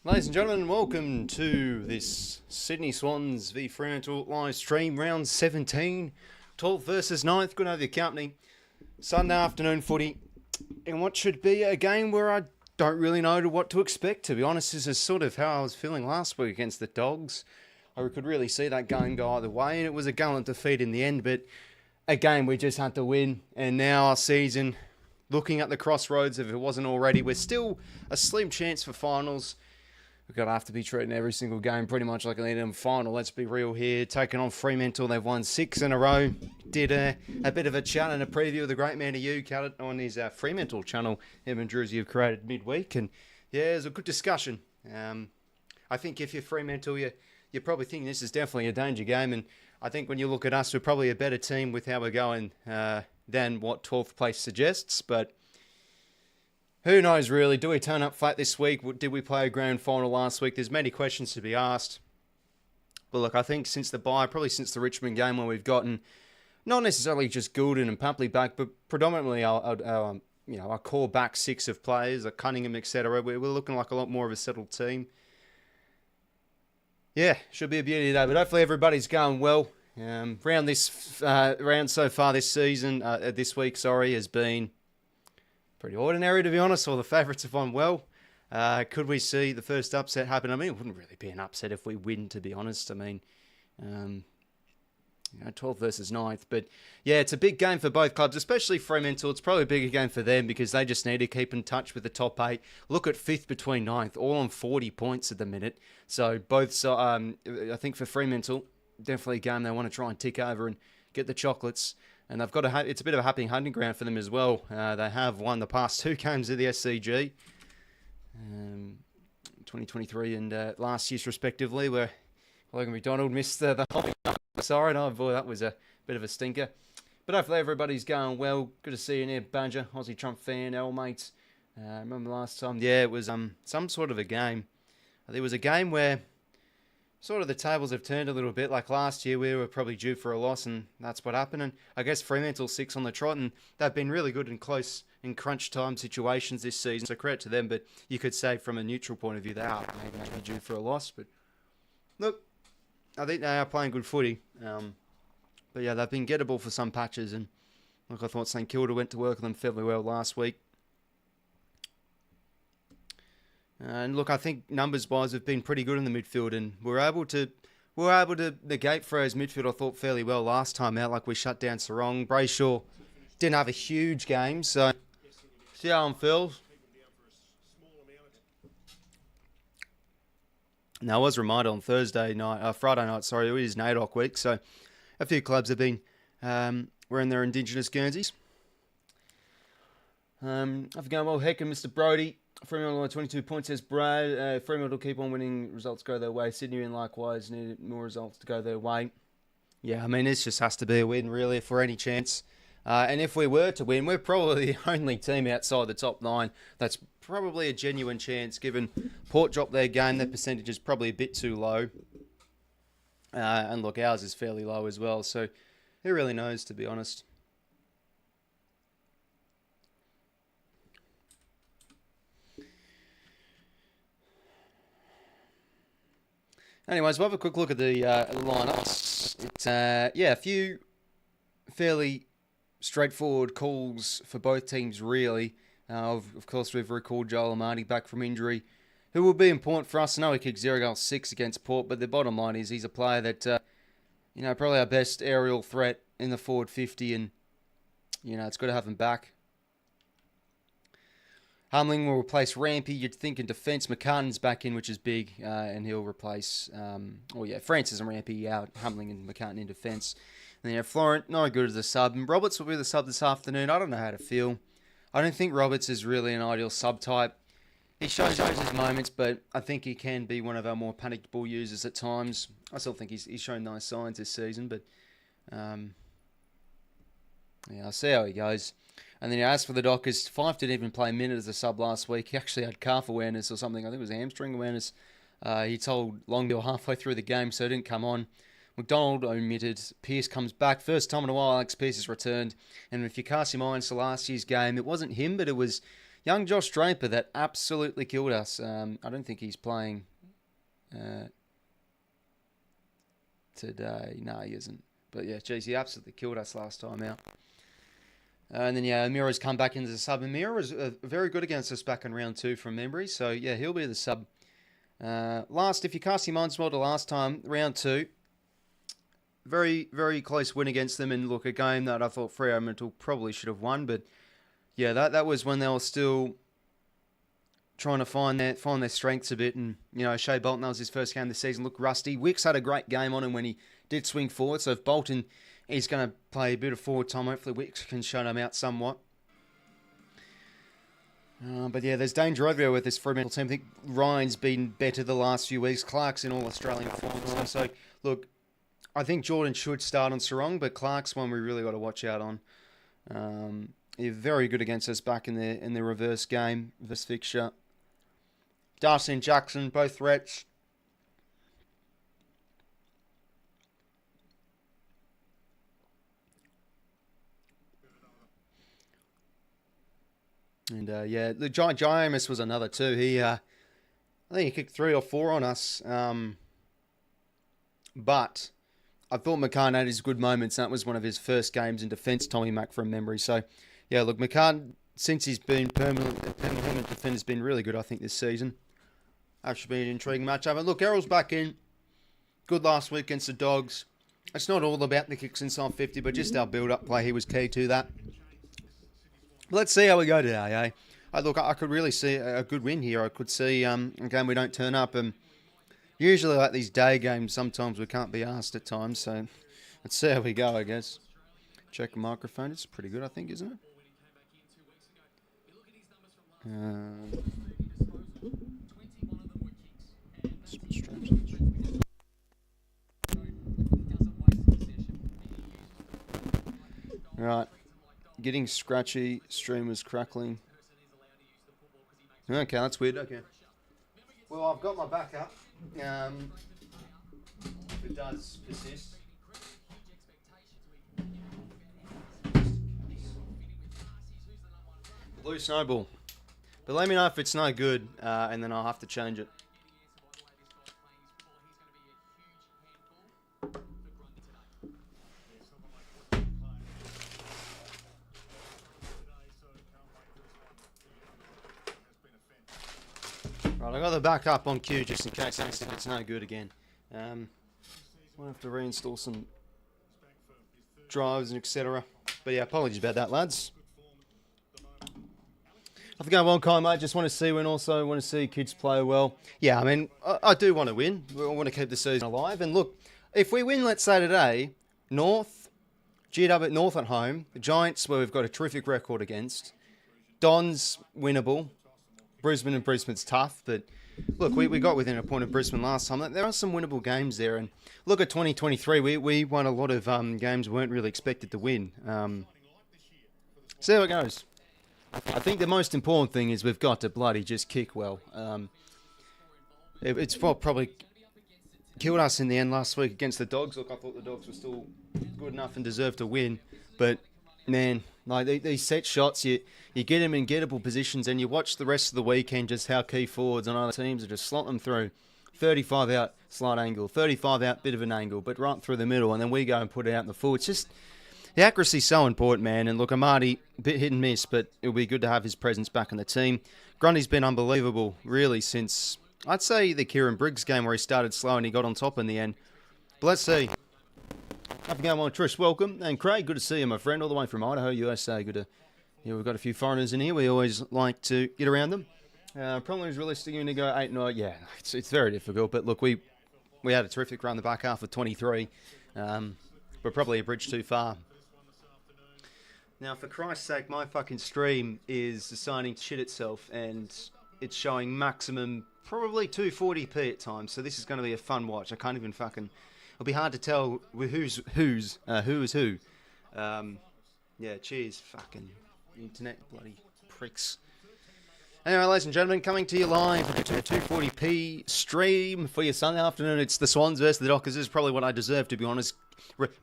Ladies and gentlemen, welcome to this Sydney Swans v Fremantle live stream, round 17, 12th versus 9th. Good over your company. Sunday afternoon footy in what should be a game where I don't really know what to expect, to be honest. This is sort of how I was feeling last week against the Dogs. I could really see that game go either way, and it was a gallant defeat in the end, but a game we just had to win. And now our season, looking at the crossroads, if it wasn't already, we're still a slim chance for finals. We're going to have to be treating every single game pretty much like an EM final. Let's be real here. Taking on Fremantle, they've won 6 in a row. Did a bit of a chat and a preview of the great man 𝐼𝐶𝐞 on his Fremantle channel, 𝐸𝐴𝐴 you've created midweek. And yeah, it was a good discussion. I think if you're Fremantle, you're probably thinking this is definitely a danger game. And I think when you look at us, we're probably a better team with how we're going than what 12th place suggests. But who knows, really? Do we turn up flat this week? Did we play a grand final last week? There's many questions to be asked. But look, I think since the bye, probably since the Richmond game, where we've gotten not necessarily just Goulden and Pumpley back, but predominantly our core back six of players, like Cunningham, etc. We're looking like a lot more of a settled team. Yeah, should be a beauty today. But hopefully everybody's going well. Round so far this season, this week, has been pretty ordinary, to be honest. All the favourites have won well. Could we see the first upset happen? I mean, it wouldn't really be an upset if we win, to be honest. I mean, 12th versus 9th. But yeah, it's a big game for both clubs, especially Fremantle. It's probably a bigger game for them because they just need to keep in touch with the top 8. Look at 5th between 9th, all on 40 points at the minute. So both, I think for Fremantle, definitely a game they want to try and tick over and get the chocolates. And they've got it's a bit of a happy hunting ground for them as well. They have won the past 2 games of the SCG, 2023 and last year's respectively, where Logan McDonald missed the whole side. Oh boy, that was a bit of a stinker. But hopefully everybody's going well. Good to see you there, Badger, Aussie Trump fan, mates. Remember last time? Yeah, it was some sort of a game. There was a game where sort of the tables have turned a little bit. Like last year, we were probably due for a loss, and that's what happened. And I guess Fremantle 6 on the trot, and they've been really good in close in crunch time situations this season. So credit to them. But you could say from a neutral point of view, they are maybe due for a loss. But look, I think they are playing good footy. But yeah, they've been gettable for some patches, and like I thought, St Kilda went to work on them fairly well last week. And look, I think numbers-wise, we've been pretty good in the midfield, and we're able to negate Freo's midfield, I thought, fairly well last time out. Like we shut down Sarong. Brayshaw didn't have a huge game, so see how it feels. Now, I was reminded on Friday night, it is NAIDOC week, so a few clubs have been wearing their Indigenous Guernseys. I've gone well, heck, and Mr. Brody. Fremantle on 22 points, says Brad. Fremantle keep on winning, results go their way. Sydney and likewise need more results to go their way. Yeah, I mean, this just has to be a win, really, for any chance. And if we were to win, we're probably the only team outside the top 9 that's probably a genuine chance, given Port dropped their game. Their percentage is probably a bit too low. And look, ours is fairly low as well, so who really knows, to be honest. Anyways, we'll have a quick look at the lineups. It's a few fairly straightforward calls for both teams, really. Of course, we've recalled Joel Amadi back from injury, who will be important for us. I know he kicked 0 goals 6 against Port, but the bottom line is he's a player that, probably our best aerial threat in the forward 50, and, it's good to have him back. Humling will replace Rampy. You'd think in defence, McCartan's back in, which is big, and he'll replace, Francis and Rampy out, Humling and McCartan in defence. And then Florent, not good as a sub. And Roberts will be the sub this afternoon. I don't know how to feel. I don't think Roberts is really an ideal sub type. He shows his moments, but I think he can be one of our more panicked ball users at times. I still think he's shown nice signs this season, but I'll see how he goes. And then as for the Dockers, Fife didn't even play a minute as a sub last week. He actually had calf awareness or something. I think it was hamstring awareness. He told Longbill halfway through the game, so he didn't come on. McDonald omitted. Pearce comes back. First time in a while, Alex Pearce has returned. And if you cast your minds to last year's game, it wasn't him, but it was Young Josh Draper that absolutely killed us. I don't think he's playing today. No, he isn't. But yeah, geez, he absolutely killed us last time out. And then, yeah, Amira's come back into the sub. Amira was very good against us back in round 2 from memory. So, yeah, he'll be the sub. If you cast your minds well to last time, round 2. Very, very close win against them. And, look, a game that I thought Fremantle probably should have won. But, yeah, that was when they were still trying to find their strengths a bit. And, you know, 𝐓𝐴 𝐵𝗪, that was his first game of the season, looked rusty. 𝐓𝐡𝐞 had a great game on him when he did swing forward. So, if Bolton... he's going to play a bit of forward time. Hopefully, 𝐓𝐴 can shut him out somewhat. But yeah, there's danger everywhere with this Fremantle team. I think Ryan's been better the last few weeks. Clark's in all Australian form. So, look, I think Jordan should start on Sarong, but Clark's one we really got to watch out on. He's very good against us back in the reverse game, reverse fixture. Darcy and Jackson, both threats. And, yeah, the 𝐼𝐴 was another too. I think he kicked 3 or 4 on us. But I thought McCann had his good moments. That was one of his first games in defence, Tommy Mack from memory. So, yeah, look, McCann, since he's been permanent defender, has been really good, I think, this season. That should be an intriguing matchup. And look, 𝐵𝐵𝐿's back in. Good last week against the Dogs. It's not all about the kicks inside 50, but just our build-up play. He was key to that. Let's see how we go today, eh? Look, I could really see a good win here. I could see a game we don't turn up. And usually, like these day games, sometimes we can't be asked at times. So let's see how we go, I guess. Check the microphone. It's pretty good, I think, isn't it? Right. Getting scratchy. Stream was crackling. Okay, that's weird. Okay. Well, I've got my backup. If it does persist. Blue snowball. But let me know if it's no good, and then I'll have to change it. Right, I got the backup on cue just in case it's no good again. Might have to reinstall some drives and etc. But yeah, apologies about that, lads. I think I'm on time, mate. Just want to see kids play well. Yeah, I mean, I do want to win. I want to keep the season alive. And look, if we win, let's say today, GW at North at home, the Giants, where we've got a terrific record against, Don's winnable. Brisbane's tough, but look, we got within a point of Brisbane last time. There are some winnable games there, and look at 2023. We won a lot of games we weren't really expected to win. See how it goes. I think the most important thing is we've got to bloody just kick well. It's probably killed us in the end last week against the Dogs. Look, I thought the Dogs were still good enough and deserved to win, but man, like these set shots, you get them in gettable positions, and you watch the rest of the weekend just how key forwards on other teams are just slot them through. 35 out, slight angle. 35 out, bit of an angle, but right through the middle, and then we go and put it out in the full. It's just, the accuracy's so important, man. And look, Amadi, a bit hit and miss, but it'll be good to have his presence back in the team. Grundy's been unbelievable, really, since, I'd say, the Kieran Briggs game where he started slow and he got on top in the end. But let's see. Up and going on, Trish, welcome. And Craig, good to see you, my friend, all the way from Idaho, USA. Good to, yeah, we've got a few foreigners in here. We always like to get around them. Problem is realistic to go 8-0. Yeah, it's very difficult. But look, we had a terrific run the back half of 23. We're probably a bridge too far. Now, for Christ's sake, my fucking stream is deciding to shit itself, and it's showing maximum, probably 240p at times. So this is going to be a fun watch. I can't even fucking... It'll be hard to tell who is who. Yeah, cheers, fucking internet bloody pricks. Anyway, ladies and gentlemen, coming to you live at a 240p stream for your Sunday afternoon. It's the Swans versus the Dockers. This is probably what I deserve, to be honest.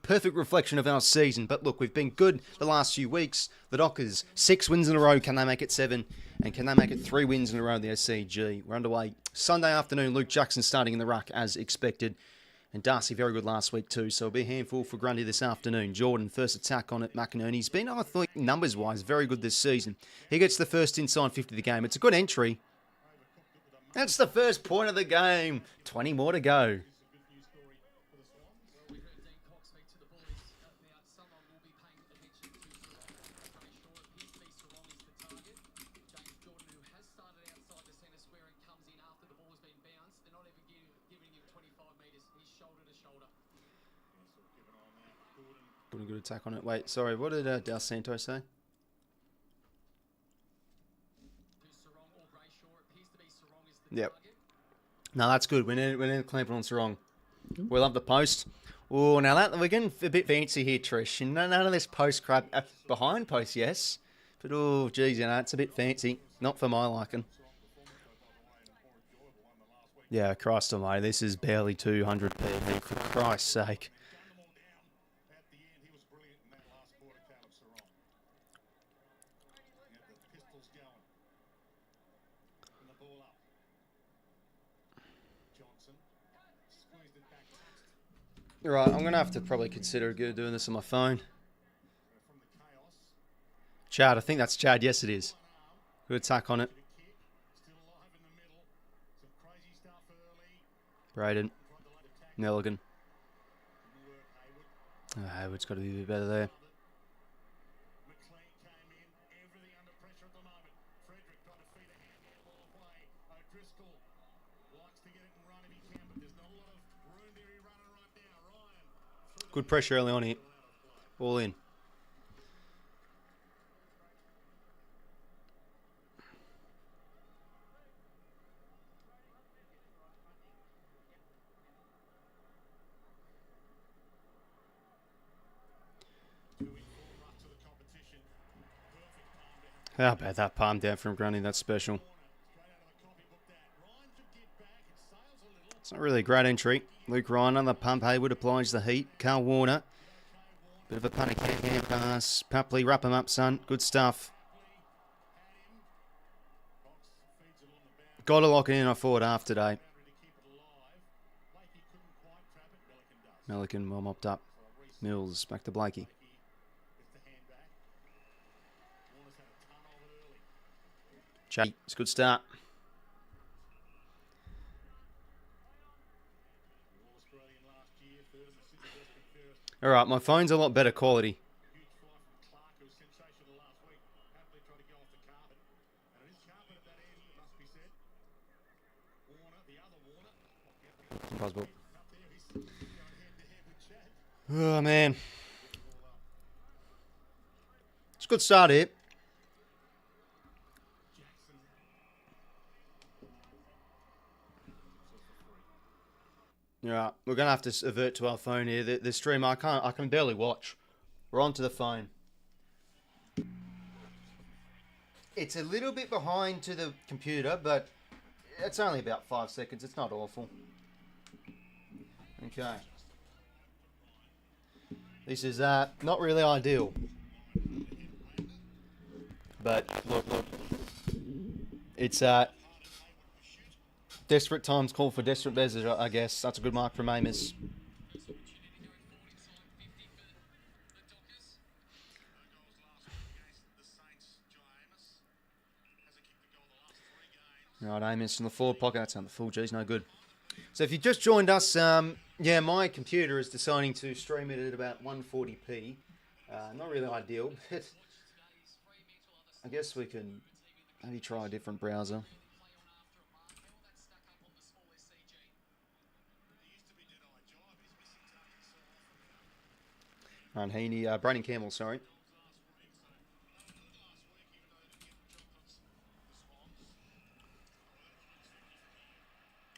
perfect reflection of our season. But look, we've been good the last few weeks. The Dockers, 6 wins in a row. Can they make it 7? And can they make it 3 wins in a row in the SCG? We're underway Sunday afternoon. Luke Jackson starting in the ruck as expected. And Darcy very good last week too, so it'll be a handful for Grundy this afternoon. Jordan, first attack on it. McInerney, he's been, I think, numbers-wise, very good this season. He gets the first inside 50 of the game. It's a good entry. That's the first point of the game. 20 more to go. Put a good attack on it. Wait, sorry, what did Del Santo say? Yep. No, that's good. We need to clamp it on Sarong. We love the post. Oh, now that we're getting a bit fancy here, Trish. None of this post crap. Behind post, yes. But, oh, geez, it's a bit fancy. Not for my liking. Yeah, Christ almighty, this is barely 200 PV, for Christ's sake. Right, I'm going to have to probably consider doing this on my phone. Chad, I think that's Chad. Yes, it is. Good attack on it. Braden. Nelligan. Hayward's got to be a bit better there. Good pressure early on here. All in. How about that palm down from Grundy? That's special. It's not really a great entry. Luke Ryan on the pump. Hayward applies the heat. Carl Warner. Bit of a punny hand pass. Papley, wrap him up, son. Good stuff. Got to lock it in, I thought, half today. Melican well mopped up. Mills back to Blakey. Jay, it's a good start. All right, my phone's a lot better quality. Possible. Oh, man. It's a good start here. Yeah, we're gonna have to avert to our phone here. The stream I can barely watch. We're onto the phone. It's a little bit behind to the computer, but it's only about 5 seconds. It's not awful. Okay. This is not really ideal. But look. It's desperate times call for desperate measures, I guess. That's a good mark from Amos. Right, Amos in the forward pocket. That's on the full. G's no good. So if you just joined us, yeah, my computer is deciding to stream it at about 140p. Not really ideal, but I guess we can maybe try a different browser. Brandon Campbell, sorry.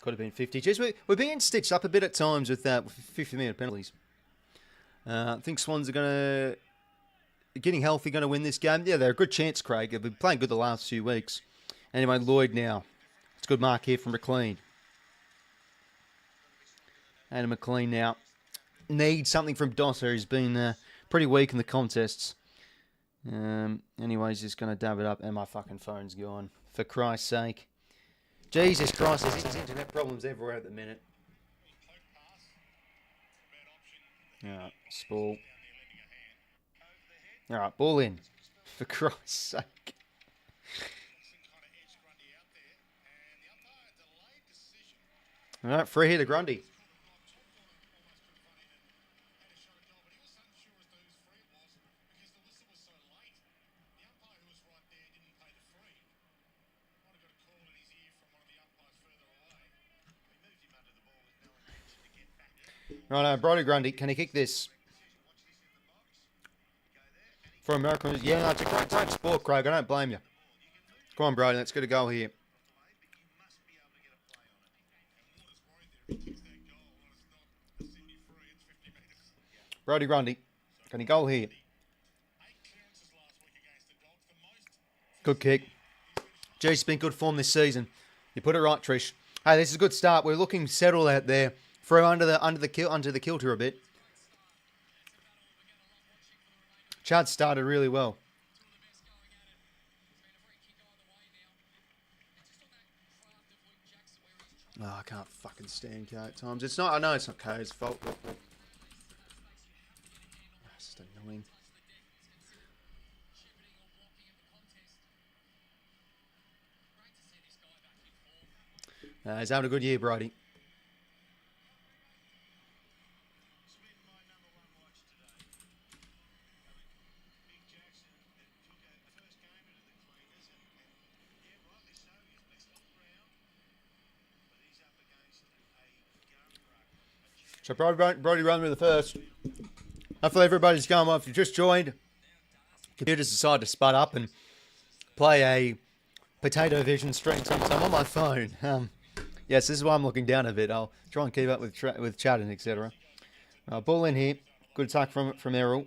Could have been 50. Jeez, we're being stitched up a bit at times with 50-minute penalties. I think Swans are getting healthy, going to win this game. Yeah, they're a good chance, Craig. They've been playing good the last few weeks. Anyway, Lloyd now. It's a good mark here from McLean. And McLean now. need something from Dosser. He's been pretty weak in the contests. Anyways, just going to dab it up, and my fucking phone's gone. For Christ's sake. Jesus Christ, there's internet problems everywhere at the minute. Alright, Spall. Alright, ball in. For Christ's sake. Alright, free hit to Grundy. Right, Brodie Grundy, can he kick this? For Americans, yeah, no, it's a great sport, Craig. I don't blame you. Come on, Brodie, let's get a goal here. Brodie Grundy, can he goal here? Good kick. Geez, it's been good form this season. You put it right, Trish. Hey, this is a good start. We're looking settled out there. Throw under the kilter a bit. Chad started really well. Oh, I can't fucking stand K at times. It's not. I know it's not K's fault. It's just annoying. He's having a good year, Brodie. So Brodie run with the first. Hopefully everybody's going well. If you just joined, computers decided to spud up and play a Potato Vision stream sometime on my phone. Yes, this is why I'm looking down a bit. I'll try and keep up with chat and etc. Ball in here. Good attack from Errol.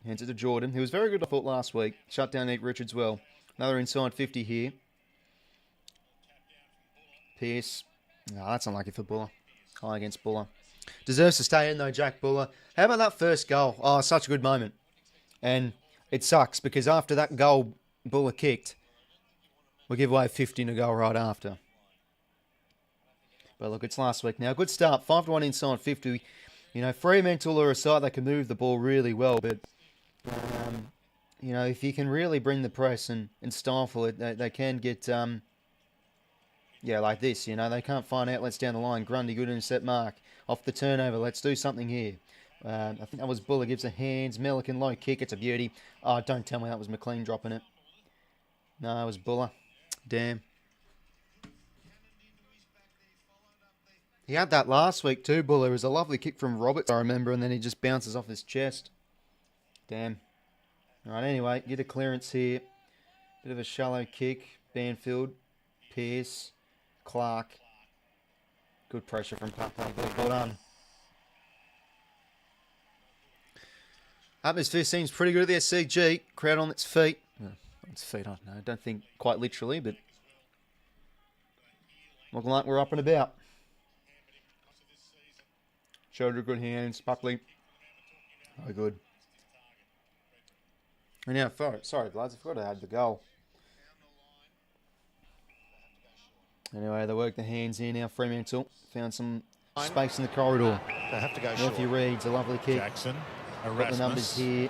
Hands it to Jordan, who was very good, I thought, last week. Shut down 𝐓𝐴𝐷 well. Another inside 50 here. Pearce. No, that's unlucky for Buller. High against Buller. Deserves to stay in though, Jack Buller. How about that first goal? Oh, such a good moment. And it sucks because after that goal Buller kicked, we give away 50 to go right after. But look, it's last week now. Good start. 5-1 inside 50. You know, Fremantle are a side that can move the ball really well. But, you know, if you can really bring the press and stifle it, they can get, yeah, like this. You know, they can't find outlets down the line. Grundy, good intercept mark. Off the turnover. Let's do something here. I think that was Buller. Gives a hands. Melican low kick. It's a beauty. Oh, don't tell me that was McLean dropping it. No, it was Buller. Damn. He had that last week too, Buller. It was a lovely kick from Roberts, I remember, and then he just bounces off his chest. Damn. Alright, anyway, get a clearance here. Bit of a shallow kick. Banfield. Pearce. Clark. Good pressure from Pape. Well done. Atmosphere seems pretty good at the SCG. Crowd on its feet. On its feet, I don't know. I don't think quite literally, but looking like we're up and about. Shoulder good hands. Buckley. Oh, good. And now, sorry, lads, I forgot I had the goal. Anyway, they work the hands in now. Fremantle found some space in the corridor. They have to go Murphy short. Reed's a lovely kick. Jackson. Got the numbers here.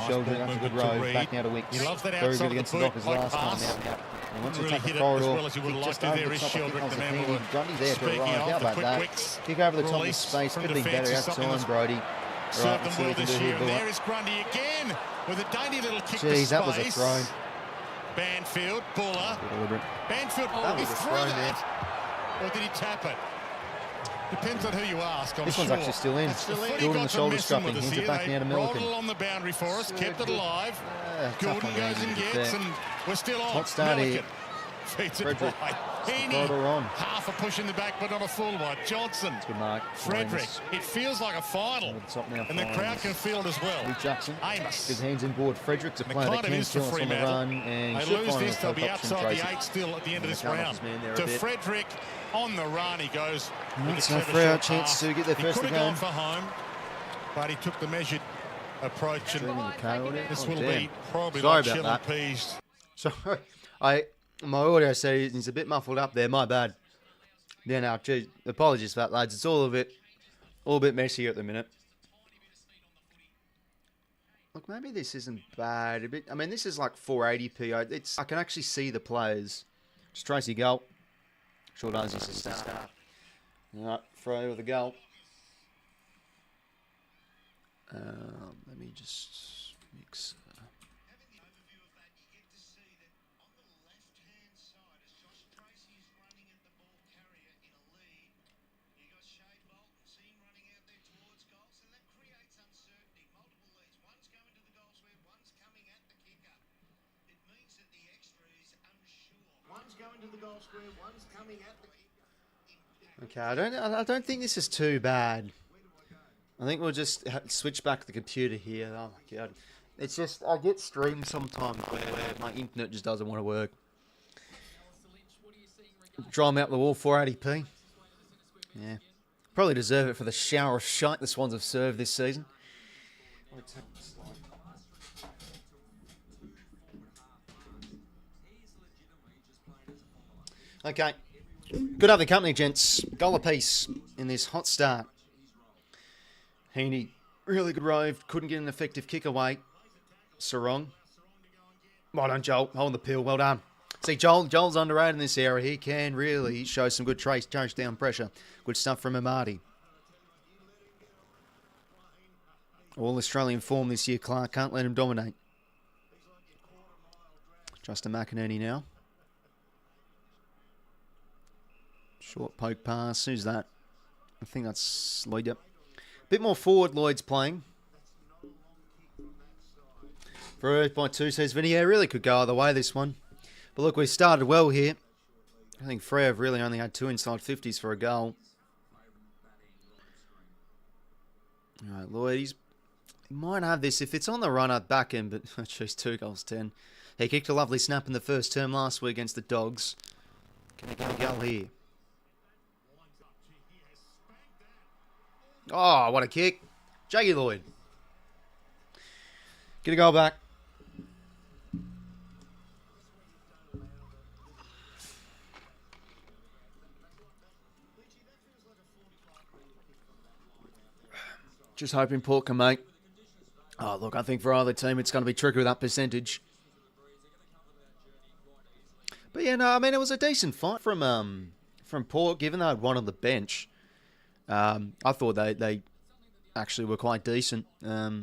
Shoulder, that's a good row. Back now to Wicks. He loves that very outside good against the boot, Dockers like last pass. time. Now, he wants to Really attack the hit it corridor. as well as he would like to there. He's shielded the man with Grundy there to speaking arrive. off How the about quick that? Wicks. Kick over the top of Release space. from Could be better defence is something outside, Brodie. Served them well see this year. Buller. There is Grundy again with a dainty little kick to Jeez, that space. was a throw. Banfield, Buller. That Banfield, he was a threw throw, that. Or did he tap it? Depends on who you ask, I'm This sure. one's actually still in. Building the shoulder strapping. Hands it back now to Rolled Milliken. it along the boundary for us, kept it alive. Tough Goulden one goes and gets, and we're still on. Hot start here. Feeds it Frederick. wide. Corridor on. Half a push in the back, but not a full one. Johnson. Good mark. Frederick. It feels like a final. Over the top now, And the crowd Fines. can feel it as well. Luke Jackson. Amos. Good hands in board. Frederick's a And it player that kind of can is for kill us on the Fremantle. run. And They should lose find this, a they'll be option, outside Tracy. the 8 still at the end of this Come off round. his man there a To bit. Frederick on the run, he goes. with That's a no clever Freo short chance pass. to get their He first could of have the gone game. for home. but he took the measured approach, and this will be probably Sorry like about shell that. and peas. Sorry, my audio says it's a bit muffled up there. My bad. Yeah, no, geez, apologies for that, lads. It's all a bit messy at the minute. Look, maybe this isn't bad. A bit. I mean, this is like 480p. I can actually see the players. It's 𝐼𝐶 𝐿𝐴. Sure does. This is start. All right, throw with the 𝐿𝐴. Let me just mix. Okay, I don't think this is too bad. I think we'll just switch back the computer here. Oh my god, it's just I get streams sometimes where my internet just doesn't want to work. Draw them out the wall, 480p. Yeah, probably deserve it for the shower of shite the Swans have served this season. Okay. Good to have the company, gents. Goal apiece in this hot start. 𝐓𝐴𝐴, really good rove. Couldn't get an effective kick away. Sarong. Well done, Joel. Holding the pill. Well done. See, Joel's underrated in this area. He can really show some good chase down pressure. Good stuff from 𝐼𝐴𝐴. All Australian form this year, Clark. Can't let him dominate. Justin McInerney now. Short poke pass. Who's that? I think that's Lloyd. Yep. Bit more forward, Lloyd's playing. For Earth by 2, says Vinny. Yeah, really could go either way, this one. But look, we started well here. I think Freo have really only had 2 inside 50s for a goal. All right, Lloyd, he might have this if it's on the run at back end, but jeez, 2 goals 10. He kicked a lovely snap in the first term last week against the Dogs. Can he get a goal here? Oh, what a kick. Jackie Lloyd. Get a goal back. Just hoping Port can make. Oh, look, I think for either team it's going to be tricky with that percentage. But yeah, no, I mean, it was a decent fight from Port, given they had one on the bench. I thought they actually were quite decent. But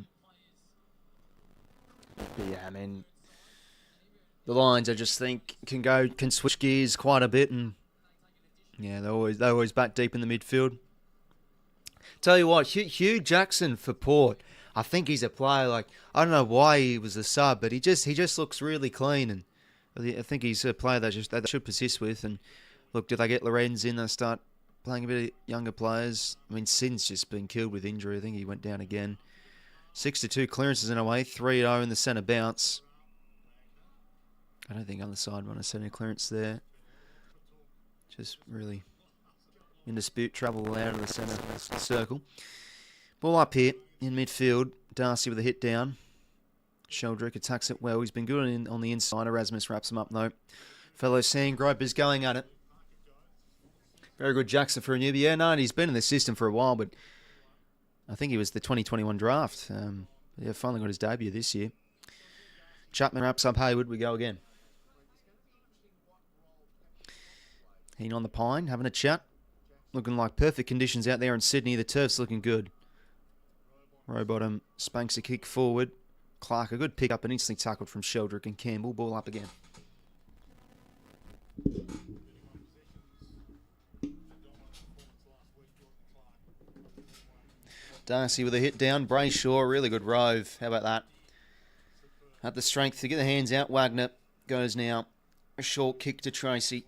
yeah, I mean, the Lions, I just think can switch gears quite a bit, and yeah, they always back deep in the midfield. Tell you what, Hugh Jackson for Port, I think he's a player. Like, I don't know why he was a sub, but he just looks really clean, and I think he's a player that they should persist with. And look, did they get Lorenz in? They start playing a bit of younger players. I mean, Sin's just been killed with injury. I think he went down again. 6-2 clearances in a way. 3-0 in the centre bounce. I don't think on the side runner set any clearance there. Just really in dispute. Travel out of the centre circle. Ball up here in midfield. 𝐼𝐴𝐴 with a hit down. 𝐓𝐴𝐴𝐿𝐴 attacks it well. He's been good on the inside. Erasmus wraps him up though. Fellow 𝐶𝐴𝐴𝐵 is going at it. Very good Jackson for a newbie. Yeah, no, he's been in the system for a while, but I think he was the 2021 draft. Yeah, finally got his debut this year. Chapman wraps up Hayward. We go again. Heen on the pine, having a chat. Looking like perfect conditions out there in Sydney. The turf's looking good. Rowbottom spanks a kick forward. Clark, a good pick up and instantly tackled from 𝐓𝐴𝐴𝐵 and Campbell. Ball up again. 𝐼𝐴𝐴 with a hit down. Brayshaw, really good rove. How about that? Had the strength to get the hands out. Wagner goes now. A short kick to Tracy.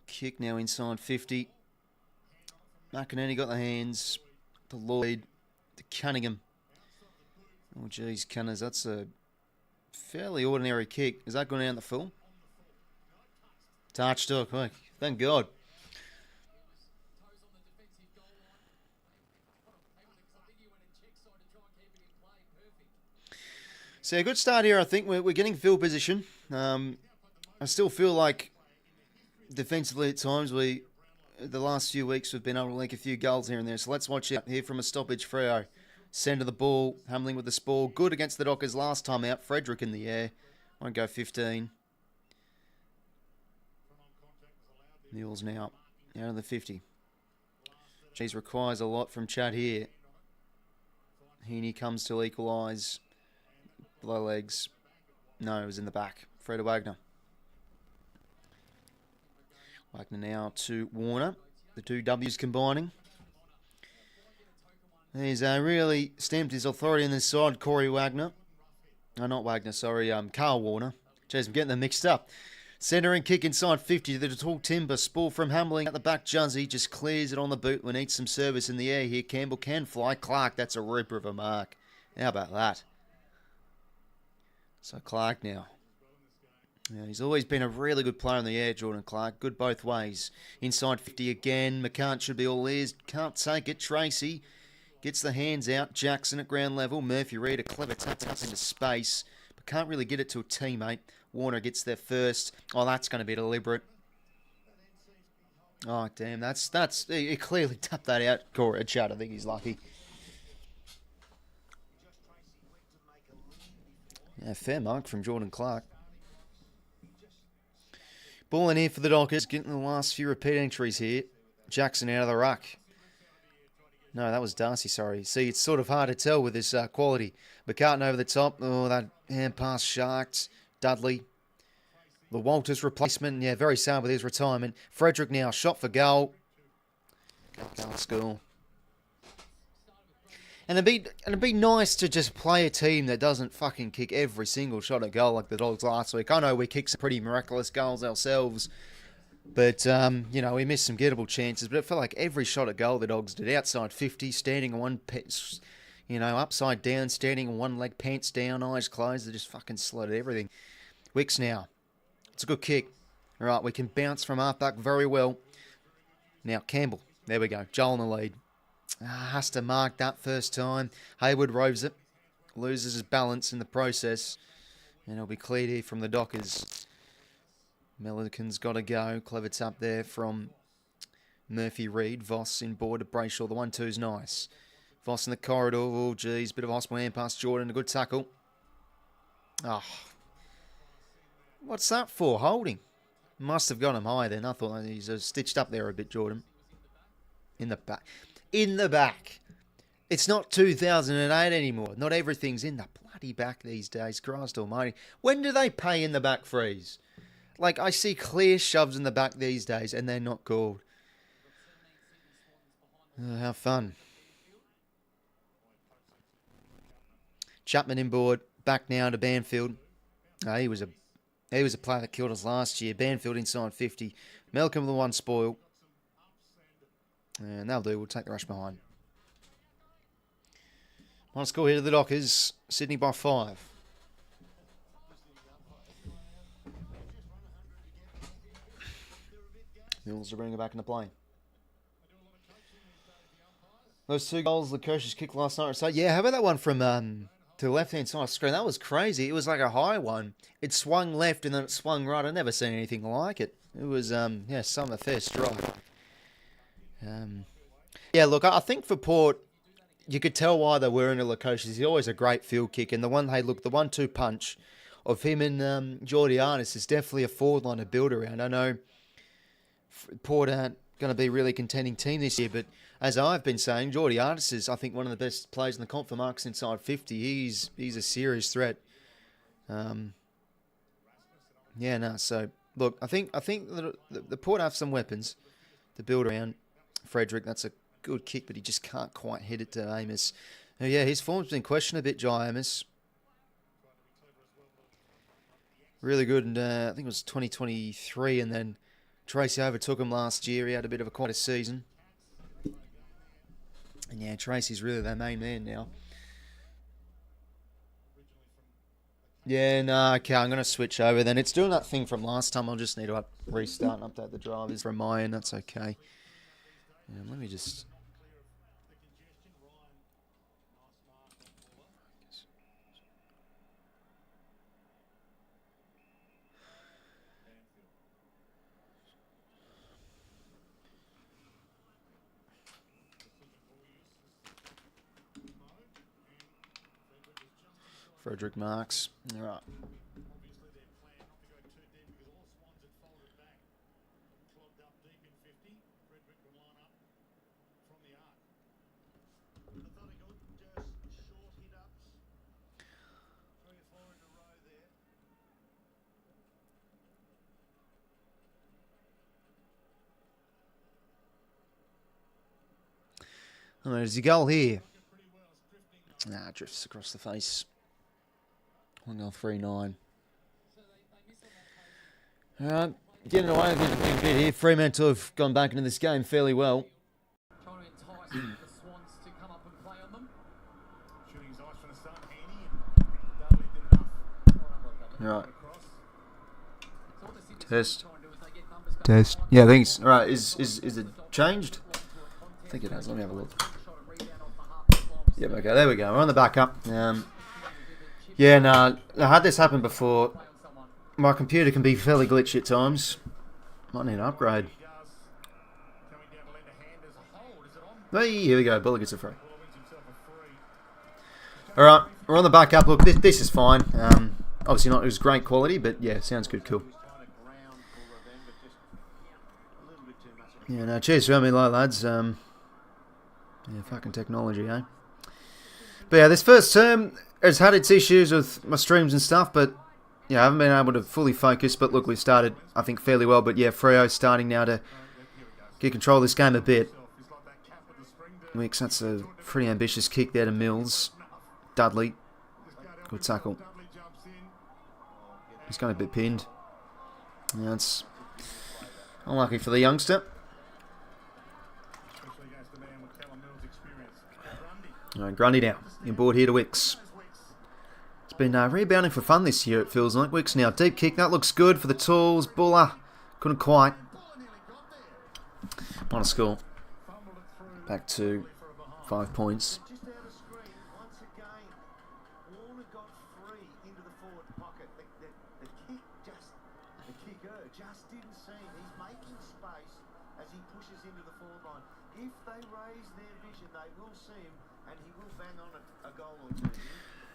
Kick now inside 50. McInerney got the hands. To Lloyd. To Cunningham. Oh, geez, Cunners, that's a fairly ordinary kick. Is that going down the full? Touched up. Thank God. So a good start here, I think. We're getting field position. I still feel like defensively at times the last few weeks we've been able to link a few goals here and there. So let's watch out here from a stoppage. Freo centre the ball, Hamling with the spoil. Good against the Dockers last time out. Frederick in the air. Won't go 15. Mules now out of the 50. Jeez, requires a lot from Chad here. Heaney comes to equalise. Below legs. No, it was in the back. Fred Wagner. Wagner now to Warner. The two W's combining. He's really stamped his authority on this side, Corey Wagner. No, not Wagner, sorry, Carl Warner. Jeez, I'm getting them mixed up. Centre and kick inside 50 to the tall timber. Spool from Hamling at the back. Juzzy just clears it on the boot. We need some service in the air here. Campbell can fly. Clark, that's a ripper of a mark. How about that? So Clark now. Yeah, he's always been a really good player in the air, Jordan Clark. Good both ways. Inside 50 again. McCann should be all ears. Can't take it. Tracy gets the hands out. Jackson at ground level. Murphy Reid, a clever tap into space. But can't really get it to a teammate. Warner gets there first. Oh, that's going to be deliberate. Oh, damn. He clearly tapped that out. Corey Chad, I think he's lucky. Yeah, fair mark from Jordan Clark. Ball in here for the Dockers. Getting the last few repeat entries here. Jackson out of the ruck. No, that was Darcy, sorry. See, it's sort of hard to tell with this quality. McCartan over the top. Oh, that hand pass sharked. Dudley. The Walters replacement. Yeah, very sad with his retirement. Frederick now. Shot for goal. Can't score. And it'd be nice to just play a team that doesn't fucking kick every single shot at goal like the Dogs last week. I know we kicked some pretty miraculous goals ourselves, but you know, we missed some gettable chances. But it felt like every shot at goal the Dogs did. Outside 50, standing on one, upside down, standing on one leg, pants down, eyes closed. They just fucking slotted everything. Wicks now. It's a good kick. All right, we can bounce from half-back very well. Now Campbell. There we go. Joel in the lead. Has to mark that first time. Hayward roves it. Loses his balance in the process. And it'll be cleared here from the Dockers. Milliken's got to go. Clevert's up there from Murphy Reid. Voss in board to Brayshaw. The 1-2's nice. Voss in the corridor. Oh, geez. Bit of hospital hand past Jordan. A good tackle. Oh. What's that for? Holding. Must have got him high then. I thought he's stitched up there a bit, Jordan. In the back. In the back. It's not 2008 anymore. Not everything's in the bloody back these days. Christ almighty. When do they pay in the back freeze? Like, I see clear shoves in the back these days and they're not called. Oh, how fun. Chapman inboard. Back now to Banfield. He was a player that killed us last year. Banfield inside 50. Malcolm with the one spoil. And that'll do. We'll take the rush behind. One score here to the Dockers. Sydney by 5. Mills to bring it back into play. Those two goals 𝐓𝐿𝐴𝐴𝐶𝐞 kicked last night. So yeah, how about that one from to the left-hand side of the screen? That was crazy. It was like a high one. It swung left and then it swung right. I've never seen anything like it. It was yeah, some of the fair strike. Yeah, look, I think for Port, you could tell why they were in a 𝐓𝐿𝐴𝐴𝐶. He's always a great field kick. And the one, hey, look, the 1-2 punch of him and 𝐼𝐗 𝐎𝐿𝐴 is definitely a forward line to build around. I know Port aren't going to be a really contending team this year, but as I've been saying, 𝐼𝐗 𝐎𝐿𝐴 is, I think, one of the best players in the comp for marks inside 50. He's a serious threat. Yeah, no, so, look, I think the Port have some weapons to build around. Frederick, that's a good kick, but he just can't quite hit it to Amos. Yeah, his form's been questioned a bit, 𝐼𝐗 Amos. Really good, and I think it was 2023, and then Tracy overtook him last year. He had a bit of quite a season. And yeah, Tracy's really their main man now. Yeah, no, okay, I'm going to switch over then. It's doing that thing from last time. I'll just need to restart and update the drivers from my end. That's okay. Let me just... Frederick marks. All right. Obviously, their plan not to go too deep because all Swans had folded back, clogged up deep in 50. Frederick would line up from the arc. 𝐴𝐵𝐿 just short hit ups, 3 or 4 in a row there. Oh, there's your goal here. Nah, drifts across the face. 1-3-9. Alright, getting away with it a bit here. Fremantle have gone back into this game fairly well. Trying to entice the Swans to come up and play on them. Shooting his eyes from the start, Haney, and Dudley did enough. Alright. So what the Sydney Test. Swans try and do is they get numbers back. Test. Yeah, I think it's... Alright, is it changed? I think it has. Let me have a look. Shot a rebound off the half of Yep, okay, there we go. We're on the backup. Yeah, no, I had this happen before. My computer can be fairly glitchy at times. Might need an upgrade. Coming down to lend a hand as a hold. Is it on? Hey, here we go. Buller gets a free. Buller wins himself a free. Alright, we're on the backup. Look, this is fine. Obviously not as great quality, but yeah, sounds good, cool. Trying to ground Buller then, but just a little bit too much. Yeah, no, cheers for having me, lads. Yeah, fucking technology, eh? But yeah, this first term has had its issues with my streams and stuff, but yeah, I haven't been able to fully focus. But look, we've started, I think, fairly well. But yeah, Freo's starting now to get control of this game a bit. 𝐓𝐴𝐿, that's a pretty ambitious kick there to Mills. Dudley, good tackle. He's going a bit pinned. Yeah, it's unlucky for the youngster. Especially against the man with Callum Mills' experience. Grundy. Alright, Grundy now. Inboard here to 𝐓𝐴𝐿. It's been rebounding for fun this year, it feels like. 𝐓𝐴𝐿 now. Deep kick. That looks good for the tools. Buller couldn't quite. On a score. Back to 5 points. Just out of screen, once again, Warner got free into the forward pocket. The kicker just didn't see him. He's making space as he pushes into the forward line. If they raise their vision, they will see him, and he will bang on a goal or two.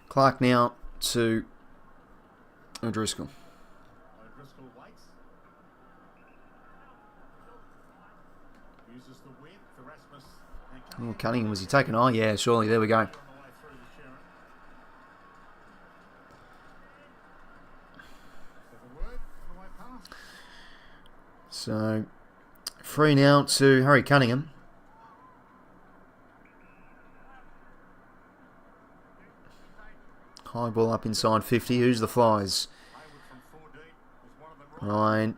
Clark now to O'Driscoll. O'Driscoll waits. Uses the width for Rasmus. Oh, Cunningham, was he taken? Oh, yeah, surely. There we go. So, free now to Harry Cunningham. High ball up inside 50. Who's the flies? Ryan.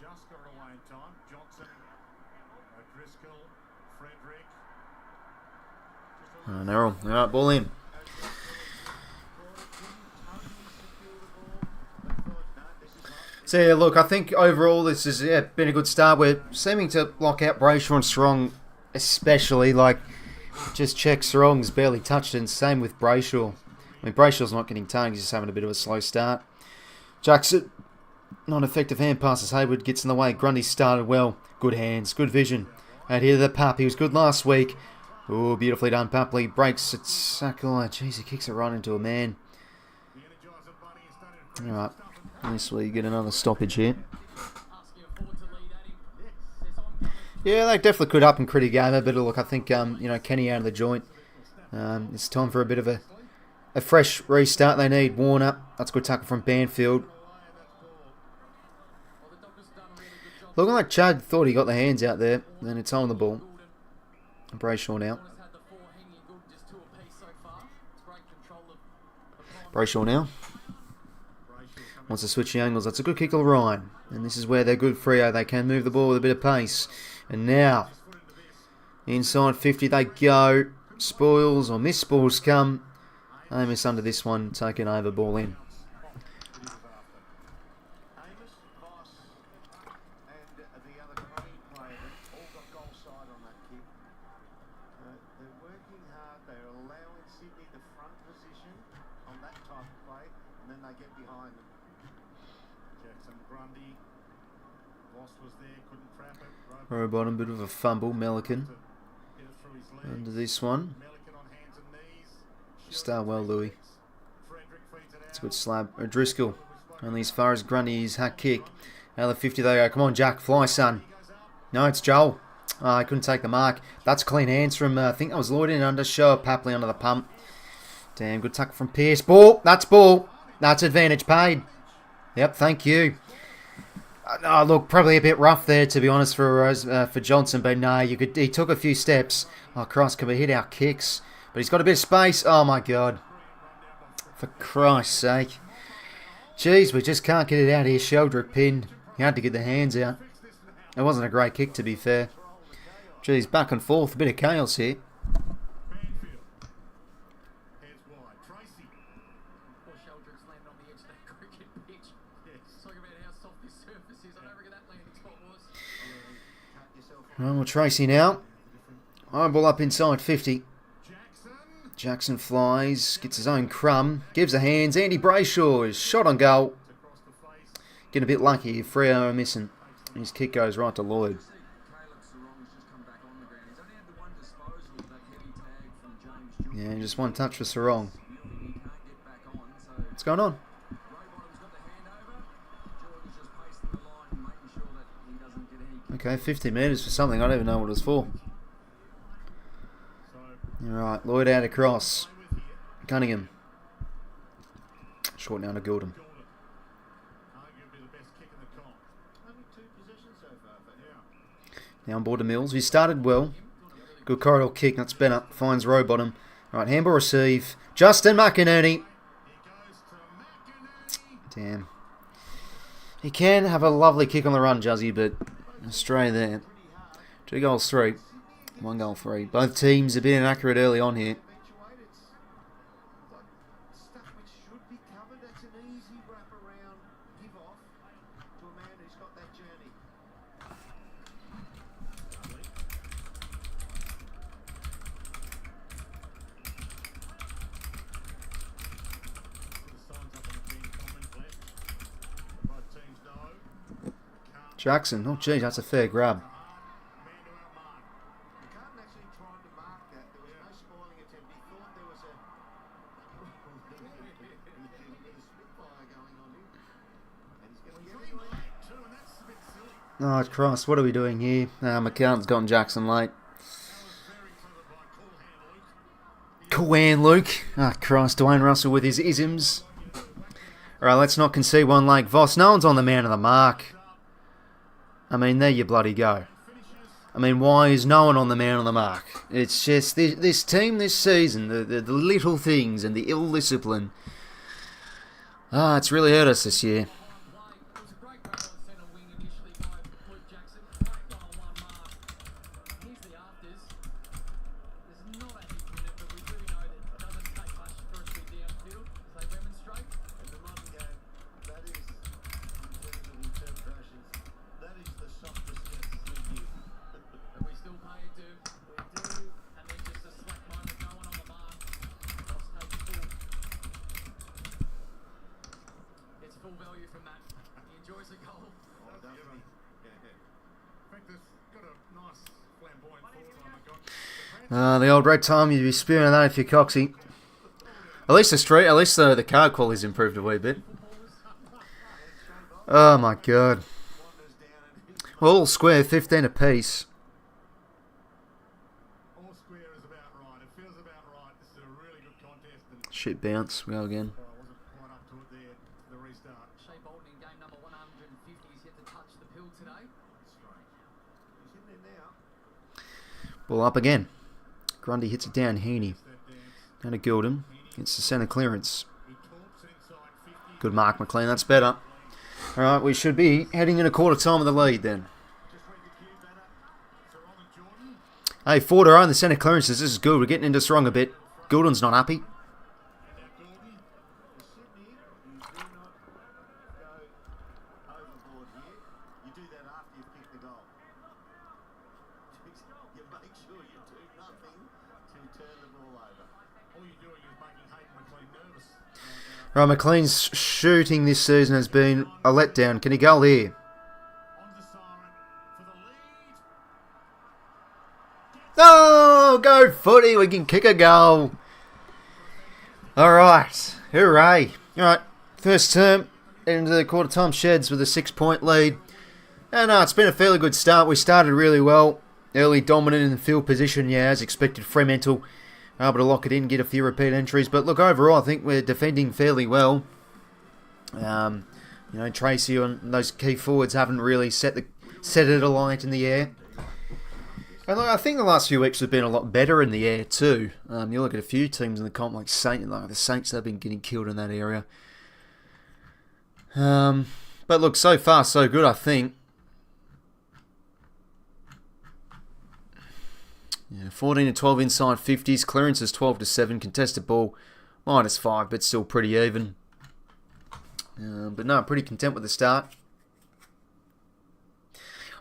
Just got it away in time. Johnson, O'Driscoll, Frederick. Nerrell. All right, ball in. So yeah, look, I think overall this has been a good start. We're seeming to lock out Brayshaw and Strong, especially. Like, just check Strong's barely touched it, and same with Brayshaw. I mean, Brayshaw's not getting tagged, he's just having a bit of a slow start. Jackson, non-effective hand passes. Hayward gets in the way. Grundy started well. Good hands, good vision. And here to the Pap, he was good last week. Oh, beautifully done, Papley. Breaks it. Jeez, he kicks it right into a man. Alright, this we get another stoppage here. Yeah, they definitely could up and critic gamer, but look, I think, Kenny out of the joint. It's time for a bit of a fresh restart. They need Warner. That's a good tackle from Banfield. Looking like Chad thought he got the hands out there. Then it's on the ball. Brayshaw now. Brayshaw now. Wants to switch the angles. That's a good kick to Ryan. And this is where they're good, Freo. They can move the ball with a bit of pace. And now, inside 50 they go. Spoils or miss spoils come. Amos under this one, taking over, ball in. Row bottom, bit of a fumble. 𝐿𝐿 under this one. Start well, Louis. a good slab. O'Driscoll. Only as far as Grundy's hat kick. Another 50 they go. Come on, Jack. Fly, son. No, it's Joel. Oh, I couldn't take the mark. That's clean hands from, I think that was Lloyd in under. 𝐵𝐴 under the pump. Damn, good tackle from Pearce. Ball. That's ball. That's advantage paid. Yep, thank you. Oh, look, probably a bit rough there, to be honest, for Johnson. But no, he took a few steps. Oh, Christ, can we hit our kicks? But he's got a bit of space. Oh, my God. For Christ's sake. Jeez, we just can't get it out here. Shoulder pinned. He had to get the hands out. It wasn't a great kick, to be fair. Jeez, back and forth. A bit of chaos here. Well, Tracy now. High ball up inside 50. Jackson flies, gets his own crumb, gives the hands. Andy Brayshaw is shot on goal. Getting a bit lucky. Freo are missing. His kick goes right to Lloyd. Yeah, just one touch for Sarong. What's going on? Okay, 50 metres for something. I don't even know what it was for. Alright, Lloyd out across. Cunningham. Short now to Gouldham. Now on board to Mills. He started well. Good corridor kick. That's better. Finds Rowbottom. Right, handball receive. Justin McInerney. Damn. He can have a lovely kick on the run, Juzzy, but astray there. 2 goals 3. 1 goal 3. Both teams have been inaccurate early on here. Jackson. Oh, geez, that's a fair grab. Oh, Christ, what are we doing here? McCown's gotten Jackson late. 𝐴 Luke. Christ, Dwayne Russell with his isms. Alright, let's not concede one leg. Voss, no one's on the man of the mark. I mean, there you bloody go. I mean, why is no one on the man of the mark? It's just this team this season, the little things and the ill discipline. It's really hurt us this year. The old red time, you'd be spewing that if you're Coxie. At least the card quality's improved a wee bit. Oh my God. All square, 15 apiece. Shit bounce, we go again. Ball up again. Grundy hits it down. Heaney. Down to Gouldham. It's the centre clearance. Good mark, McLean. That's better. Alright, we should be heading in a quarter time of the lead then. Hey, 4-0 in the centre clearances. This is good. We're getting into strong a bit. Gouldham's not happy. Right, McLean's shooting this season has been a letdown. Can he go here? Oh, go footy. We can kick a goal. All right. Hooray. All right. First term into the quarter time sheds with a 6-point lead. And it's been a fairly good start. We started really well. Early dominant in the field position, yeah, as expected. Fremantle able to lock it in, get a few repeat entries. But look, overall, I think we're defending fairly well. You know, 𝐼𝐶 and those key forwards haven't really set it alight in the air. And look, I think the last few weeks have been a lot better in the air too. You look at a few teams in the comp like the Saints, they've been getting killed in that area. But look, so far so good, I think. Yeah, 14 to 12 inside 50s. Clearances 12 to 7. Contested ball -5, but still pretty even. But no, pretty content with the start.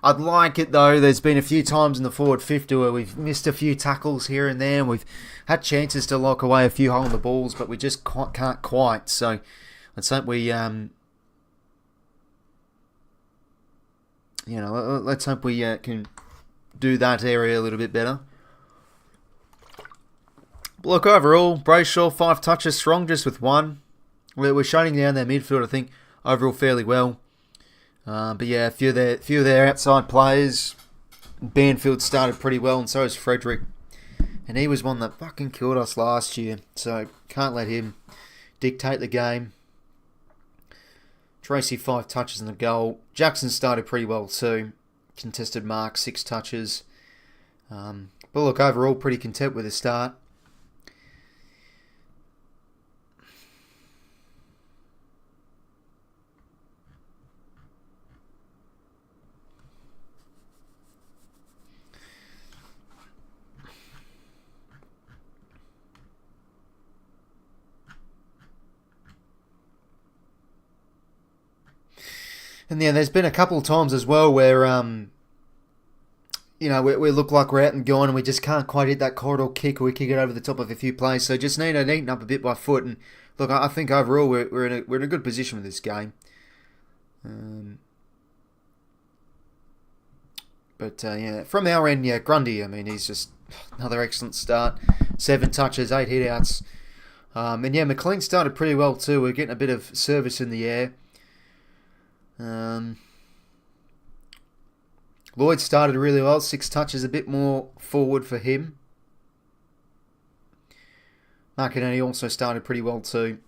I'd like it though. There's been a few times in the forward 50 where we've missed a few tackles here and there. And we've had chances to lock away a few hole in the balls, but we just can't quite. So let's hope we, let's hope we can do that area a little bit better. Look, overall, Brayshaw 5 touches strong, just with 1. We're shutting down their midfield, I think, overall fairly well. But yeah, a few of their outside players. Banfield started pretty well, and so is Frederick. And he was one that fucking killed us last year, so can't let him dictate the game. Tracy 5 touches in the goal. Jackson started pretty well too. Contested mark 6 touches. But look, overall pretty content with the start. And yeah, there's been a couple of times as well where, we look like we're out and gone and we just can't quite hit that corridor kick, or we kick it over the top of a few plays. So just need to neaten up a bit by foot. And look, I think overall we're in a good position with this game. Yeah, from our end, yeah, Grundy, I mean, he's just another excellent start. 7 touches, 8 hit-outs. And yeah, McLean started pretty well too. We're getting a bit of service in the air. Lloyd started really well, 6 touches, a bit more forward for him. 𝐼𝐻𝐿 also started pretty well too.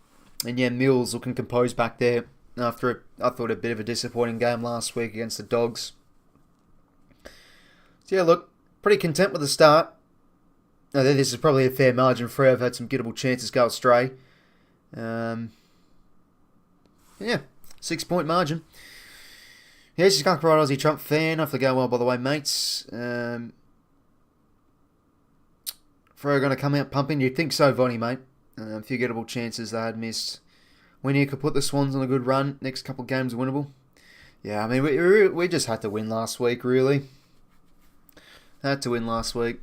And yeah, Mills looking composed back there after I thought a bit of a disappointing game last week against the Dogs. So yeah, look, pretty content with the start. I think this is probably a fair margin for I've had some gettable chances go astray. Yeah, 6-point margin. Yeah, this is 𝐓𝐿𝐿 Aussie Trump fan. Hopefully go well, by the way, mates. Freo going to come out pumping. You'd think so, Vonnie, mate. A few gettable chances they had missed. 𝐻𝐿𝐿 could put the Swans on a good run. Next couple of games are winnable. Yeah, I mean, we just had to win last week, really. Had to win last week.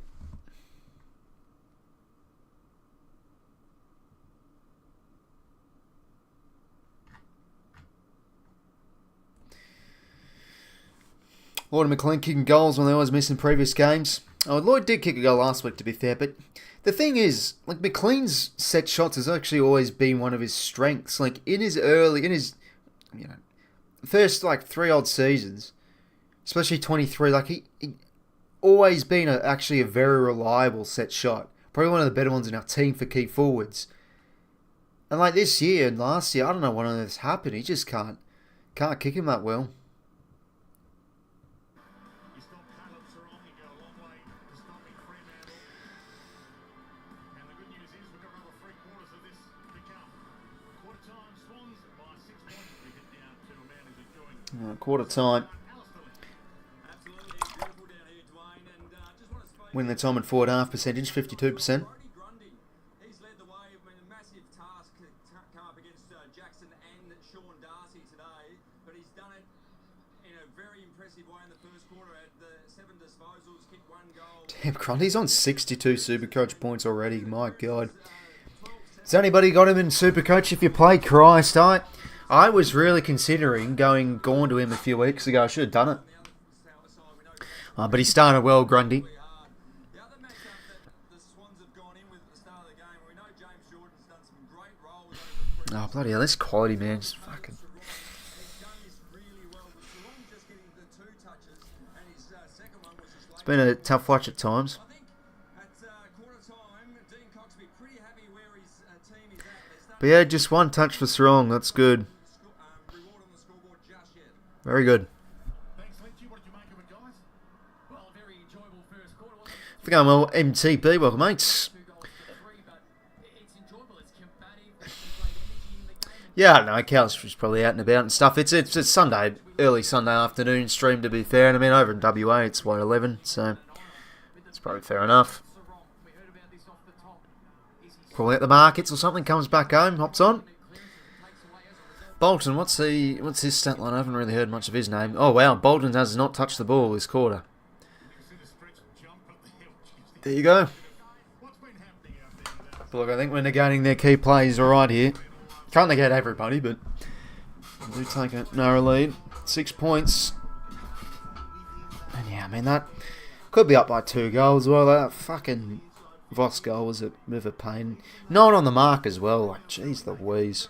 Lloyd and McLean kicking goals when they always miss in previous games. Oh, Lloyd did kick a goal last week, to be fair, but the thing is, like, McLean's set shots has actually always been one of his strengths. Like, in his first, 3 odd seasons, especially 23, like, he always been actually a very reliable set shot. Probably one of the better ones in our team for key forwards. And like this year and last year, I don't know what on earth's happened. He just can't kick him that well. Quarter time. Win the time at forward half percentage, 52%. He's led the way. I mean, a massive task to come up against Jackson and Sean Darcy today, but he's done it in a very impressive way in the first quarter. At the 7 disposals, kicked 1 goal. Damn, Grundy's on 62 Supercoach points already. My God. Has anybody got him in Supercoach if you play? Christ, I was really considering going to him a few weeks ago. I should have done it. But he started well, Grundy. The other matchup that the Swans have gone in with at the start of the game, we know James Jordan's done some great roles over the Oh, bloody hell, this quality, man. Just fucking... It's been a tough watch at times. But yeah, just one touch for Sarong. That's good. Very good. For going well, MTP, welcome mates. Yeah, I don't know, Cal's was probably out and about and stuff. It's Sunday, early Sunday afternoon stream to be fair. And I mean, over in WA it's 11, so it's probably fair enough. Probably at the markets or something, comes back home, hops on. Bolton, what's his stat line? I haven't really heard much of his name. Oh wow, Bolton has not touched the ball this quarter. There you go. But look, I think we're negating their key plays alright here. Can't negate everybody, but we do take a narrow lead. 6 points. And yeah, I mean, that could be up by 2 goals. Well, that fucking Voss goal was a bit of a pain. Not on the mark as well. Like, jeez Louise.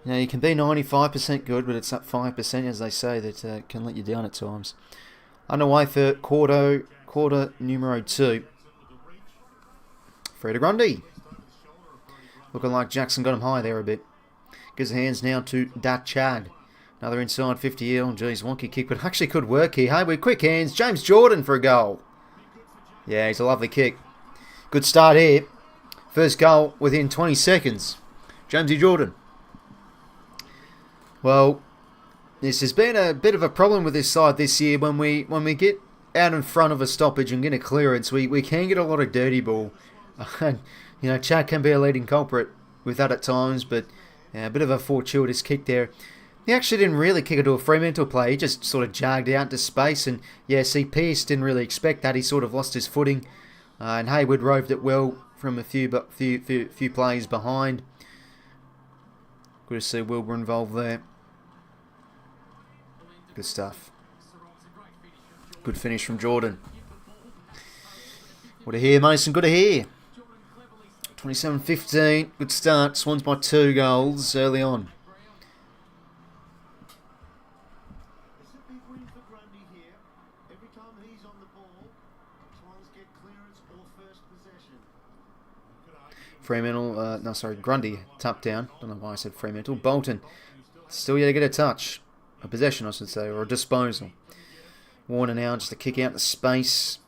Now, you can be 95% good, but it's that 5%, as they say, that can let you down at times. Underway for quarter numero 2. Freda Grundy. Looking like Jackson got him high there a bit. Gives the hands now to Chad. Another inside 50. Oh, geez, wonky kick, but actually could work here. Hey, with quick hands. James Jordan for a goal. Yeah, he's a lovely kick. Good start here. First goal within 20 seconds. Jamesy Jordan. Well, this has been a bit of a problem with this side this year. When we get out in front of a stoppage and get a clearance, we can get a lot of dirty ball. You know, Chad can be a leading culprit with that at times, but yeah, a bit of a fortuitous kick there. He actually didn't really kick it to a Fremantle play. He just sort of jagged out into space, and yeah, see, Pearce didn't really expect that. He sort of lost his footing, and Hayward roved it well from a few plays behind. Good to see Wilbur involved there. Good stuff. Good finish from Jordan. Good to hear, Mason. Good to hear. 27-15. Good start. Swans by 2 goals early on. It's a big win for Grundy here. Every time he's on the ball, Swans get clearance or first possession. Fremantle, Grundy tapped down. Don't know why I said Fremantle. Bolton still yet to get a touch. A possession, I should say, or a disposal. Warner now just a kick out to space.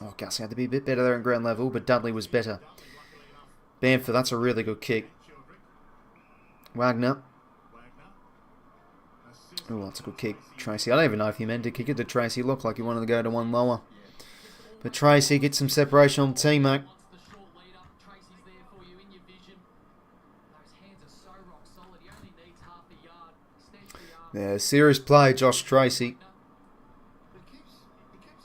Oh, Gussie had to be a bit better there in ground level, but Dudley was better. Bamford, that's a really good kick. Wagner. Oh, that's a good kick. Tracy, I don't even know if he meant to kick it to Tracy. It looked like he wanted to go to one lower. But Tracy gets some separation on the teammate. Yeah, serious play, Josh Tracy. He keeps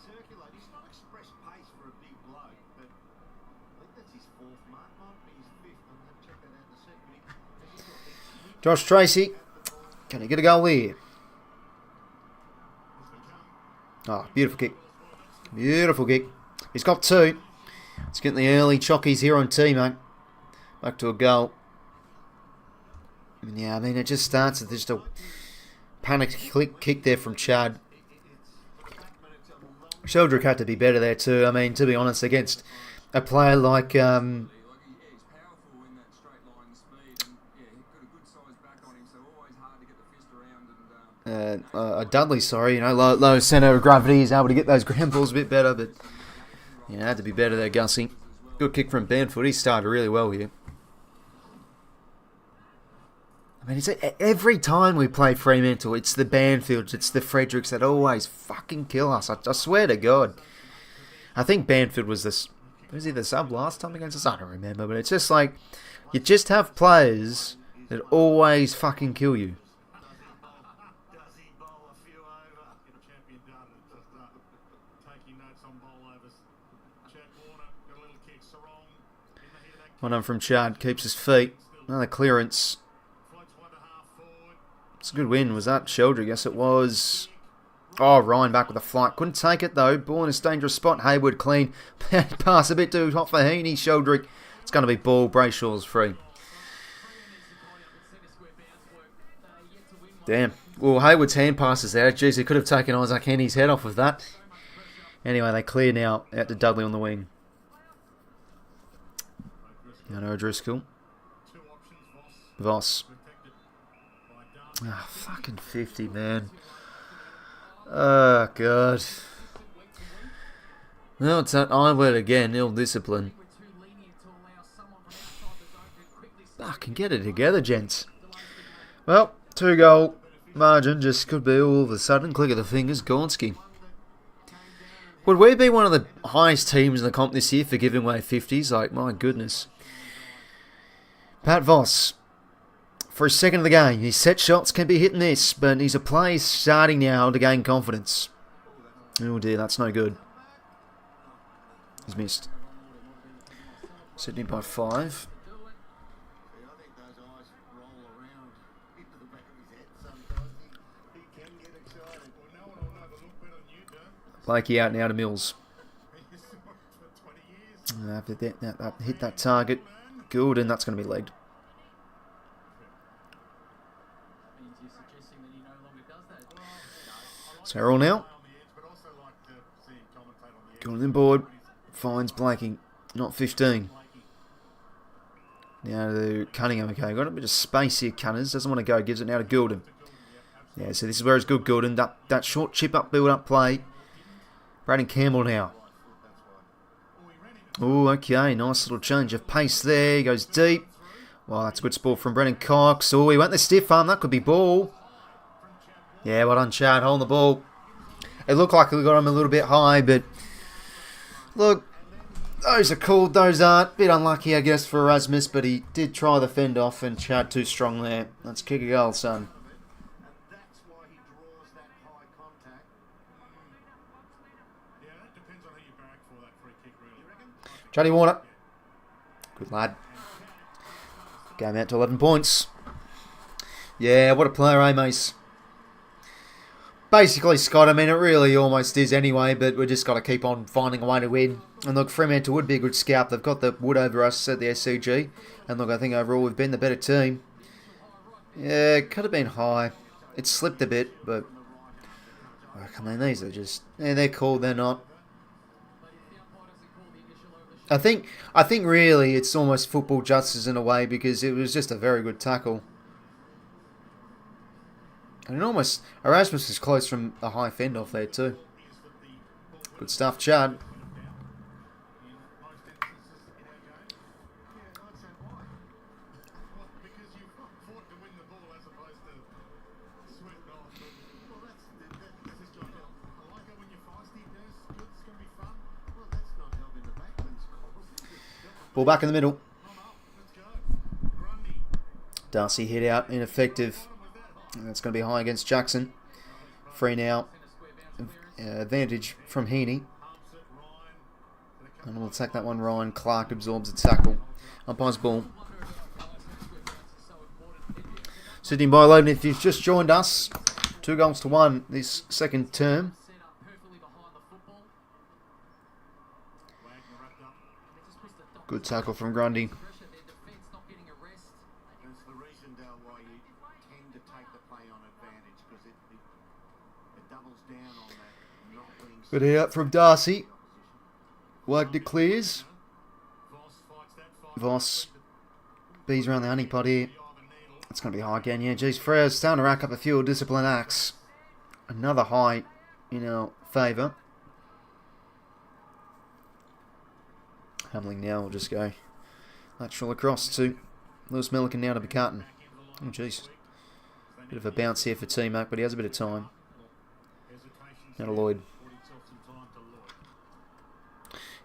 circulating. He's not express pace for a big bloke, but I think that's his 4th mark. Might be his 5th. I'm going to check that out in a second. Josh Tracy, can he get a goal here? Oh, beautiful kick. Beautiful kick. He's got 2. It's getting the early chockies here on teammate. Back to a goal. And yeah, I mean, it just starts with just a panicked kick there from Chad. 𝐓𝐿𝐴 had to be better there too. I mean, to be honest, against a player like Dudley, sorry, you know, low centre of gravity, he's able to get those ground balls a bit better, but you know, had to be better there, Gussie. Good kick from Bamford. He started really well here. I mean, it's every time we play Fremantle, it's the Banfields, it's the Fredericks that always fucking kill us. I swear to God. I think Banford was he the sub last time against us? I don't remember, but it's just like, you just have players that always fucking kill you. Does he bowl a few over? Champion done. Just taking notes on bowl overs. Chad Warner got a little kick. Sarong in the heat of that. One on from Chad, keeps his feet. Another clearance. It's a good win. Was that 𝐓𝐿𝐴? Yes, it was. Oh, Ryan back with a flight. Couldn't take it, though. Ball in a dangerous spot. Hayward clean. Pass a bit too hot for 𝐓𝐴. 𝐓𝐿𝐴 It's going to be ball. Brayshaw's free. Damn. Well, Hayward's hand passes out. Jeez, he could have taken 𝐼𝐴𝐸𝐿𝐼's head off with that. Anyway, they clear now out to Dudley on the wing. Now O'Driscoll. 𝐕𝐴𝐸. Ah, fucking 50, man. Oh, God. Now it's that I-word again, ill discipline. Fucking get it together, gents. Well, 2-goal margin just could be all of a sudden. Click of the fingers, 𝐼𝐴𝐸𝐿𝐼. Would we be one of the highest teams in the comp this year for giving away 50s? Like, my goodness. Pat Voss. For his second of the game, his set shots can be hit and miss, but he's a player starting now to gain confidence. Oh dear, that's no good. He's missed. Sydney by 5. 𝐼𝐴𝐸𝐿𝐼 out now to Mills. Hit that target. Good, and that's going to be legged. So we're all now. Going in board. Finds Blakey. Not 15. Now to Cunningham. Okay, got a bit of space here, Cunners. Doesn't want to go. Gives it now to 𝐼𝐴𝐸𝐿𝐼. Yeah, so this is where it's good, 𝐼𝐴𝐸𝐿𝐼. That short chip up, build up play. Braden Campbell now. Oh, okay. Nice little change of pace there. He goes deep. Well, that's a good sport from Brennan Cox. Oh, he went the stiff arm. That could be ball. Yeah, well done, Chad. Holding the ball. It looked like we got him a little bit high, but look, those are called, those aren't. Bit unlucky, I guess, for Erasmus, but he did try the fend off, and Chad too strong there. Let's kick a goal, son. That's why he draws that high contact. Yeah, that depends on how you barrack for that free kick, really. You reckon? Johnny Warner. Good lad. Game out to 11 points. Yeah, what a player, eh, Mace? Basically, Scott, I mean, it really almost is anyway, but we just got to keep on finding a way to win. And look, Fremantle would be a good scalp. They've got the wood over us at the SCG. And look, I think overall we've been the better team. Yeah, it could have been high. It slipped a bit, but look, I mean, these are just, yeah, they're cool, they're not. I think really it's almost football justice in a way, because it was just a very good tackle. And almost, Erasmus is close from a high fend off there too. Good stuff, Chad. Ball back in the middle. Darcy hit out, ineffective. That's going to be high against Jackson. Free now. Advantage from 𝐴𝐸𝐸𝐼. And we'll attack that one. Ryan Clark absorbs the tackle. Umpire's ball. Sydney by 11. If you've just joined us, 2-1 this second term. Good tackle from Grundy. Good hit out from Darcy. Wagner clears. Voss. Bees around the honeypot here. It's going to be high again. Yeah, geez, Freya's starting to rack up a few discipline acts. Another high in our favour. Hamling now will just go lateral across to Lewis Milliken now to 𝐵carton. Oh, jeez. Bit of a bounce here for T-Mac, but he has a bit of time. Now to Lloyd.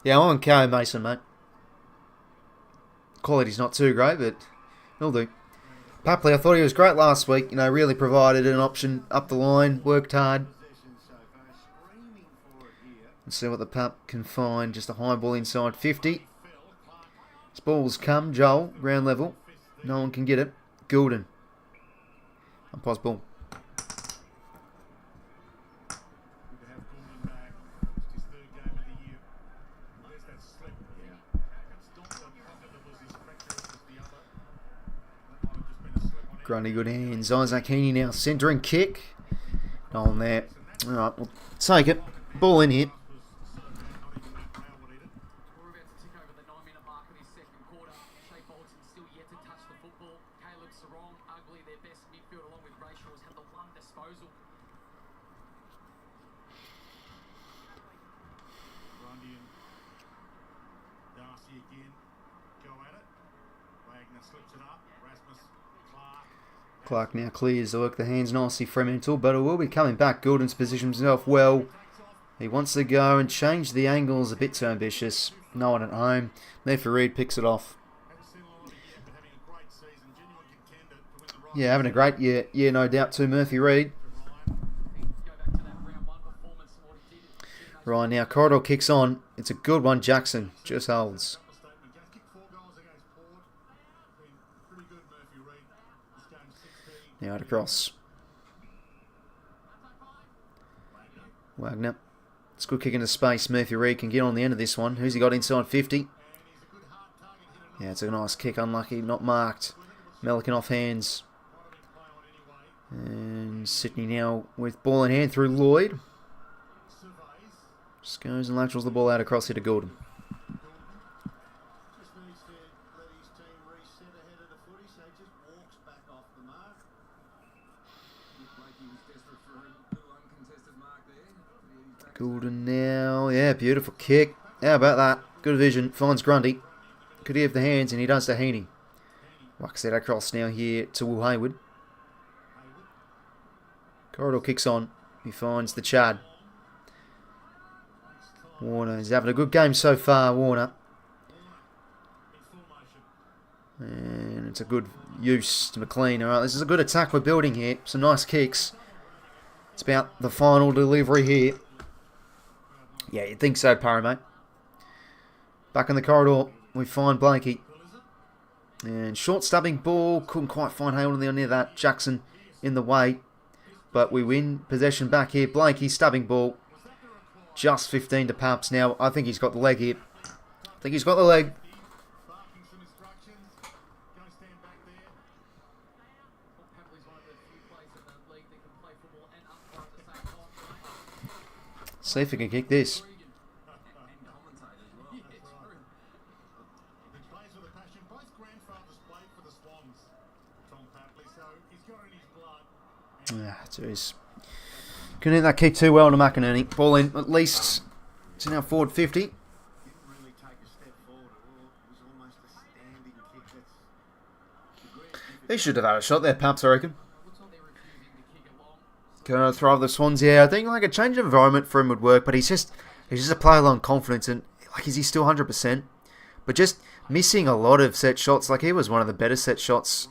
Yeah, I'm on KO Mason, mate. Quality's not too great, but he'll do. Papley, I thought he was great last week. You know, really provided an option up the line, worked hard. Let's see what the Pap can find. Just a high ball inside 50. This ball's come. Joel, ground level. No one can get it. Goulden. Umpire's ball. Grundy, good hands. 𝐼𝐴𝐴𝐞𝐬 now centering kick. On there. Alright, we'll take it. Ball in here. We're about to tick over the 9-minute mark of this second quarter. 𝐓𝐡𝐿𝐴 still yet to touch the football. 𝐬𝐿𝐴𝐴𝐿, their best midfield, along with 𝘬𝐿𝐴, had the one disposal. Grundy and Darcy again go at it. Wagner slips it up. Rasmus Clark. Clark now clears the work the hands nicely Fremantle, but it will be coming back. Gouldens positions himself well. He wants to go and change the angles, a bit too ambitious. No one at home. 𝘵𝐵𝐹𝐿 picks it off. Yeah, having a great year. Yeah, no doubt too, 𝘵𝐵𝐹𝐿. Right, now corridor kicks on. It's a good one, Jackson. Just holds. Now out across. Wagner. It's a good kick into space. 𝘵𝐵𝐹𝐿 can get on the end of this one. Who's he got inside 50? Yeah, it's a nice kick. Unlucky, not marked. Melican off hands. And Sydney now with ball in hand through Lloyd. Just goes and laterals the ball out across here to Gouldens. Just needs to let his team reset ahead of the footy, so he just walks back off the mark. 𝐿𝐴𝐴𝐿 was desperate for a little uncontested mark there. Gouldens now. Yeah, beautiful kick. How about that? Good vision. Finds Grundy. Could he have the hands, and he does to 𝐴𝐴𝐴𝐞𝐬. Whacks it across now here to Will Hayward. Corridor kicks on. He finds the Chad. Warner is having a good game so far, Warner. And it's a good use to McLean. Alright, this is a good attack we're building here. Some nice kicks. It's about the final delivery here. Yeah, you'd think so, Parry, mate. Back in the corridor, we find 𝐵𝐿𝐴𝐴𝐿. And short stabbing ball. Couldn't quite find Hayden on near that. Jackson in the way. But we win possession back here. 𝐵𝐿𝐴𝐴𝐿 stabbing ball. Just 15 to Paps now. I think he's got the leg here. I think he's got the leg. Barking some instructions. Go stand back there. 𝐷𝐿𝐴𝐴𝐿's one of the few players in the league that can play football and umpire at the same time. See if he can kick this. He plays with a passion. Both grandfathers played for the Swans, Tom Papley, so he's got it in his blood. Ah, jeez. Couldn't hit that kick too well to 𝐸𝐿𝐴𝐴𝐿. Ball in at least. It's now forward 50. Didn't really take a step forward at all. It was almost a standing kick. That's He should have had a shot there, Paps, I reckon. Looks like they're refusing to kick it long. Gonna throw up the Swans. Yeah, I think like a change of environment for him would work, but he's just a player on confidence, and like is he still 100%? But just missing a lot of set shots. Like he was one of the better set shots,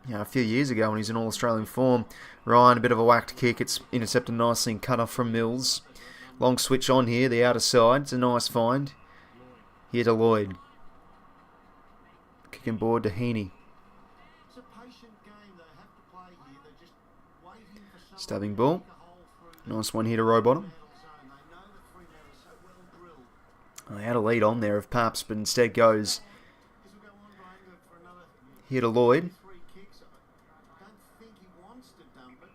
you know, a few years ago when he was in All-Australian form. Ryan, a bit of a whacked kick. It's intercepted nicely and cut off from Mills. Long switch on here, the outer side. It's a nice find. Here to Lloyd. Kicking board to 𝐴𝐴𝐴𝐿. It's a patient game. They have to play here. They're just waiting for someone Stabbing to ball. make a hole through Nice one here to Rowbottom. the zone. They know the Fremantle so well drilled. They had a lead on there of Paps, but instead goes This will go on, Brian, for another here to Lloyd. 3 kicks. I don't think he wants to dump it.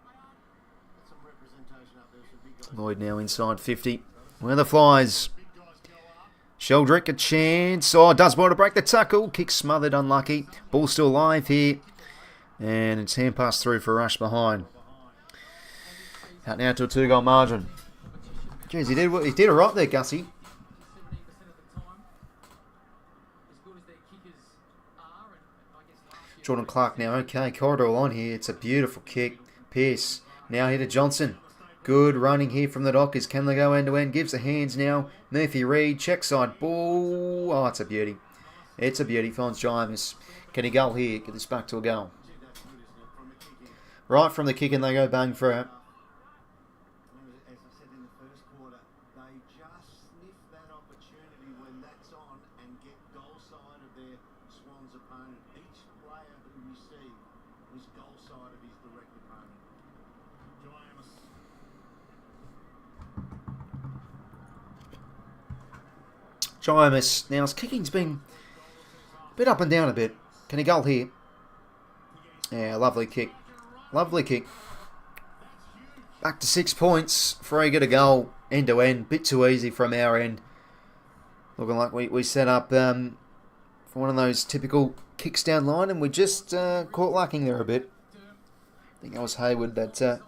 Got some representation up there. Some big guys. Lloyd now inside 50. Where the Flies. 𝐴𝐿𝐴𝐴𝐿 a chance. Oh, does well to break the tackle. Kick smothered, unlucky. Ball still live here. And it's hand passed through for a rush behind. Out now to a 2-goal margin. Jeez, he did it right there, 𝐼𝐴𝐴𝐴𝐿. 17% of the time, as good as their kickers are, and I guess last year... Jordan Clark now. Okay, corridor line here. It's a beautiful kick. Pearce. Now here to Johnson. Good running here from the Dockers. Can they go end to end? Gives the hands now. 𝘵𝐵𝐿𝐴𝐴𝐿. Check side ball. Oh, it's a beauty. It's a beauty. Finds 𝐼𝐴𝐴𝐴𝐿. Can he go here? Get this back to a goal. Right from the kick and they go bang for it. As I said in the first quarter, they just sniff that opportunity when that's on and get goal side of their Swans opponent. Each player who received was goal side of his direct opponent. 𝐼𝐴𝐴𝐴𝐿. Now his kicking's been a bit up and down a bit. Can he go here? Yeah, lovely kick. Lovely kick. Back to 6 points. Free get a goal end to end. Bit too easy from our end. Looking like we set up for one of those typical kicks down line, and we just caught lacking there a bit. I think that was Hayward that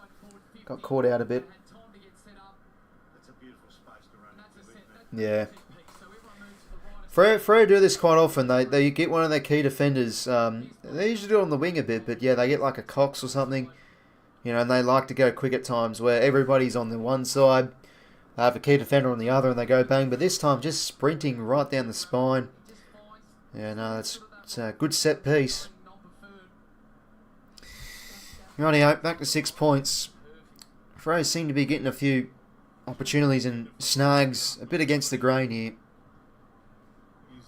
got caught out a bit. That's a beautiful space to run into, isn't it? Yeah. Freo do this quite often. They get one of their key defenders. They usually do it on the wing a bit, but yeah, they get like a Cox or something. You know, and they like to go quick at times where everybody's on the one side. They have a key defender on the other and they go bang. But this time just sprinting right down the spine. Yeah, no, it's a good set piece. Rightio, back to 6 points. Freo seem to be getting a few opportunities and snags. A bit against the grain here. He's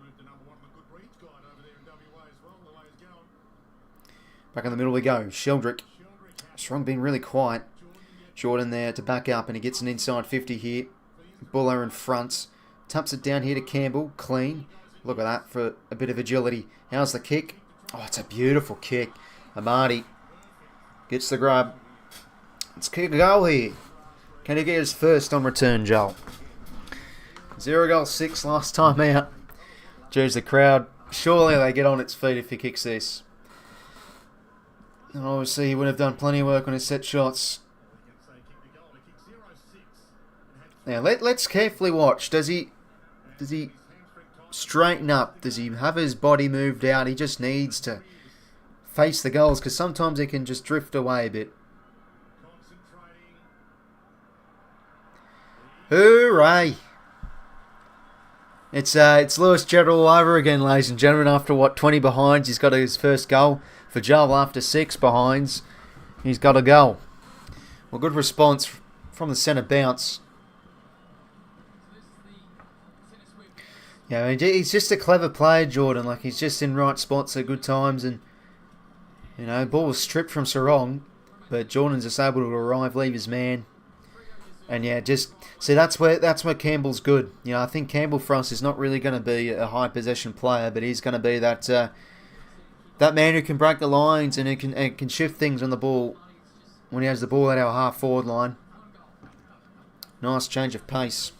moved to number 1 on the good reach guide over there in WA as well, the way he's going. Back in the middle we go. 𝐓𝐡𝐞 Strong being really quiet. Jordan there to back up, and he gets an inside 50 here. Buller in front. Taps it down here to Campbell. Clean. Look at that for a bit of agility. How's the kick? Oh, it's a beautiful kick. Amadi gets the grab. Let's kick a goal here. Can he get his first on return, Joel? 0 goal 6 last time out. Jeez, the crowd. Surely they get on its feet if he kicks this. And obviously he would have done plenty of work on his set shots. Now let's carefully watch. Does he straighten up? Does he have his body moved out? He just needs to face the goals, because sometimes he can just drift away a bit. Hooray! It's Louis Gerald all over again, ladies and gentlemen. After what, 20 behinds, he's got his first goal. For Joel, after 6 behinds, he's got a goal. Well, good response from the centre bounce. Yeah, I mean, he's just a clever player, Jordan. Like, he's just in right spots at good times, and you know, ball was stripped from Sarong, but Jordan's just able to arrive, leave his man, and yeah, just see that's where Campbell's good. You know, I think Campbell for us is not really going to be a high possession player, but he's going to be that man who can break the lines and who can shift things on the ball when he has the ball at our half forward line. Nice change of pace.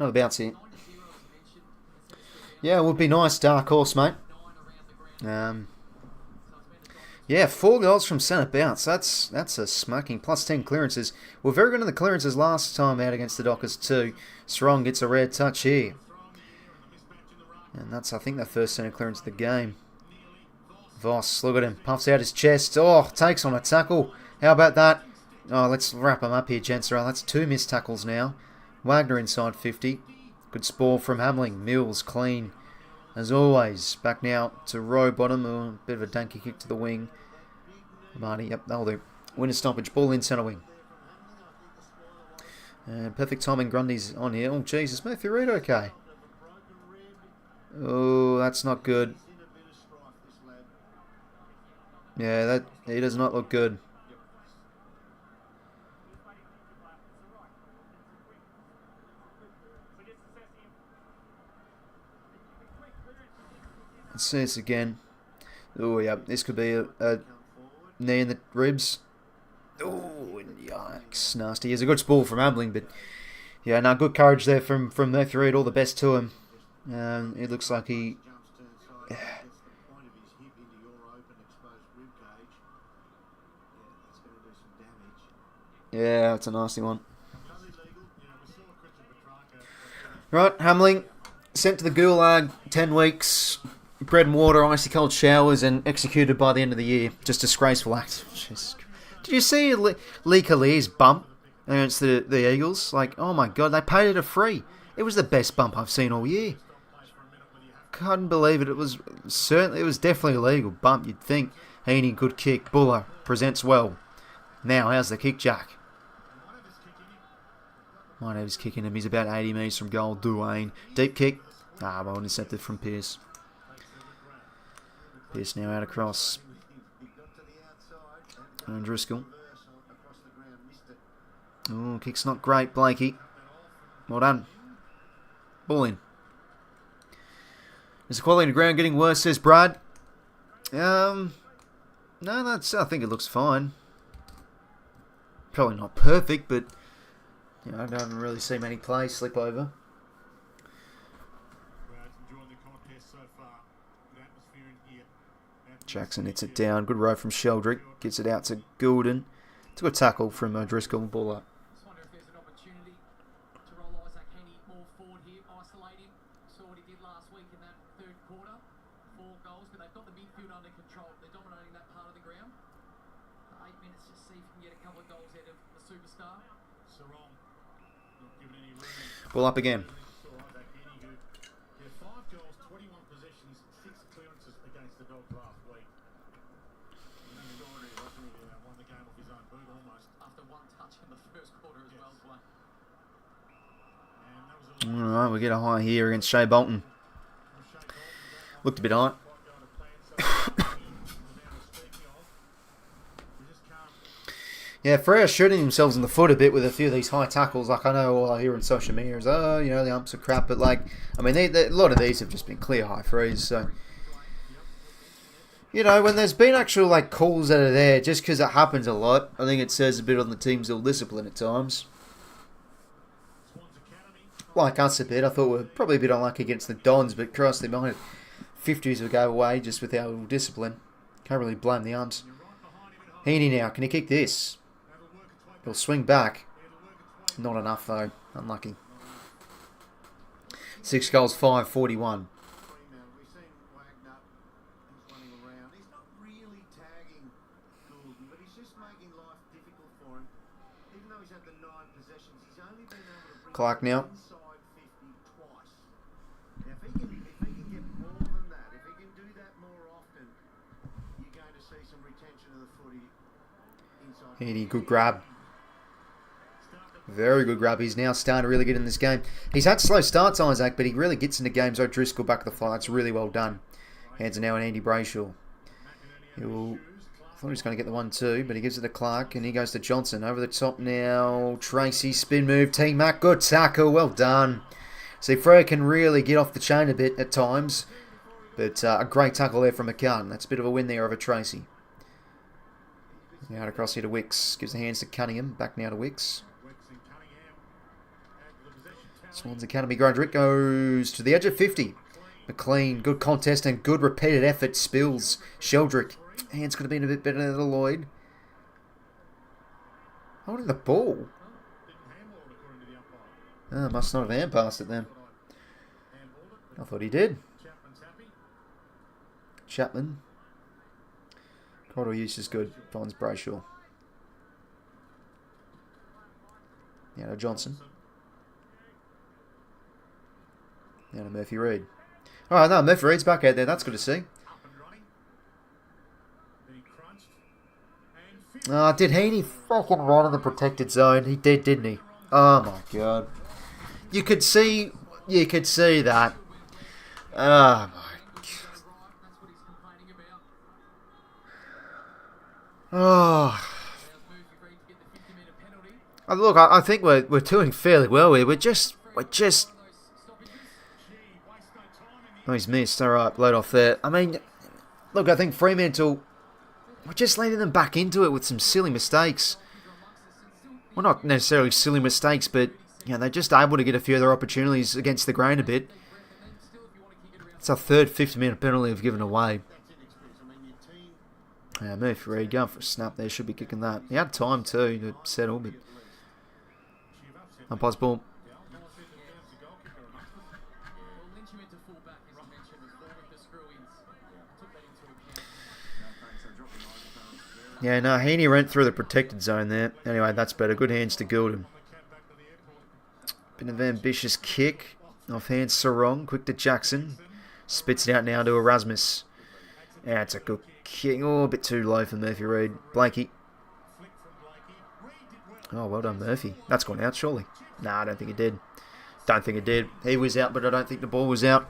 Another bounce here. Yeah, it would be nice, dark horse, mate. Yeah, 4 goals from centre bounce. That's a smoking. Plus 10 clearances. We're very good in the clearances last time out against the Dockers too. Strong gets a rare touch here. And that's, I think, the first centre clearance of the game. Voss, look at him. Puffs out his chest. Oh, takes on a tackle. How about that? Oh, let's wrap him up here, gents. That's 2 missed tackles now. Wagner inside 50. Good spore from Hamling. Mills clean as always. Back now to row bottom. Oh, bit of a donkey kick to the wing. Marty, yep, that'll do. Winner stoppage. Ball in centre wing. And perfect timing. Grundy's on here. Oh, Jesus. Matthew Reid okay. Oh, that's not good. Yeah, he does not look good. Let's see this again. Oh, yeah. This could be a knee in the ribs. Oh, yikes. Nasty. It's a good spool from Hamling, but yeah, no, good courage there from Matthew Reid. All the best to him. It looks like he... Yeah, that's a nasty one. Right, Hamling sent to the gulag, 10 weeks, bread and water, icy cold showers, and executed by the end of the year. Just disgraceful act. Just... Did you see 𝐓𝐿𝐼𝐻𝐿𝐼𝐻𝐵 bump against the Eagles? Like, oh my God, they paid it a free. It was the best bump I've seen all year. Couldn't believe it. It was definitely a legal bump, you'd think. Heaney, good kick. Buller presents well. Now, how's the kick, Jack? Might have his kicking him. He's about 80 metres from goal. Duane. Deep kick. Well intercepted from Pearce. Pearce now out across. And Driscoll. Oh, kick's not great, 𝐓𝐿𝐴𝐶𝐞. Well done. Ball in. Is the quality of the ground getting worse, says Brad? No, I think it looks fine. Probably not perfect, but you know, I don't really see many plays slip over. Jackson hits it down. Good row from 𝐓𝐿𝐴𝐶. Gets it out to 𝐿𝐴𝐿𝐴. It's a good tackle from Driscoll. Ball up. Just wonder if there's an opportunity to roll 𝐼𝐶𝐞 more forward here, isolate him. Saw what he did last week in that third quarter. 4 goals, but they've got the midfield under control. They're dominating that part of the ground. 8 minutes, just see if we can get a couple of goals out of the superstar. Ball up again. 5 goals, 21 possessions, 6 clearances against the Dogs last week. Won the game off his own boot almost. After 1 touch in the first quarter as well, Dwayne. Alright, we get a high here against Shea Bolton. Looked a bit high. Yeah, Freo shooting themselves in the foot a bit with a few of these high tackles. Like, I know all I hear on social media is, oh, you know, the umps are crap. But, like, I mean, a lot of these have just been clear high frees. So, you know, when there's been actual, like, calls that are there, just because it happens a lot, I think it says a bit on the team's ill-discipline at times. Like us a bit. I thought we were probably a bit unlucky against the Dons, but cross their mind. 50s will go away just with our ill-discipline. Can't really blame the umps. Heaney now. Can he kick this? He'll swing back. Not enough, though. Unlucky. 6 goals, 5, 41. We've seen Wagner, he's running around. He's not really tagging Goulden, but he's just making life difficult for him. Even though he's had the 9 possessions, he's only been able to bring Clark now. inside 50 twice. Now, if he can get more than that, if he can do that more often, you're going to see some retention of the footy inside. Heaney, good grab. Very good grab. He's now starting to really get in this game. He's had slow starts, 𝐼𝐶𝐞, but he really gets into games. Driscoll back the fly. It's really well done. Hands are now on Andy Brayshaw. I thought he was going to get the 1-2, but he gives it to Clark, and he goes to Johnson. Over the top now. Tracy, spin move. T-Mac, good tackle. Well done. See, Freo can really get off the chain a bit at times, but a great tackle there from 𝐼𝐶𝐞. That's a bit of a win there over Tracy. Now across here to 𝐓𝐿𝐴𝐶. Gives the hands to 𝐶unningham. Back now to 𝐓𝐿𝐴𝐶. Swans Academy graduate goes to the edge of 50. McLean, good contest and good repeated effort. Spills. 𝐓𝐿𝐴𝐶. Hands could have been a bit better than Lloyd. Holding the ball. Oh, must not have hand passed it then. I thought he did. Chapman. Corridor use is good. Finds Brayshaw. Now to Johnson. Now to Murphy-Reid. Alright, no, Murphy-Reid's back out there. That's good to see. Did Heaney fucking run in the protected zone? He did, didn't he? Oh my god. You could see that. Oh my god. Oh. Look, I think we're doing fairly well here. We're just. Oh, he's missed. All right, blowed off there. I mean, look, I think Fremantle. We're just letting them back into it with some silly mistakes. Well, not necessarily silly mistakes, but you know, they're just able to get a few other opportunities against the grain a bit. It's our third 50-minute penalty we've given away. Murphy-Reid going for a snap there. Should be kicking that. He had time too to settle, but umpire's ball. Yeah, no, Heaney went through the protected zone there. Anyway, that's better. Good hands to 𝐿𝐴𝐿𝐴. Bit of an ambitious kick. Off hands Sarong. Quick to Jackson. Spits it out now to Erasmus. Yeah, it's a good kick. Oh, a bit too low for Murphy-Reid. 𝐓𝐴𝐶𝐞. Oh, well done, Murphy. That's gone out, surely. Nah, I don't think it did. Don't think it did. He was out, but I don't think the ball was out.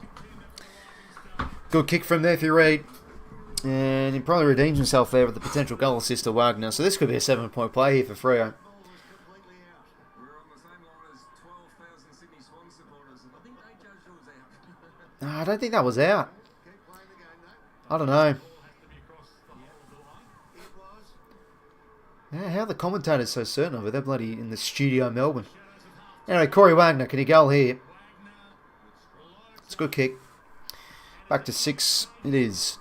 Good kick from Murphy Reid. And he probably redeems himself there with the potential goal assist to Wagner. So this could be a 7-point play here for Freo. We're on the same line as 12,000 Sydney Swans supporters. I think they judged yours out. No, I don't think that was out. I don't know. Yeah, how are the commentators so certain of it? They're bloody in the studio in Melbourne. Anyway, Corey Wagner, can he goal here? It's a good kick. Back to 6 it is.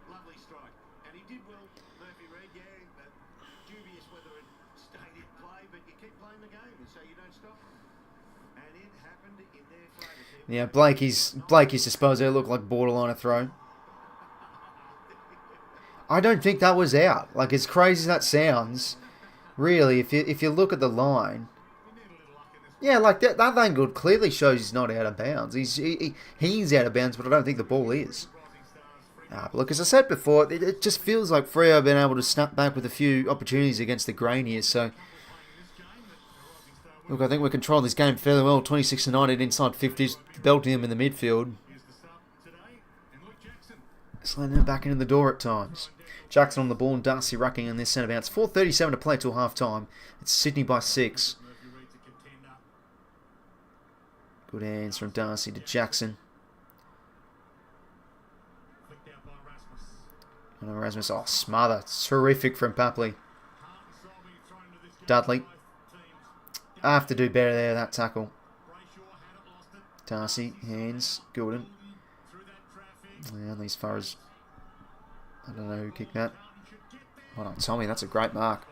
Lovely strike. And he did well, Murphy Reid, yeah, but dubious whether it stayed in play, but you keep playing the game, and so you don't stop. And it happened in their favour. Yeah, Blakey's disposal looked like borderline a throw. I don't think that was out. Like, as crazy as that sounds, really, if you look at the line, yeah, like that angle clearly shows he's not out of bounds. He's out of bounds, but I don't think the ball is. But look, as I said before, it just feels like Freo have been able to snap back with a few opportunities against the grain here. So, look, I think we're controlling this game fairly well. 26-19 inside 50s, belting them in the midfield. Sliding them back into the door at times. Jackson on the ball and 𝐼𝐻𝐿𝐼 rucking in this centre bounce. 4:37 to play till half time. It's Sydney by 6. Good hands from 𝐼𝐻𝐿𝐼 to Jackson. And Erasmus, oh, smother. Terrific from Papley. Dudley. I have to do better there, that tackle. 𝐼𝐻𝐿𝐼, hands, Goulding. Yeah, only as far as... I don't know who kicked that. Hold on, Tommy, that's a great mark.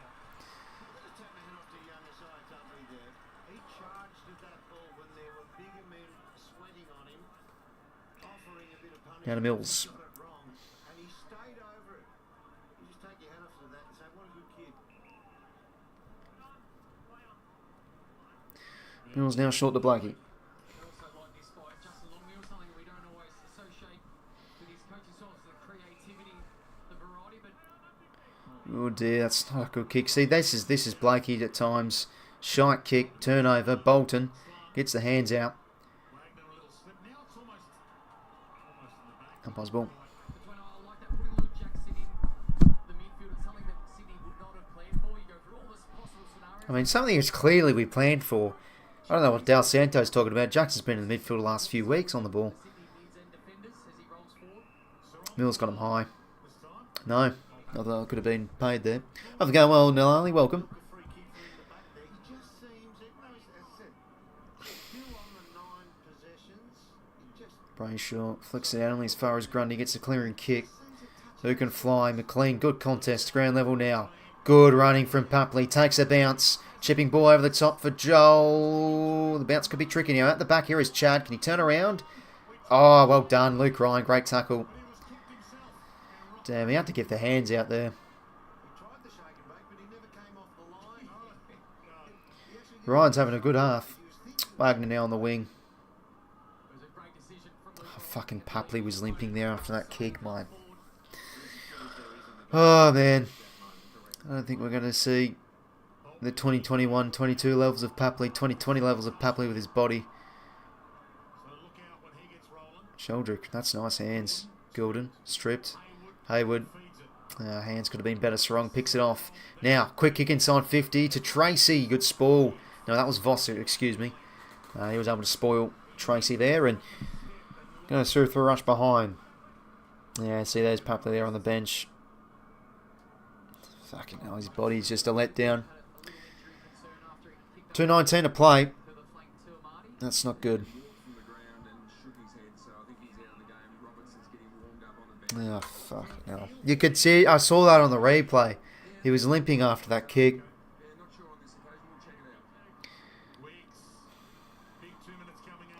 Down to Mills. Mills now short to Blakey. Oh dear, that's not a good kick. See, this is Blakey at times. Shite kick, turnover. Bolton gets the hands out. Impossible. I mean, something is clearly we planned for. I don't know what Dal Santo's talking about. Jackson's been in the midfield the last few weeks on the ball. Mills got him high. No. Although I could have been paid there. How's it going? Well, Nilali, welcome. Brayshaw flicks it out only as far as Grundy gets a clearing kick. Who can fly? McLean, good contest. Ground level now. Good running from Papley. Takes a bounce. Chipping ball over the top for Joel. The bounce could be tricky now. At the back here is Chad. Can he turn around? Oh, well done. Luke Ryan, great tackle. Damn, he had to give the hands out there. Ryan's having a good half. Wagner now on the wing. Oh, fucking Papley was limping there after that kick, mate. Oh, man. I don't think we're going to see the 2021-22 levels of Papley, 2020 levels of Papley with his body. Sheldrick, that's nice hands. Goulding, stripped. Hayward, hands could have been better. Sarong picks it off. Now, quick kick inside 50 to Tracy. Good spoil. No, that was 𝐕𝐸, excuse me. He was able to spoil Tracy there and goes through for a rush behind. Yeah, see, there's Papley there on the bench. Fucking hell, his body's just a letdown. 2:19 to play. That's not good. Oh, fuck no. You could see, I saw that on the replay. He was limping after that kick.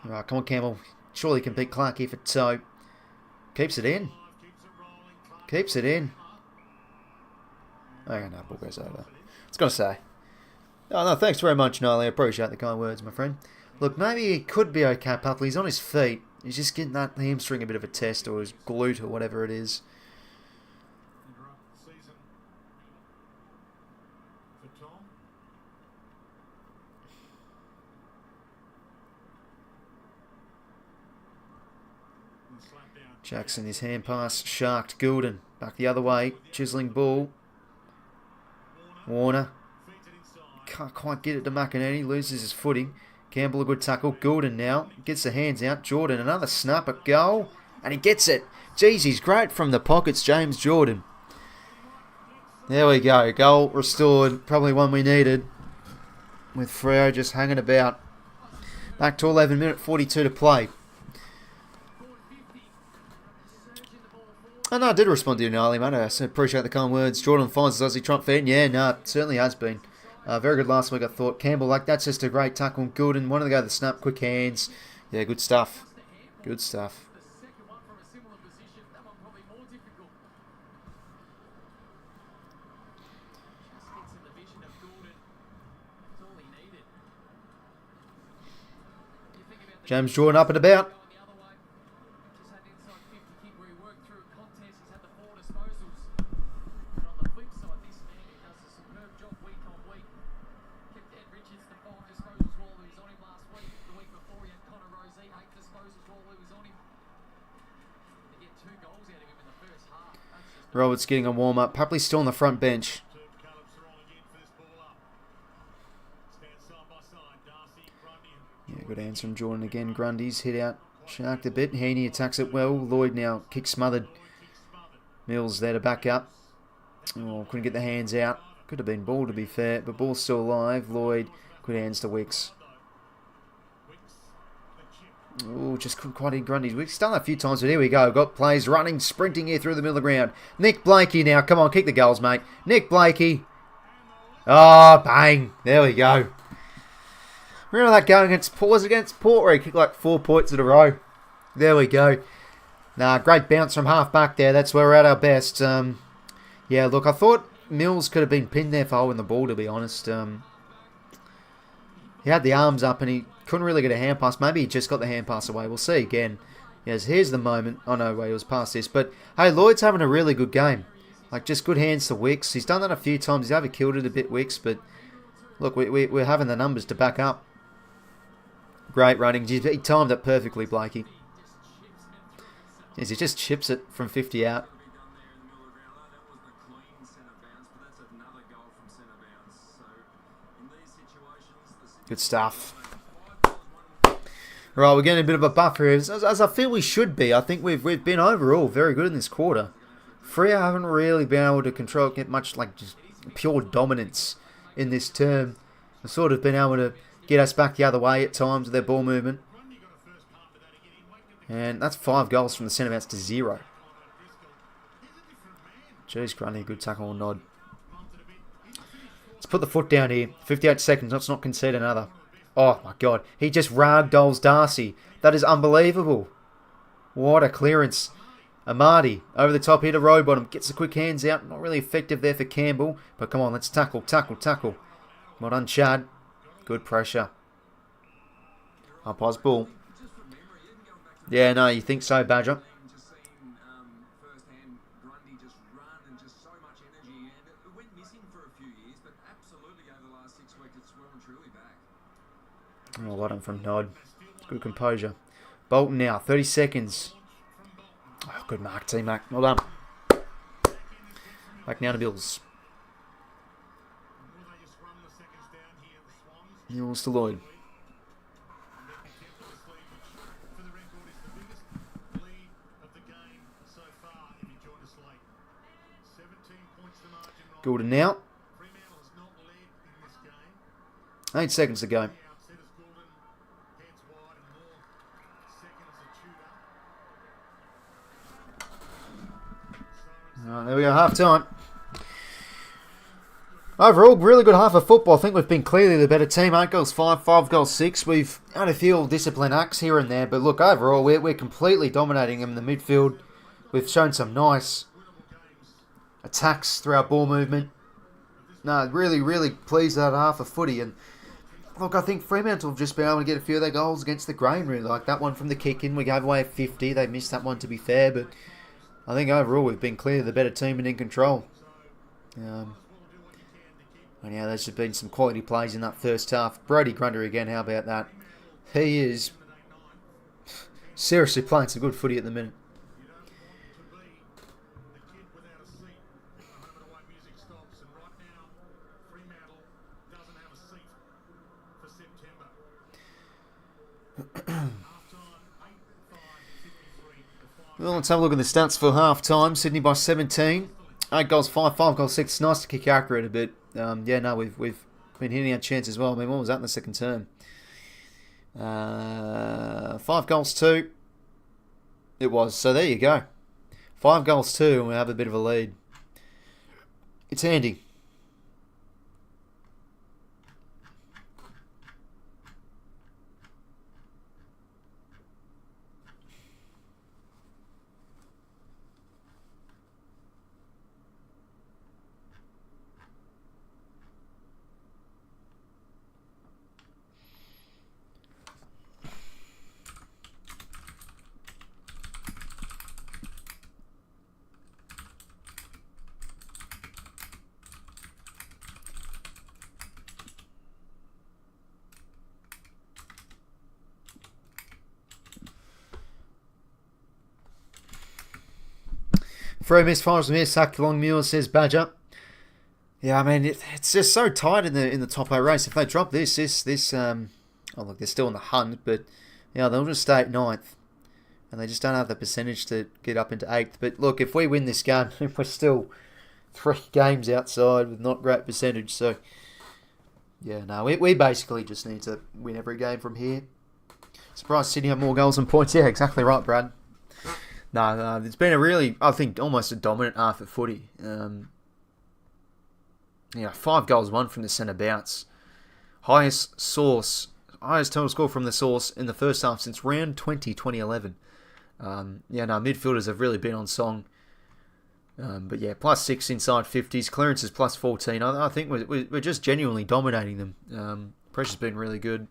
Alright, come on, Campbell. Surely can beat Clark if it's so. Keeps it in. Keeps it in. Okay, no, ball goes over. I was going to say. Oh, no, thanks very much, Nolly. I appreciate the kind words, my friend. Look, maybe he could be okay, Papley. He's on his feet. He's just getting that hamstring a bit of a test, or his glute, or whatever it is. Jackson, his hand pass, sharked Gulden. Back the other way, chiselling ball. Warner. Can't quite get it to McInerney, loses his footing. Campbell a good tackle. Gulden now gets the hands out. Jordan, another snap at goal. And he gets it. Jeez, he's great from the pockets, James Jordan. There we go. Goal restored. Probably one we needed. With Freo just hanging about. Back to 11 minute 42 to play. Oh, no, I did respond to you, Gnarly, mate. I appreciate the kind words. Jordan finds his Aussie Trump fan. Yeah, no, it certainly has been. Very good last week, I thought. Campbell, that's just a great tackle. And Gulden, wanted to go to the snap, quick hands. Yeah, good stuff. Good stuff. James Jordan up and about. Roberts getting a warm-up. Papley's still on the front bench. Yeah, good answer from Jordan again. Grundy's hit out. Sharked a bit. Heaney attacks it well. Lloyd now kick smothered. Mills there to back up. Oh, couldn't get the hands out. Could have been ball to be fair, but ball's still alive. Lloyd, good hands to Wicks. Oh, just couldn't quite hit Grundy's. We've done that a few times, but here we go. Got plays running, sprinting here through the middle of the ground. Nick Blakey now. Come on, kick the goals, mate. Nick Blakey. Oh, bang. There we go. Remember that going against Port? Was it against Port where he kicked like 4 points in a row? There we go. Nah, great bounce from half back there. That's where we're at our best. Yeah, look, I thought Mills could have been pinned there for holding the ball, to be honest. He had the arms up and he couldn't really get a hand pass. Maybe he just got the hand pass away. We'll see again. Yes, here's the moment. Oh, no, wait, it was past this. But, hey, Lloyd's having a really good game. Like, just good hands to Wicks. He's done that a few times. He's overkilled it a bit, Wicks. But, look, we're having the numbers to back up. Great running. He timed it perfectly, Blakey. Yes, he just chips it from 50 out. Good stuff. Right, we're getting a bit of a buffer here. As I feel we should be. I think we've been overall very good in this quarter. Freo haven't really been able to control, get much like just pure dominance in this term. They've sort of been able to get us back the other way at times with their ball movement. And that's 5 goals from the centre-backs to 0. Jeez, Grundy, good tackle or nod. Let's put the foot down here. 58 seconds. Let's not concede another. Oh, my God. He just ragdolls 𝐼𝐻𝐿𝐴. That is unbelievable. What a clearance. Amadi over the top here to Rowbottom. Gets the quick hands out. Not really effective there for Campbell. But come on, let's tackle, tackle, tackle. Well done, Chad. Good pressure. Umpire's ball. Yeah, no, you think so, Badger? Oh, well done from Nod. Good composure. Bolton now, 30 seconds. Oh, good mark, T-Mac. Well done. Back now to Bills. Mills to Lloyd. Gulden now. 8 seconds to go. There we go, half time. Overall, really good half of football. I think we've been clearly the better team. 8 goals 5, 5 goals 6. We've had a few discipline acts here and there, but look, overall, we're completely dominating them in the midfield. We've shown some nice attacks through our ball movement. No, really, really pleased with that half of footy. And look, I think Fremantle have just been able to get a few of their goals against the grain, really. Like that one from the kick-in, we gave away 50. They missed that one, to be fair, but I think overall we've been clearly the better team and in control. And yeah, there's been some quality plays in that first half. Brody Grundy again, how about that? He is Seriously playing some good footy at the minute. You don't want to be the kid without a seat when the home and away music stops. And right now, Fremantle doesn't have a seat for September. Half-time, 8-5, 53. Well, let's have a look at the stats for half-time. Sydney by 17. 8 goals, 5 goals, 6. It's nice to kick accurate a bit. Yeah, no, we've been hitting our chance as well. I mean, what was that in the second term? 5 goals, 2. It was. So there you go. 5 goals, 2, and we have a bit of a lead. It's handy. Free miss, finals from here, sacked along Muir, says Badger. Yeah, I mean, it's just so tight in the top 8 race. If they drop this, oh look, they're still in the hunt, but yeah, they'll just stay at 9th. And they just don't have the percentage to get up into 8th. But look, if we win this game, we're still 3 games outside with not great percentage. So, yeah, no, we basically just need to win every game from here. Surprised Sydney have more goals and points. Yeah, exactly right, Brad. No, it's been a really, I think, almost a dominant half of footy. 5 goals, 1 from the centre bounce. Highest total score from the source in the first half since round 20, 2011. Midfielders have really been on song. But yeah, +6 inside 50s. Clearances +14. I think we're just genuinely dominating them. Pressure's been really good.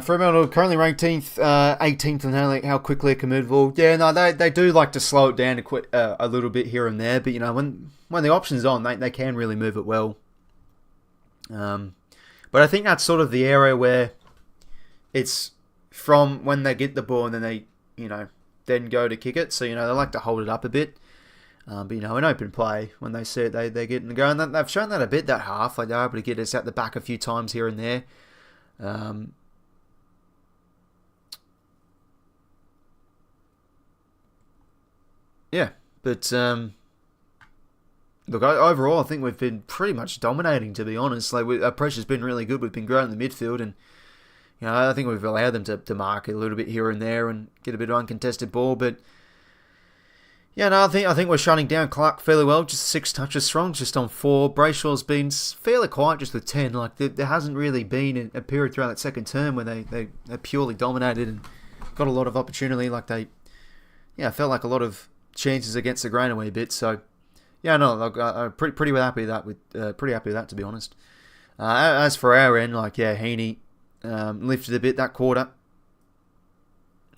Fremantle currently ranked 18th in how quickly it can move the ball. Yeah, no, they do like to slow it down a little bit here and there, but you know when the option's on, they can really move it well. But I think that's sort of the area where it's from when they get the ball and then they then go to kick it. So they like to hold it up a bit. But in open play, when they see it, they get in the go, and they've shown that a bit that half. Like they're able to get us out the back a few times here and there. Yeah, but look, overall, I think we've been pretty much dominating, to be honest. Like our pressure's been really good. We've been great in the midfield, and I think we've allowed them to mark it a little bit here and there and get a bit of uncontested ball. But yeah, no, I think we're shutting down Clark fairly well. Just 6 touches strong, just on 4. Brayshaw's been fairly quiet, just with 10. Like there hasn't really been a period throughout that second term where they purely dominated and got a lot of opportunity. Like I felt like a lot of chances against the grain a wee bit. So yeah, no, look, I'm pretty happy with that. Pretty happy with that, to be honest. As for our end, 𝐓𝐴 lifted a bit that quarter.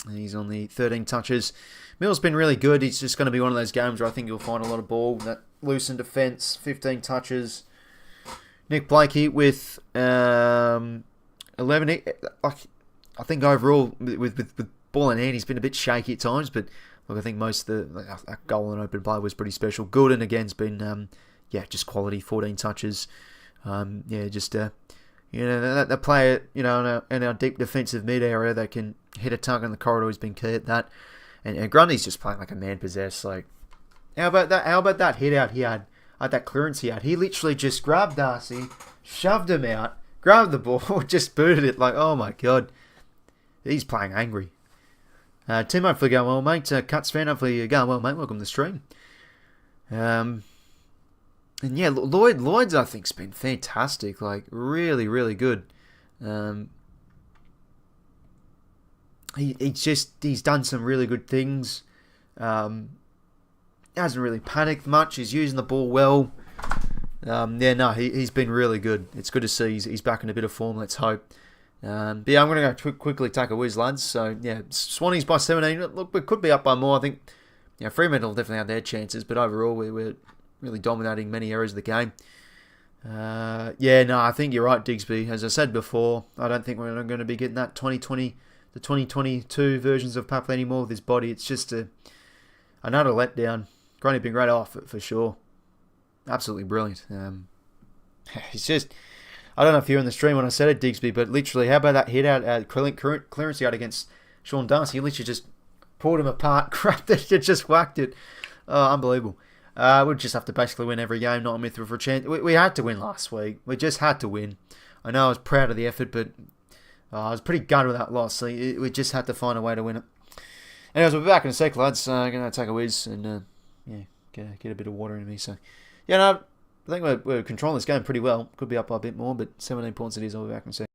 He's on the 13 touches. Mill's been really good. He's just going to be one of those games where I think you'll find a lot of ball. That loose in defence, 15 touches. Nick Blakey with 11. I think overall, with ball in hand, he's been a bit shaky at times. But look, I think most of that goal in open play was pretty special. Gulden again's been just quality, 14 touches. You know, that player, you know, in our deep defensive mid area that can hit a tongue in the corridor has been key at that. And Grundy's just playing like a man possessed. Like, how about that? How about that hit out he had? That clearance he had. He literally just grabbed Darcy, shoved him out, grabbed the ball, just booted it. Like, oh my god, he's playing angry. Tim, hopefully going well, mate. Cuts fan, hopefully you're going well, mate. Welcome to the stream. And yeah, Lloyd's I think's been fantastic. Like, really, really good. He's done some really good things. Hasn't really panicked much. He's using the ball well. He's been really good. It's good to see he's back in a bit of form. Let's hope. But yeah, I'm going to go quickly take a whiz, lads. So yeah, Swannies by 17. Look, we could be up by more. I think Fremantle definitely have their chances, but overall we're really dominating many areas of the game. I think you're right, Digsby. As I said before, I don't think we're going to be getting that 2020, the 2022 versions of Papa anymore with his body. It's just another letdown. Grundy been great off for sure. Absolutely brilliant. He's just, I don't know if you're in the stream when I said it, Digsby, but literally, how about that hit out, clearance out against Sean Darcy? He literally just pulled him apart, grabbed it, just whacked it. Oh, unbelievable. We'll just have to basically win every game, not miss for a chance. We had to win last week. We just had to win. I know I was proud of the effort, but I was pretty gutted with that loss. So we just had to find a way to win it. Anyways, we'll be back in a sec, lads. I'm going to take a whiz and get a bit of water in me. So, I think we're controlling this game pretty well. Could be up by a bit more, but 17 points it is. I'll be back in a sec.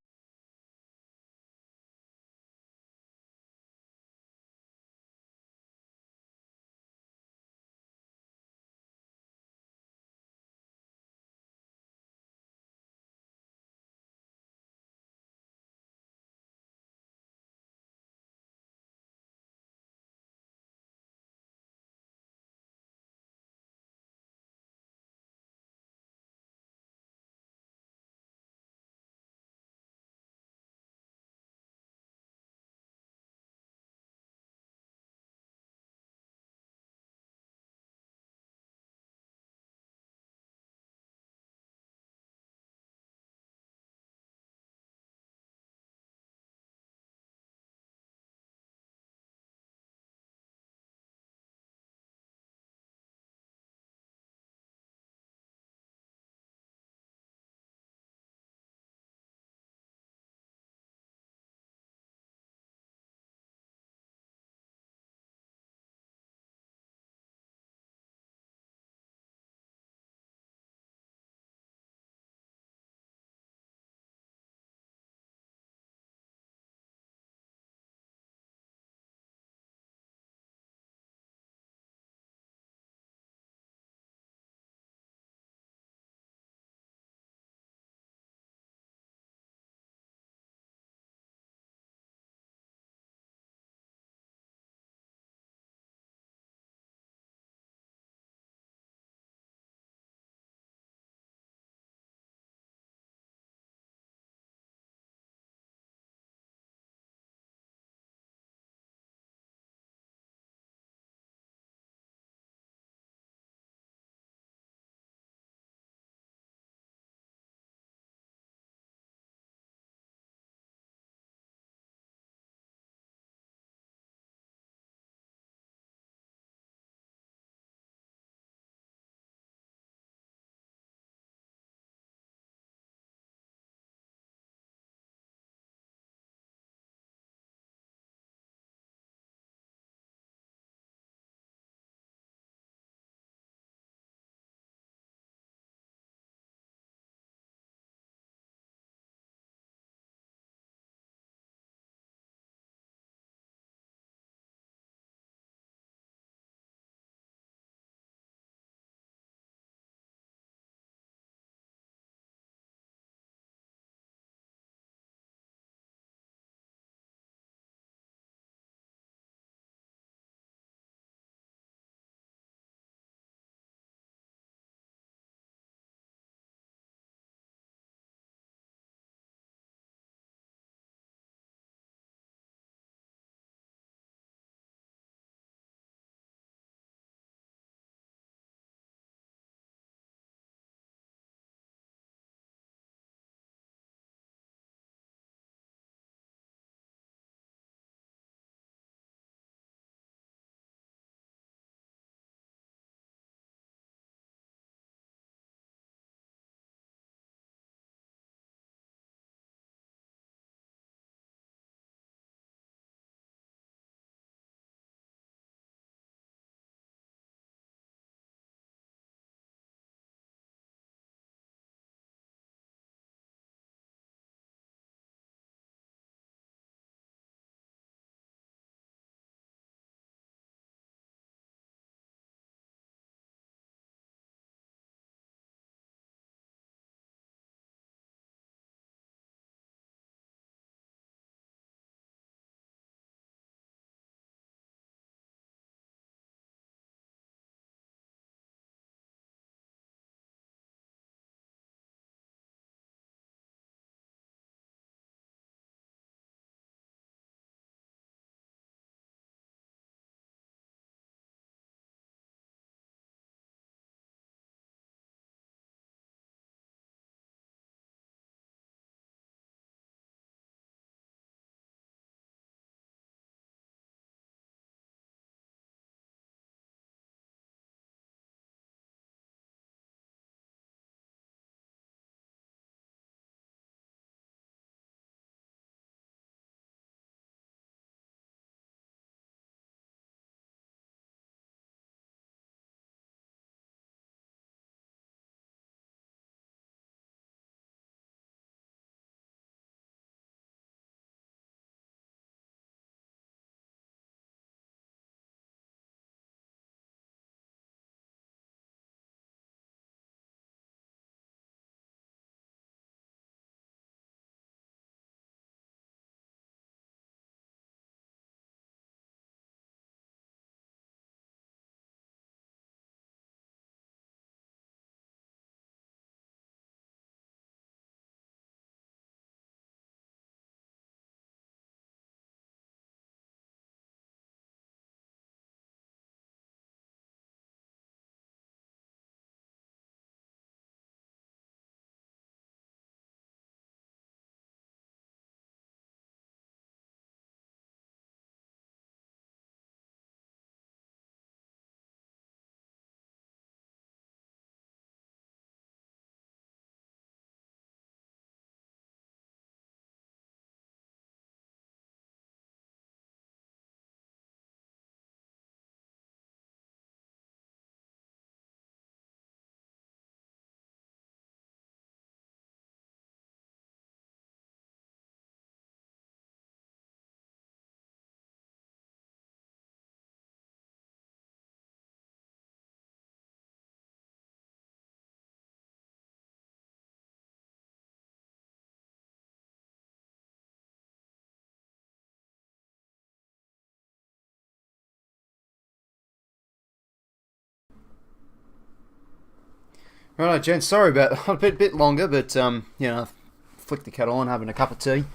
Right, gents. Sorry about a bit longer, but you know, flicked the kettle on, having a cup of tea,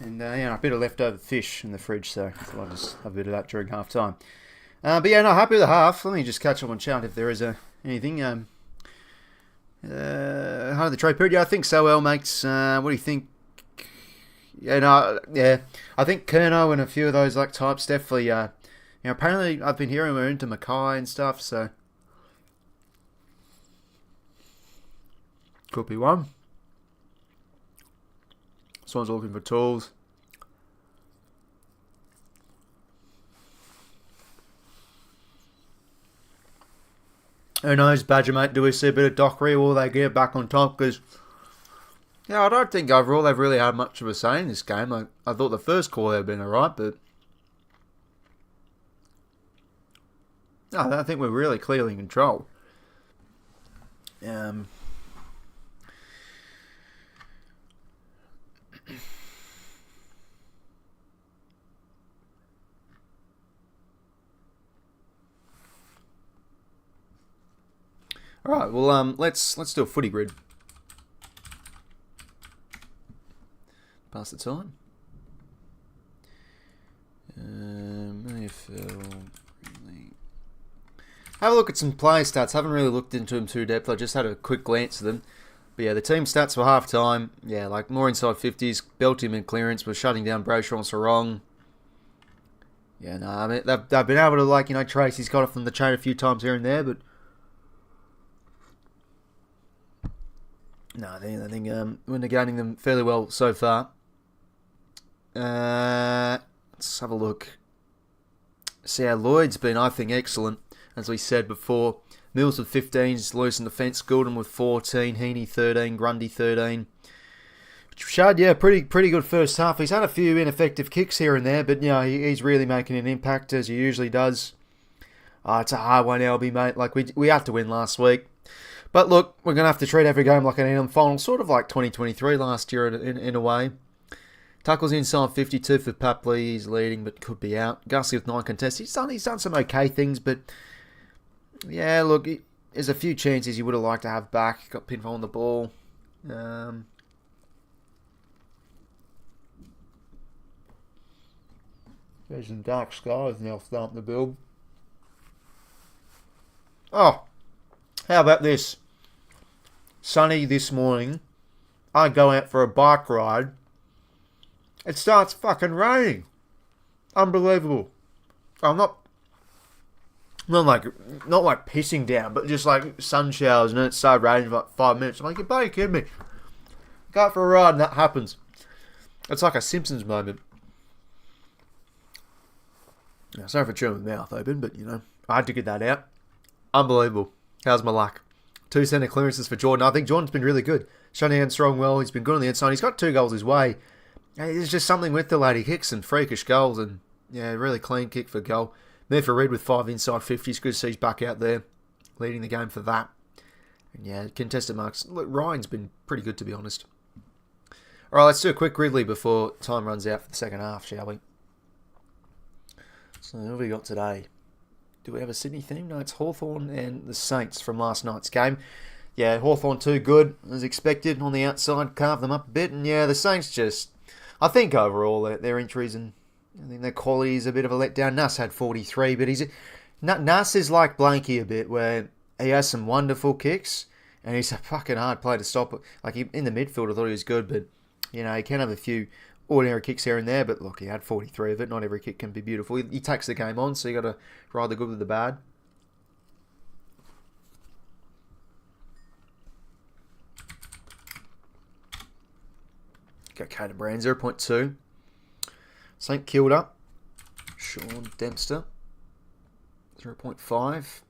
and you know, a bit of leftover fish in the fridge, so I thought I'd just have a bit of that during half time. But yeah, no, happy with the half. Let me just catch up on chat if there is anything. How did the trade period? Yeah, I think so well, mates. What do you think? Yeah, no, yeah, I think 𝐓𝐿 and a few of those like types definitely. You know, apparently I've been hearing we're into 𝐬𝐿𝐼 and stuff, so could be one. Swans looking for tools. Who knows, Badger mate? Do we see a bit of Dockery? Will they get back on top? Because yeah, I don't think overall they've really had much of a say in this game. I thought the first call they'd been alright, but no, I think we're really clearly in control. All right, well, let's do a footy grid. Pass the time. AFL. Have a look at some player stats. Haven't really looked into them too depth. I just had a quick glance at them. But yeah, the team stats for half time. Yeah, like more inside 50s. Belting and clearance was shutting down Brayshaw and Sarong. Yeah, no, I mean they've been able to, like, you know, Tracy's got it from the chain a few times here and there, but no, I think we're negating them fairly well so far. Let's have a look. See how Lloyd's been, I think, excellent. As we said before, Mills with 15, Lewis in defence, Goulden with 14, Heaney 13, Grundy 13. Shard, yeah, pretty good first half. He's had a few ineffective kicks here and there, but you know, he's really making an impact as he usually does. It's a hard one, LB, mate. Like we had to win last week. But look, we're going to have to treat every game like an NM final, sort of like 2023 last year in a way. Tackles inside 52 for Papley. He's leading, but could be out. 𝐓𝐿𝐼 with 9 contests. He's done some okay things, but yeah, look, there's a few chances you would have liked to have back. Got pinfall on the ball. There's some dark skies now starting to build. Oh, how about this? Sunny this morning. I go out for a bike ride. It starts fucking raining. Unbelievable. I'm not like pissing down, but just like sun showers, and then it started raining for like 5 minutes. I'm like, you're bloody kidding me. Go out for a ride and that happens. It's like a Simpsons moment. Yeah, sorry for chewing my mouth open, but you know, I had to get that out. Unbelievable. How's my luck? 2 centre clearances for Jordan. I think Jordan's been really good. Shutting down strong well. He's been good on the inside. He's got 2 goals his way. There's just something with the lad. He kicks some freakish goals, and yeah, really clean kick for goal. Murphy Reid with 5 inside 50s. Good to see he's back out there, leading the game for that. And yeah, contested marks. Look, Ryan's been pretty good, to be honest. All right, let's do a quick Ridley before time runs out for the second half, shall we? So what have we got today? Do we have a Sydney theme? No, it's Hawthorn and the Saints from last night's game. Yeah, Hawthorn too good, as expected, on the outside. Carved them up a bit. And yeah, the Saints just, I think overall, their injuries and I think their quality is a bit of a letdown. Nas had 43, but Nas is like Blanky a bit, where he has some wonderful kicks, and he's a fucking hard player to stop. Like, in the midfield, I thought he was good, but you know, he can have a few ordinary kicks here and there, but look, he had 43 of it. Not every kick can be beautiful. He takes the game on, so you got to ride the good with the bad. Got Caden Brand 0.2. St Kilda, Sean Dempster 0.5.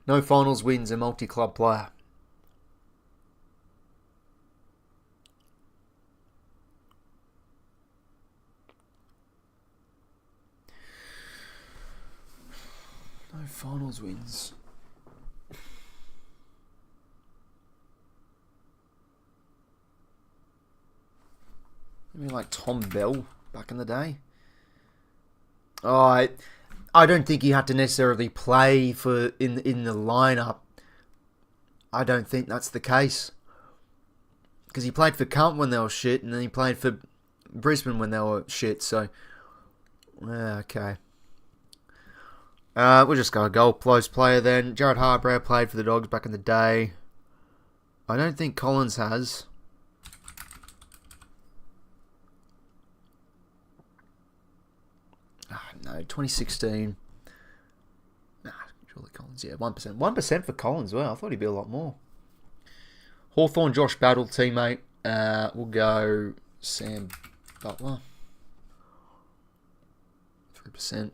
No finals wins, a multi-club player. No finals wins. Maybe like Tom Bell back in the day. Oh, I don't think he had to necessarily play for in the lineup. I don't think that's the case. Because he played for 𝐼𝐶 when they were shit, and then he played for Brisbane when they were shit, so... okay. We'll just go Gold Coast player then. Jared Harbrow played for the Dogs back in the day. I don't think Collins has. No, 2016. Nah, surely Collins, yeah, 1%. 1% for Collins, well, I thought he'd be a lot more. Hawthorn, Josh Battle, teammate. We'll go Sam Butler. 3%.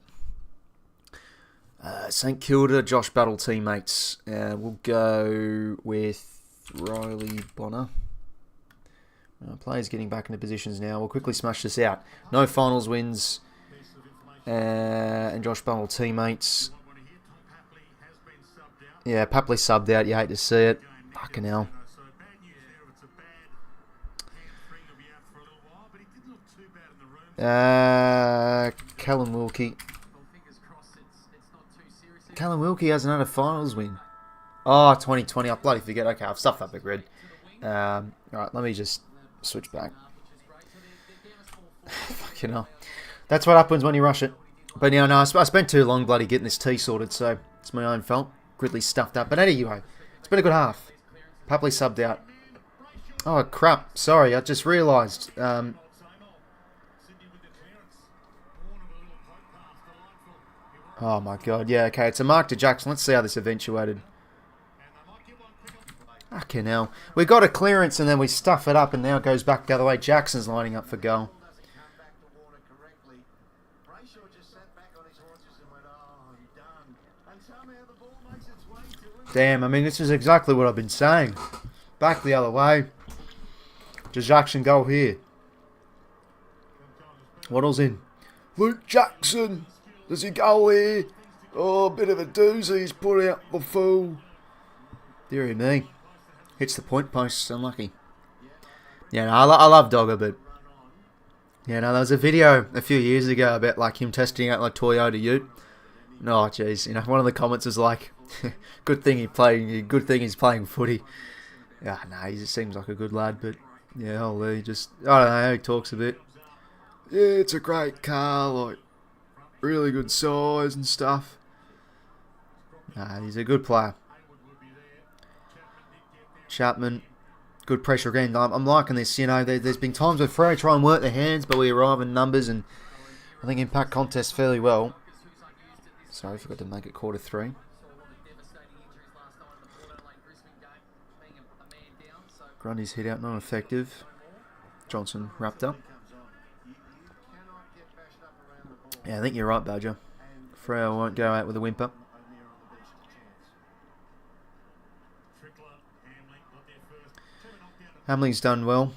St Kilda, Josh Battle, teammates. We'll go with Riley Bonner. Players getting back into positions now. We'll quickly smash this out. No finals wins. And Josh Battle, teammates. Yeah, Papley subbed out. You hate to see it. Fucking hell. Callum 𝐓𝐿𝐿. Callum 𝐓𝐿𝐿 hasn't had a finals win. Oh, 2020. I bloody forget. Okay, I've stuffed that big red. Alright, let me just switch back. Fucking hell. That's what happens when you rush it. But yeah, no, I spent too long bloody getting this tea sorted, so it's my own fault. Gridley stuffed up. But anyway, it's been a good half. Papley subbed out. Oh, crap. Sorry, I just realised. Oh, my God. Yeah, okay, it's a mark to Jackson. Let's see how this eventuated. Fucking hell. We got a clearance and then we stuff it up and now it goes back the other way. Jackson's lining up for goal. Damn, I mean, this is exactly what I've been saying. Back the other way. Does Jackson go here? Waddle's in. Luke Jackson. Does he go here? Oh, a bit of a doozy. He's put out the fool. Deary me. Hits the point post. Unlucky. Yeah, no, I love Dogger, but... yeah, no, there was a video a few years ago about like him testing out like Toyota Ute. Oh, jeez. You know, one of the comments was like... good thing he's playing footy. Yeah, nah, he just seems like a good lad, but yeah, holy, just I don't know how he talks a bit. Yeah, it's a great car, like really good size and stuff. Nah, he's a good player. Chapman, good pressure again. I'm liking this. You know, there's been times where Freo try and work their hands, but we arrive in numbers, and I think impact contests fairly well. Sorry, forgot to make it 3:15. Grundy's hit out, not effective. Johnson wrapped up. Yeah, I think you're right, Badger. Freo won't go out with a whimper. Hamling's done well.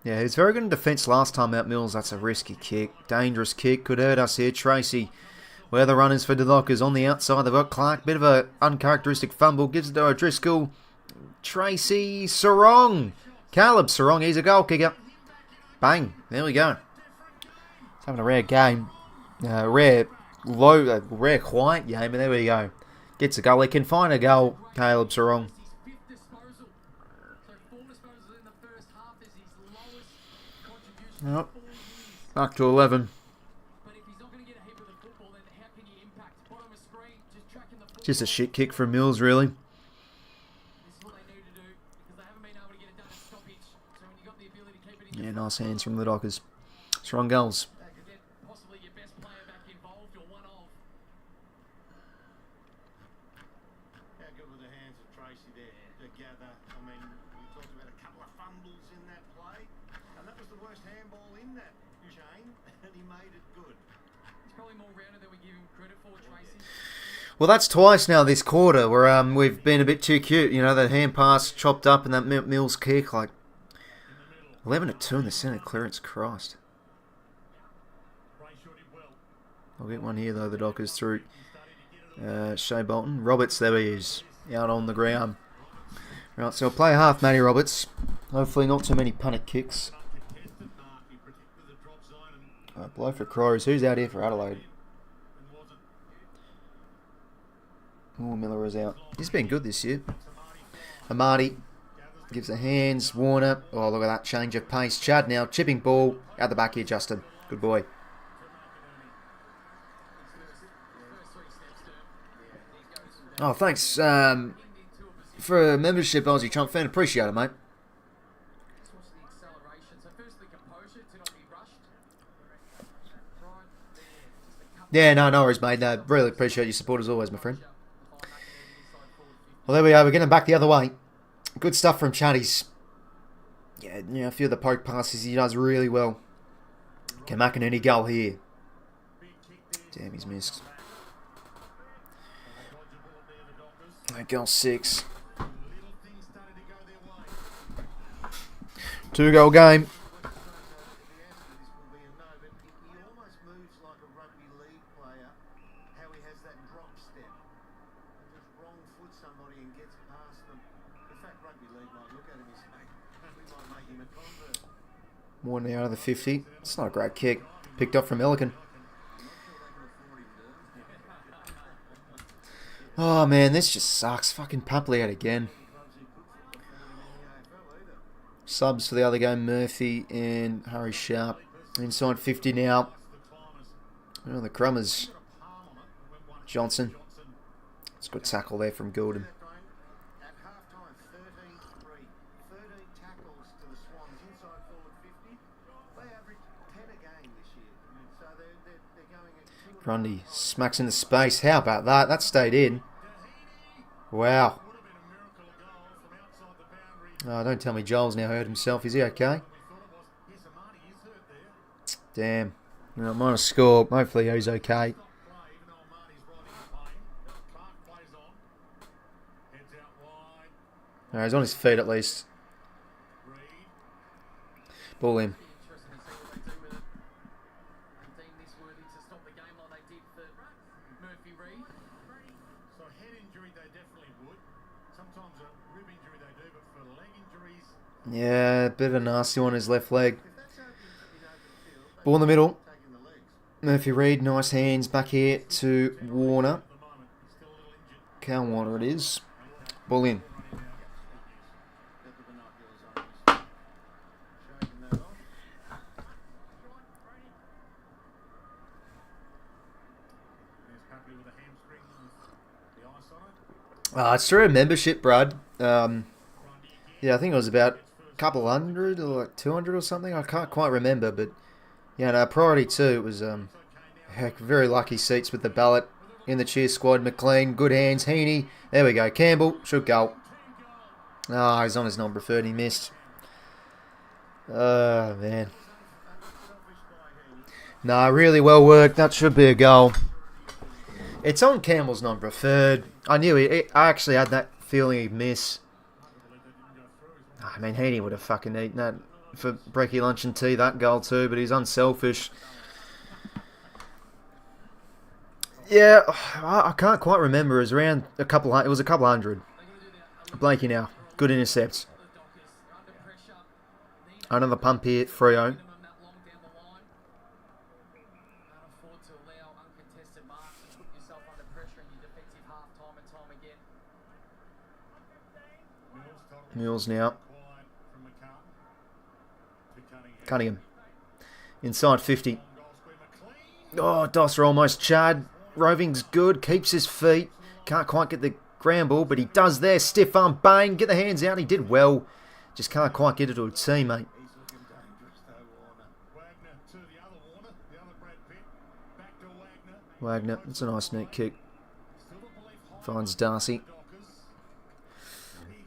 Yeah, he was very good in defence last time out, Mills. That's a risky kick. Dangerous kick. Could hurt us here. Tracy, where the runners for the Dockers on the outside. They've got Clark. Bit of a uncharacteristic fumble. Gives it to O'Driscoll. 𝐬𝐶𝐰𝐿𝐿. 𝐬𝐿𝐿 𝐸𝐶𝐰𝐿. He's a goal kicker. Bang. There we go. He's having a rare game. Rare quiet game. And there we go. Gets a goal. He can find a goal. 𝐬𝐿𝐿. Yep. Back to 11. Just a shit kick from Mills, really. Yeah, nice hands from the Dockers. Strong goals. Well, that's twice now this quarter where we've been a bit too cute. You know, that hand pass chopped up and that Mills kick, like 11-2 in the centre clearance. Christ. I'll get one here though. The Dockers through Shea Bolton. Roberts, there he is, out on the ground. Right, so I'll play half Matty Roberts. Hopefully not too many punnet kicks. Blow for Crows. Who's out here for Adelaide? Oh, Miller is out. He's been good this year. Amati gives the hands. Warner. Oh, look at that change of pace. Chad now chipping ball out the back here, Justin. Good boy. Oh, thanks for a membership, Aussie Trump fan. Appreciate it, mate. Yeah, no worries, mate. No, really appreciate your support as always, my friend. Well, there we are. We're getting back the other way. Good stuff from Chatties. Yeah, you know, a few of the poke passes he does really well. 𝐓𝐿𝐴 goal here. Damn, he's missed. Goal 6. 2-goal game. He almost moves like a rugby league player, how he has that drop step. And just wrong foot somebody and gets past them. In fact, rugby league might look at him and say, we might make him a convert. One out of the 50. It's not a great kick. Picked up from 𝐿𝐴. Oh man, this just sucks. Fucking Papley out again. Subs for the other game, Murphy and Harry Sharp. Inside 50 now. Oh, the Crummers. Johnson. It's a good tackle there from Gordon. At halftime, 13-3. 13 tackles to the Swans inside forward 50. They average 10 a game this year. So they're going at 2. Grundy smacks into space. How about that? That stayed in. Wow. Oh, don't tell me Joel's now hurt himself. Is he okay? Damn. Well, minus score. Hopefully he's okay. No, he's on his feet at least. Ball in. So head injury they definitely would. Sometimes a rib injury they do, but for leg injuries, Yeah, a bit of a nasty one on his left leg. if that's open in open field, Ball in the middle. taking the legs. Murphy Reid, nice hands back here to Warner. At the moment, he's still a little injured. Cal Warner it is. Ball in. Got the binoculars on. Shaking that off. There's Papley with a hamstring with the ice on it. It's through a membership, Brad. Yeah, I think it was about a couple hundred or like 200 or something. I can't quite remember, but yeah, no, priority 2. It was heck, very lucky seats with the ballot in the cheer squad. McLean, good hands. Heaney, there we go. Campbell should go. Ah, he's on his non-preferred. He missed. Oh man. Nah, really well worked. That should be a goal. It's on Campbell's non-preferred. I knew I actually had that feeling he'd miss. I mean, Heaney would have fucking eaten that for brekkie, lunch and tea, that goal too, but he's unselfish. Yeah, I can't quite remember. It was around a couple. It was a couple hundred. Blakey now, good intercepts. Another pump here, Freo. Mills now. Cunningham. Inside 50. Oh, Dosser almost Chad. Roving's good. Keeps his feet. Can't quite get the ground ball, but he does there. Stiff arm. Bang. Get the hands out. He did well. Just can't quite get it to a teammate. He's looking dangerous though, Warner. Wagner to the other Warner, the other Brad Pitt. Back to Wagner. Wagner. That's a nice neat kick. Finds Darcy. Big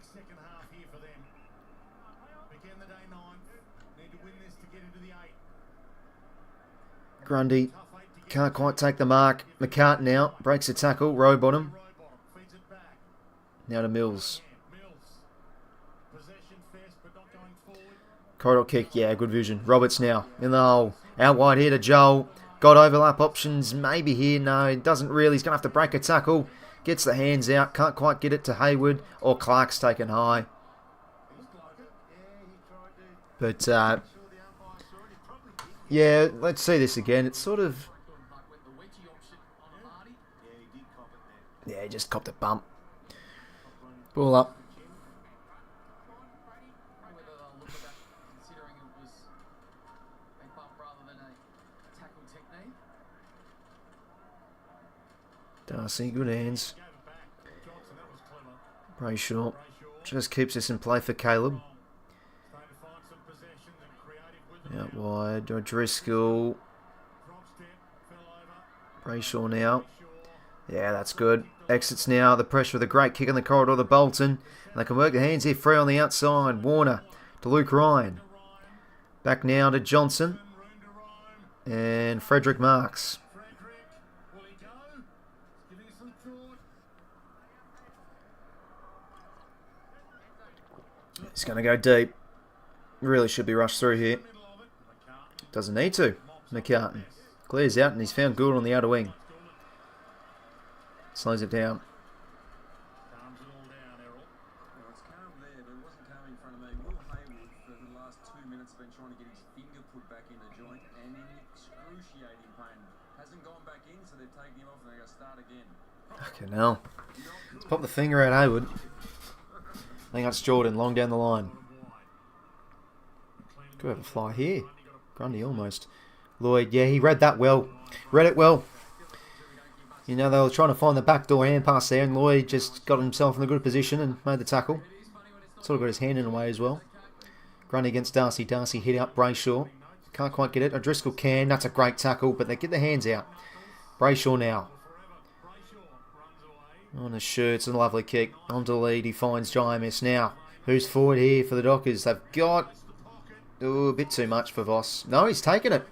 second half here for them. Begin the day 9th. Need to win this to get into the 8. Grundy. Can't quite take the mark. McCart now. Breaks the tackle. Row bottom. Feeds it back. Now to Mills. Mills. Possession first, but not going forward. Corridor kick. Yeah, good vision. Roberts now. In the hole. Out wide here to Joel. Got overlap options. Maybe here. No, he doesn't really. He's going to have to break a tackle. Gets the hands out. Can't quite get it to Hayward. Or Clark's taken high. But, yeah, let's see this again. It's sort of... Yeah, he just copped a bump. Ball up. Darcy, good hands. Brayshaw just keeps this in play for Caleb. Out wide, O'Driscoll. Brayshaw now. Yeah, that's good. Exits now. The pressure with a great kick in the corridor to Bolton. And they can work the hands here free on the outside. Warner to Luke Ryan. Back now to Johnson. And Frederick Marks. He's going to go deep. Really should be rushed through here. Doesn't need to. McCartan clears out and he's found Gould on the outer wing. Slows it down. Well, it's calm there, but it wasn't calm in front of me. Will Hayward, for the last 2 minutes, has been trying to get his finger put back in the joint and in excruciating pain. Hasn't gone back in, so they've taken him off and they're going to start again. Okay, now. Let's pop the finger out Hayward. I think that's Jordan, long down the line. Could have a fly here. Grundy almost. Lloyd, yeah, he read that well. Read it well. You know, they were trying to find the backdoor hand pass there, and Lloyd just got himself in a good position and made the tackle. Sort of got his hand in the way as well. Grundy against Darcy. Darcy hit out Brayshaw. Can't quite get it. O'Driscoll can. That's a great tackle, but they get their hands out. Brayshaw now. On the shirt, it's a lovely kick. On to lead, he finds 𝐼𝐵 now. Who's forward here for the Dockers? They've got... Ooh, a bit too much for Voss. No, he's taken it.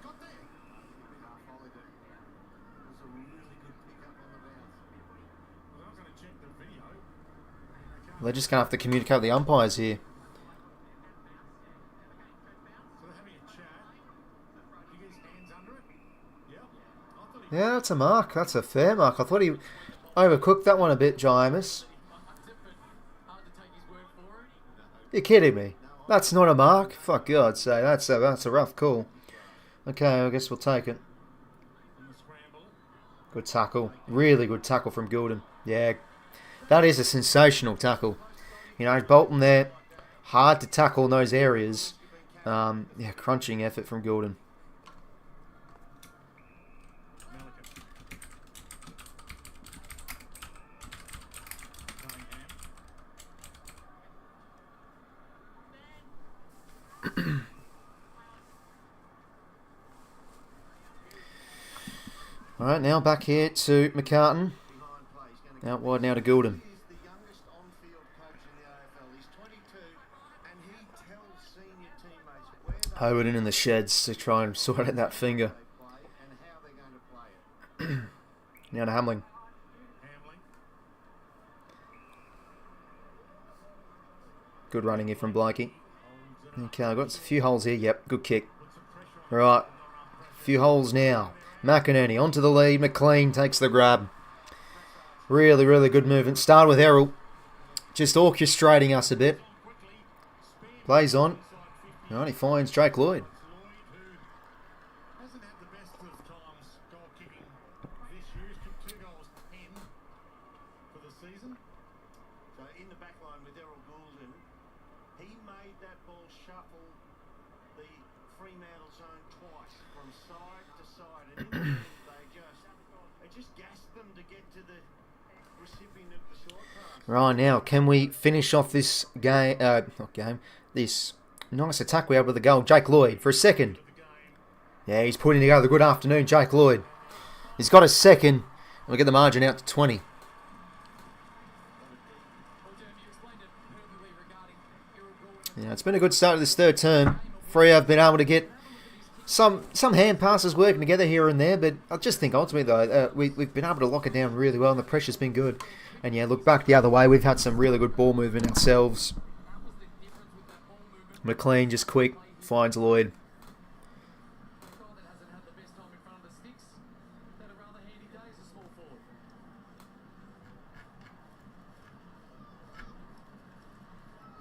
They're just going to have to communicate with the umpires here. Yeah, that's a mark. That's a fair mark. I thought he overcooked that one a bit, 𝐼𝐵. You're kidding me. That's not a mark. Fuck God's sake. That's a rough call. Okay, I guess we'll take it. Good tackle. Really good tackle from Gulden. Yeah, that is a sensational tackle. You know, Bolton there, hard to tackle in those areas. Yeah, crunching effort from Gulden. Alright, now back here to McCartan. Out wide now to Gulden. He's the youngest on-field coach in the AFL. He's 22 and he tells senior teammates where they Howard in the sheds to try and sort out that finger. play and how they're going to play it. Now to Hamling. Good running here from 𝐼𝐵. Okay, I've got a few holes here. Yep, good kick. Right, a few holes now. McInerney onto the lead. McLean takes the grab. Really, really good movement. Start with Errol. Just orchestrating us a bit. Plays on. Right, he finds Jake Lloyd. Hasn't had the best of times goal kicking this year. He's kicked 2 goals 10 for the season. So in the back line with Errol Goulden, he made that ball shuffle the Fremantle zone twice from side to side, and in the end they just gassed them to get to the recipient of the short pass. Right, now, can we finish off this game? This nice attack we had with the goal. Jake Lloyd for a second. Yeah, he's putting together the good afternoon, Jake Lloyd. He's got a second. And we'll get the margin out to 20. Yeah, it's been a good start to this third term. Freo have been able to get some hand passes working together here and there, but I just think ultimately, though, we've been able to lock it down really well, and the pressure's been good. And yeah, look back the other way, we've had some really good ball movement ourselves. McLean just quick, finds Lloyd.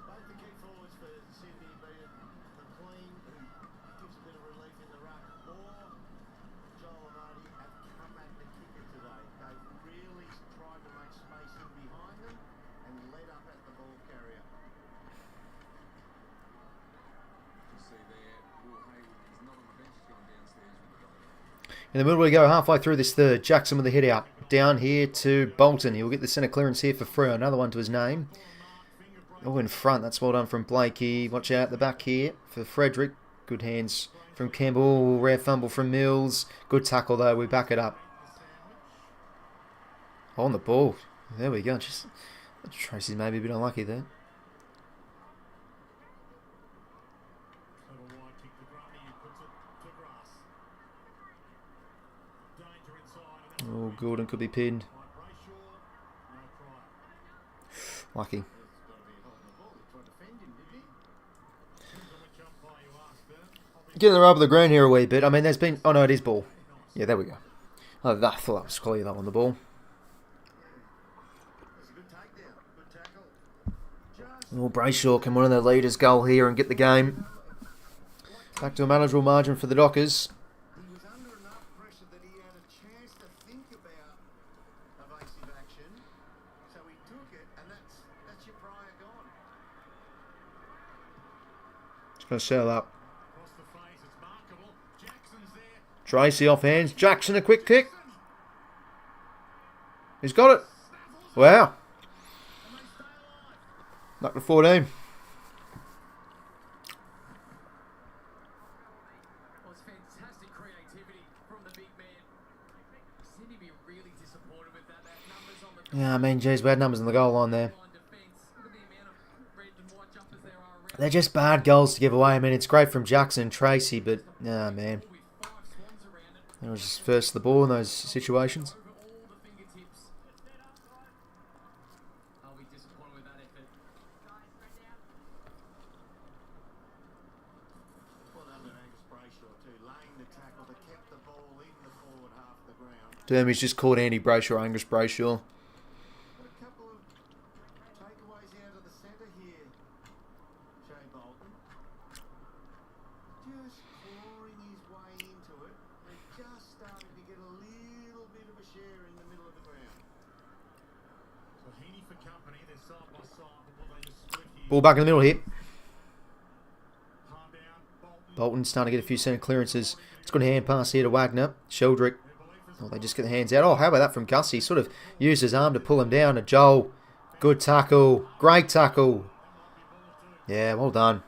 Both the key forwards for Sydney, be it McLean, who gives a bit of relief in the ruck, or Joel Amartey, have come at the kicker today. They've really tried to make space in behind them and led up at the ball carrier. You see there, Will In the middle we go, halfway through this third. Jackson with the hit out. Down here to Bolton. He'll get the centre clearance here for Freo. Another one to his name. Oh, in front. That's well done from 𝐼𝐵𝐿𝐼. Watch out the back here for Frederick. Good hands from Campbell. Rare fumble from Mills. Good tackle though. We back it up. On the ball. There we go. Just Tracy's maybe a bit unlucky there. Oh, Gordon could be pinned. Lucky. Getting the rub of the ground here a wee bit. I mean, there's been... Oh, no, it is ball. Yeah, there we go. Oh, I thought that was clear, that one, the ball. Oh, Brayshaw can one of their leaders goal here and get the game back to a manageable margin for the Dockers. He was under enough pressure that he had a chance to think about evasive action, so he took it, and that's your prior gone. Just going to settle up. Tracy off hands. Jackson a quick kick. He's got it. Wow. Knocked to 14. Well, it's fantastic creativity from the big man. Seemed to be really disappointed with that. Numbers on the Yeah, I mean, geez, we had numbers on the goal line there. They're just bad goals to give away. I mean, it's great from Jackson and Tracy, but, nah, man. It was just first to the ball in those situations. Dermy's just called Andy Brayshaw, Angus Brayshaw. A couple of takeaways out of the centre here, Jay Bolton. Just clawing his way into it. They're just starting to get a little bit of a share in the middle of the ground. So Heaney for company, they're side by side, but will they just split here? Ball back in the middle here. Bolton starting to get a few centre clearances. It's got a hand pass here to Wagner. 𝐓𝐿𝐿. Oh, they just get the hands out. Oh, how about that from 𝐵𝐿𝐼? Sort of used his arm to pull him down. To Joel. Good tackle. Great tackle. Yeah, well done.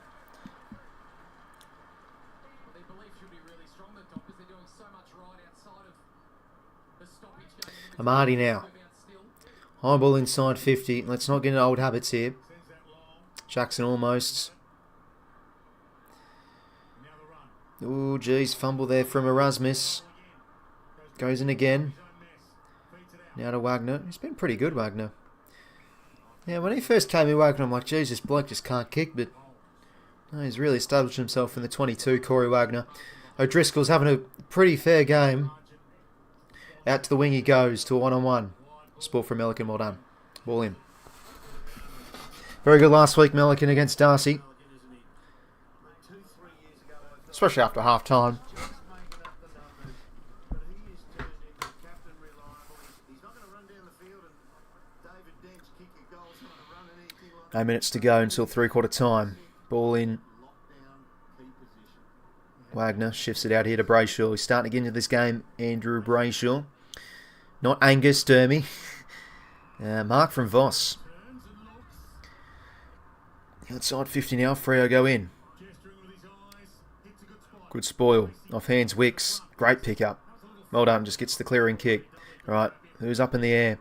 Amadi now. High ball inside 50. Let's not get into old habits here. Jackson almost. Oh, geez. Fumble there from Erasmus. Goes in again. Now to Wagner. He's been pretty good, Wagner. Yeah, when he first came in, Wagner, I'm like, geez, this bloke just can't kick, but no, he's really established himself in the 22, Corey Wagner. O'Driscoll's having a pretty fair game. Out to the wing he goes, to a one-on-one. Sport from 𝐿𝐿𝐼𝐿, well done. Ball in. Very good last week, 𝐿𝐿𝐼𝐿 against 𝐷𝐼𝐶. Especially after half-time. Just making up the numbers, but he is turned into captain reliable. He's not going to run down the field and David Dent's kick a goal's not going to run anything like that. 8 minutes to go until three-quarter time. Ball in. Lockdown, key position. Wagner shifts it out here to Brayshaw. He's starting to get into this game, Andrew Brayshaw. Not Angus 𝐷𝐼𝐿. Mark from Voss. Outside 50 now. Freo go in. Good spoil. Off hands 𝐓𝐿𝐼𝐿. Great pickup. Well done. Just gets the clearing kick. Right. Who's up in the air?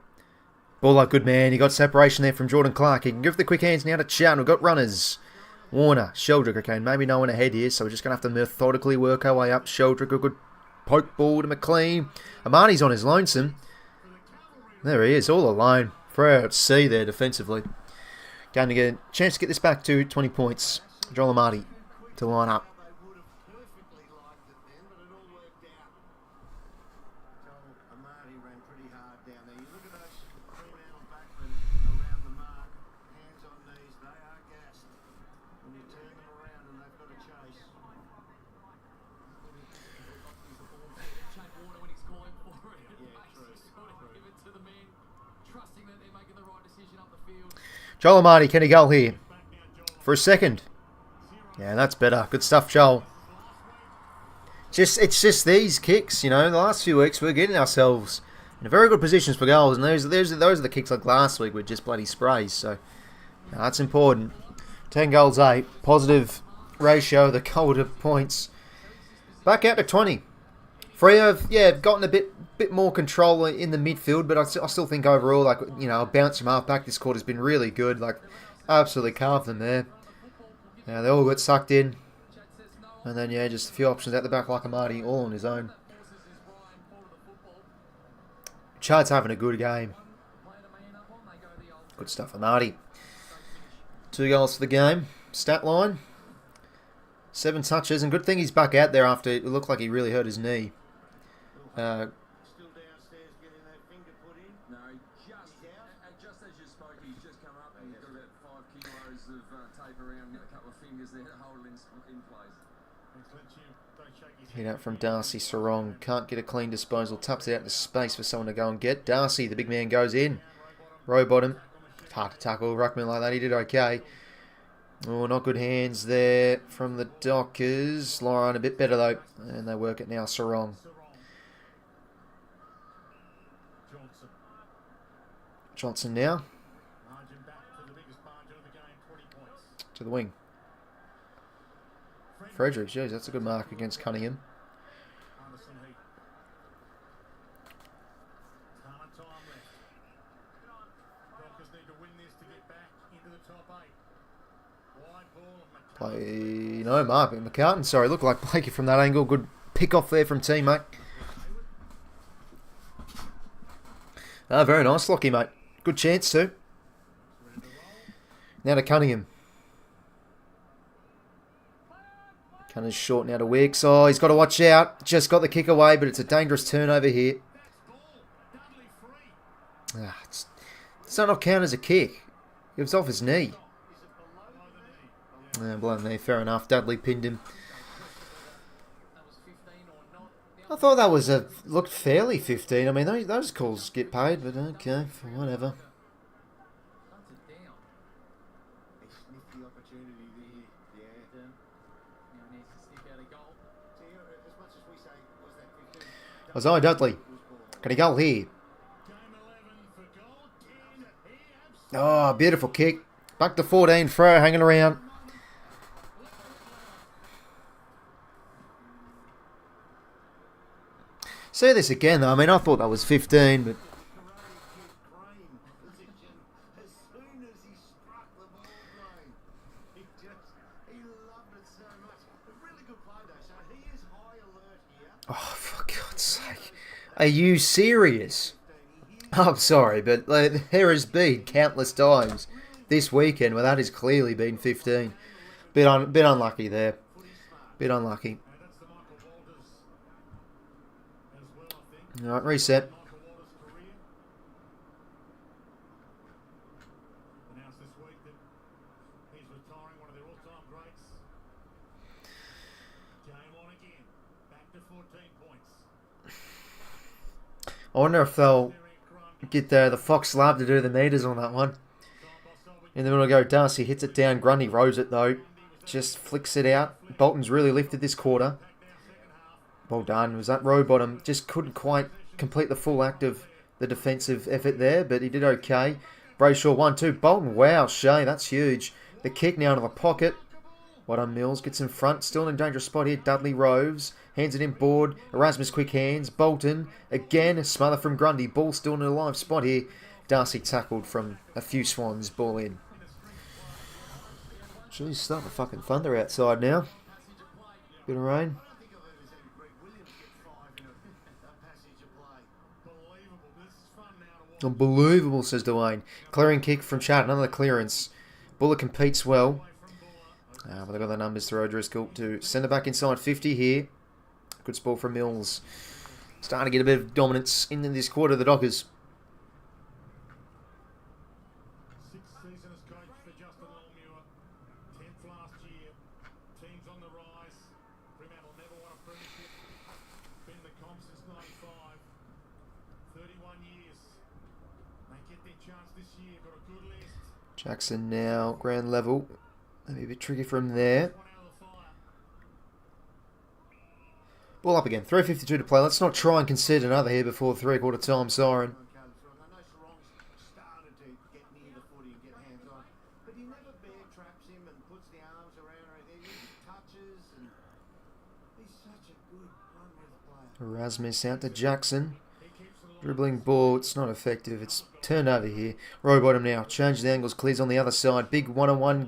Baller, good man. He got separation there from Jordan Clark. He can give the quick hands now to Chow. We've got runners. Warner. 𝐓𝐿𝐼𝐿. Okay, maybe no one ahead here, so we're just going to have to methodically work our way up. 𝐓𝐿𝐼𝐿. A good poke ball to McLean. Amani's on his lonesome. There he is, all alone. Freo at sea there defensively. Going to get a chance to get this back to 20 points. Joel Amadi to line up. They would have perfectly liked it then, but it all worked out. Joel Amadi ran pretty hard down there. You look at those Fremantle backmen around the mark, hands on knees, they are gassed. When you turn them around and they've got to chase. Chad Warner when he's calling for it. Yeah, true. Give it to the man, trusting that they're making the right decision up the field. Joel Amadi, can he go here? For a second. Yeah, that's better. Good stuff, Joel. It's just these kicks, you know. The last few weeks we're getting ourselves in very good positions for goals, and those are the kicks like last week with just bloody sprays. So that's important. 10 goals, 8 positive ratio. The goal to points back out to 20. Freo have gotten a bit more control in the midfield, but I still think overall, like, you know, a bounce from half back this quarter has been really good. Like, absolutely carved them there. Yeah, they all got sucked in. And then, yeah, just a few options at the back like 𝐼𝐻𝐼𝐸 all on his own. Chad's having a good game. Good stuff, 𝐼𝐻𝐼𝐸. 2 goals for the game. Stat line. 7 touches. And good thing he's back out there after it looked like he really hurt his knee. Still downstairs getting that finger put in. No, just as you spoke, he's just come up and he's got about 5 kilos of tape around a couple of fingers there to hold it in place. Hit out from 𝘼𝐻𝐼𝐸. Can't get a clean disposal. Taps it out into space for someone to go and get. 𝘼𝐻𝐼𝐸, the big man, goes in. Row bottom. Hard to tackle. Ruckman like that. He did okay. Oh, not good hands there from the Dockers. Lauren a bit better though. And they work it now. 𝐼𝐸. Johnson now. To the wing. Fredericks, jeez, that's a good mark against Cunningham. Play, no, Mark McCartan, sorry, looked like Blakey from that angle. Good pick off there from teammate. Ah, very nice, Lockie, mate. Good chance too. Now to Cunningham. Cunningham's short now to Wicks. Oh, he's got to watch out. Just got the kick away, but it's a dangerous turnover here. Does that not count as a kick? It was off his knee. Below the knee, fair enough. Dudley pinned him. I thought that was looked fairly 15. I mean, those calls get paid, but okay, whatever. Isaiah Dudley. Can he go here? Oh, beautiful kick. Back to 14. Freo hanging around. See this again, though. I mean, I thought that was 15, but... Oh, for God's sake. Are you serious? I'm sorry, but there has been countless times this weekend where that has clearly been 15. Bit unlucky there. Bit unlucky. Alright, reset. I wonder if they'll get the Fox Lab to do the meters on that one. In the middle go, 𝘼𝐻𝐼𝐸 hits it down. Grundy rows it though. Just flicks it out. Bolton's really lifted this quarter. Well done. Was that row bottom? Just couldn't quite complete the full act of the defensive effort there, but he did okay. Brayshaw 1-2. Bolton, wow, Shea, that's huge. The kick now into the pocket. Well done, Mills. Gets in front. Still in a dangerous spot here. Dudley roves. Hands it in board. Erasmus quick hands. Bolton. Again, a smother from Grundy. Ball still in a live spot here. 𝘼𝐻𝐼𝐸 tackled from a few Swans. Ball in. Jeez, starting to fucking thunder outside now. Bit of rain. Unbelievable, says Dwayne. Clearing kick from Chad. Another clearance. Buller competes well. But they've got the numbers to 𝐼𝐻𝐼𝐸 to send it back inside 50 here. Good sport from Mills. Starting to get a bit of dominance in this quarter, the Dockers. on the rise. Fremantle never won a premiership. Been in the comp since 95. 31 years. They get their chance this year. Got a good list. Jackson now, ground level. Maybe a bit tricky from there. Ball up again. 3:52 to play. Let's not try and concede another here before the three-quarter time siren. I know Sarong's started to get near the footy and get hands on, but he never bear traps him and puts the arms around her. He touches, and he's such a good run-with player. Erasmus out to Jackson. Dribbling ball. It's not effective. It's turned over here. Row bottom now. Change the angles. Clears on the other side. Big one-on-one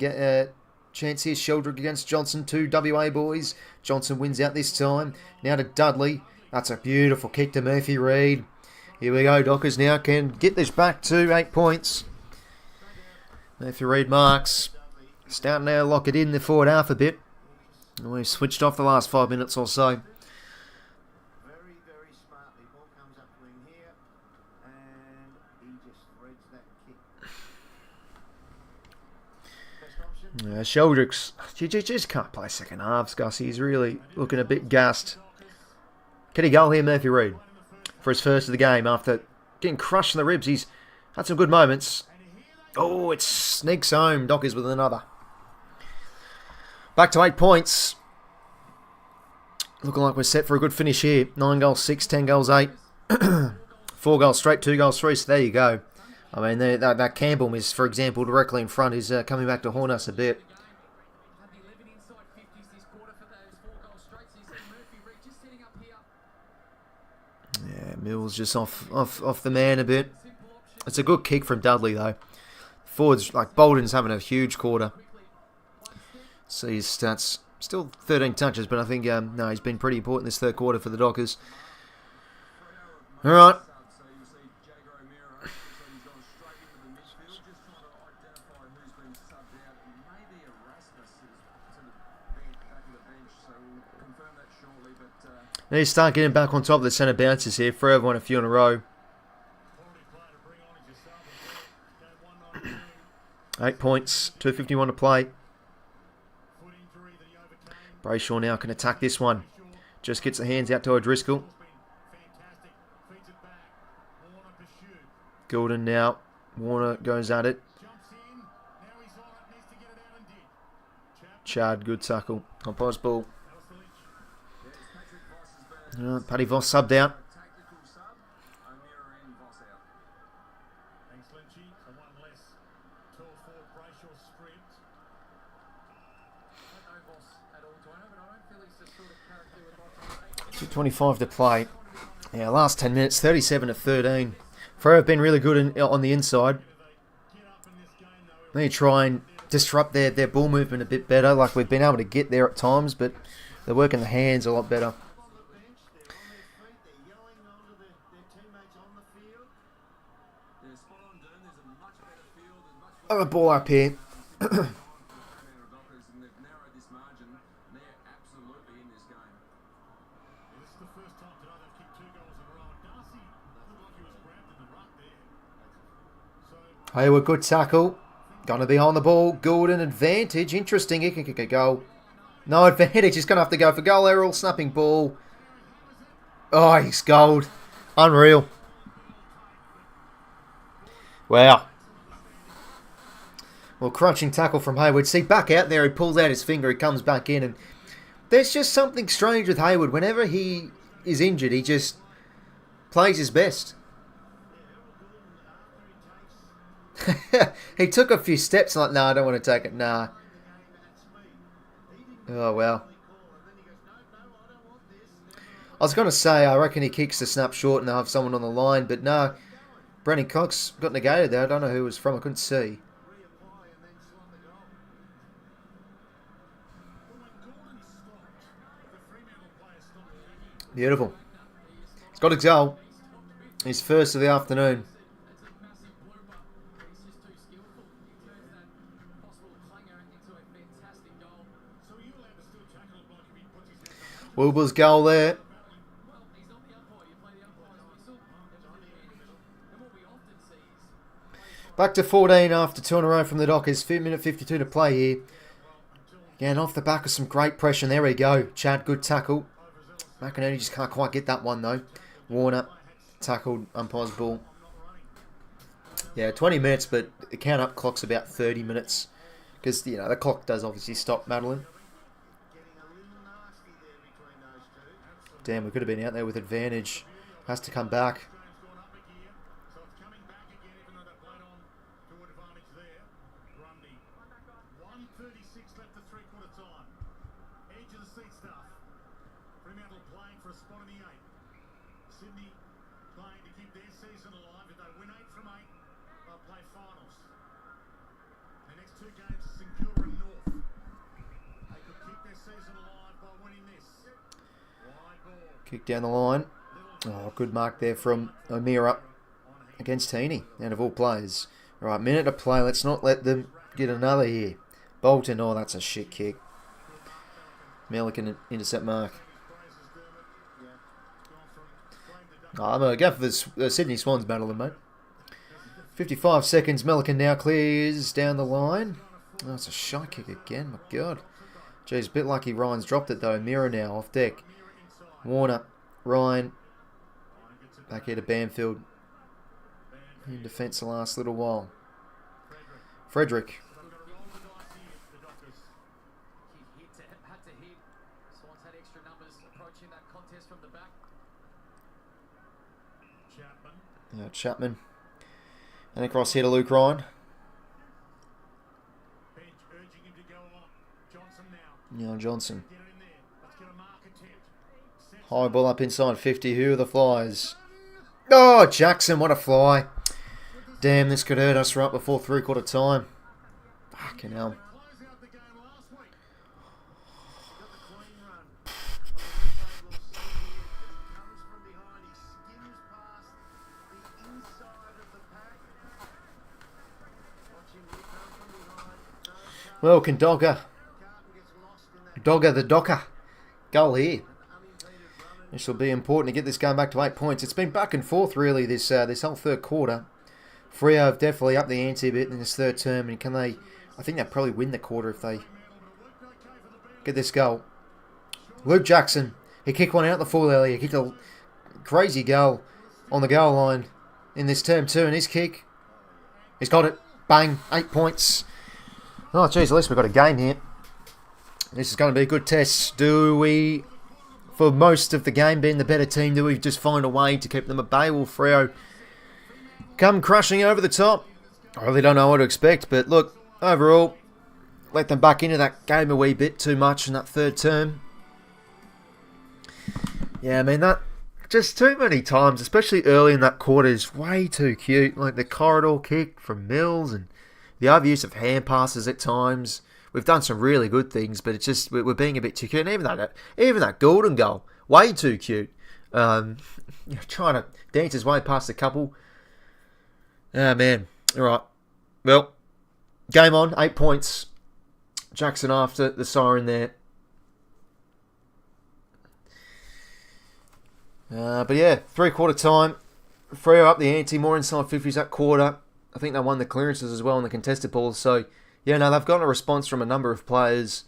chance here. Sheldrick against Johnson. 2 WA boys. Johnson wins out this time. Now to Dudley. That's a beautiful kick to Murphy-Reid. Here we go. Dockers now can get this back to 8 points. Murphy-Reid marks. Starting now to lock it in the forward half a bit. And we've switched off the last 5 minutes or so. Very, very smartly. Ball comes up to him here, and he just threads that kick. Best option. Sheldrick's, you just can't play second halves, Gus. He's really looking a bit gassed. Can he goal here, Murphy-Reid? For his first of the game after getting crushed in the ribs. He's had some good moments. Oh, it sneaks home. Dockers with another. Back to 8 points. Looking like we're set for a good finish here. 9 goals 6, 10 goals 8. 4 goals straight, 2 goals 3. So there you go. I mean, that Campbell is, for example, directly in front, is coming back to haunt us a bit. Had the 11 inside 50s this quarter for those 4 goals straight. So you see Murphy-Reid just sitting up here. Yeah, Mills just off the man a bit. It's a good kick from Dudley, though. Forwards, like Bolden's having a huge quarter. See his stats. Still 13 touches, but I think, no, he's been pretty important this third quarter for the Dockers. All right. Now you start getting back on top of the centre bounces here. For everyone, a few in a row. 8 points, 2:51 to play. Brayshaw now can attack this one. Just gets the hands out to O'Driscoll. Gordon now. Warner goes at it. Chad, good tackle. On pause ball. Paddy Voss subbed out. .25 to play. Yeah, last 10 minutes, 37 to 13. Freo have been really good on the inside. They try and disrupt their ball movement a bit better, like we've been able to get there at times, but they're working the hands a lot better. Oh, a ball up here. Hayward, good tackle. Gonna be on the ball. Gordon, advantage. Interesting. He can kick a goal. No advantage. He's gonna have to go for goal. Errol, snapping ball. Oh, he's gold. Unreal. Wow. Well, crunching tackle from Hayward. See, back out there, he pulls out his finger, he comes back in, and there's just something strange with Hayward. Whenever he is injured, he just plays his best. He took a few steps like, nah, I don't want to take it, nah. Oh, well. I was going to say, I reckon he kicks the snap short and they'll have someone on the line, but no. Brennan Cox got negated there. I don't know who it was from, I couldn't see. Beautiful. He's got a goal. His first of the afternoon. Wilbur's goal there. Back to 14 after 2 in a row from the Dockers. 2:52 to play here. Again, off the back of some great pressure. There we go. Chad, good tackle. McInerney just can't quite get that one though. Warner tackled umpire's ball. Yeah, 20 minutes, but the count-up clock's about 30 minutes. Because, you know, the clock does obviously stop, Madeline. Damn, we could have been out there with advantage. Has to come back. So it's coming back again, even though they played on to advantage there. Grundy. 1:36 left to three-quarter time. Edge of the seat stuff. Fremantle playing for a spot in the 8. Sydney playing to keep their season alive. If they win 8 from 8, they'll play finals. The next 2 games are St Kilda and North. They could keep their season alive by winning this. Wide ball. Kick down the line. Oh, good mark there from O'Meara against Heaney, out of all players. All right, minute to play. Let's not let them get another here. Bolton, oh, that's a shit kick. Melican intercept mark. Oh, I'm going to go for the Sydney Swans battle then, mate. 55 seconds. Melican now clears down the line. Oh, it's a shy kick again. My God. Geez, a bit lucky Ryan's dropped it, though. O'Meara now off deck. Warner, Ryan. Back here to Banfield. In defence the last little while. Frederick. Chapman. And across here to Luke Ryan. Johnson. High ball up inside 50. Who are the Flyers? Oh, Jackson, what a fly. Damn, this could hurt us right before three-quarter time. Fucking hell. Well, can Dogger the Docker goal here. This will be important to get this going back to 8 points. It's been back and forth really this whole third quarter. Freo have definitely upped the ante a bit in this third term, and can they? I think they'll probably win the quarter if they get this goal. Luke Jackson, he kicked one out the full earlier. He kicked a crazy goal on the goal line in this term too, and his kick, he's got it. Bang, 8 points. Oh, geez, at least we've got a game here. This is going to be a good test. Do we, for most of the game, being the better team, do we just find a way to keep them at bay? Will Freo come crushing over the top? I really don't know what to expect, but look, overall, let them back into that game a wee bit too much in that third term. Yeah, I mean, that just too many times, especially early in that quarter, is way too cute. Like the corridor kick from Mills and the overuse of hand passes at times. We've done some really good things, but it's just we're being a bit too cute. And even that golden goal, way too cute. Trying to dance his way past a couple. Ah, man. All right. Well, game on. 8 points. Jackson after the siren there. But yeah, three-quarter time. Freo up the ante, more inside 50s that quarter. I think they won the clearances as well in the contested balls. So, yeah, no, they've gotten a response from a number of players.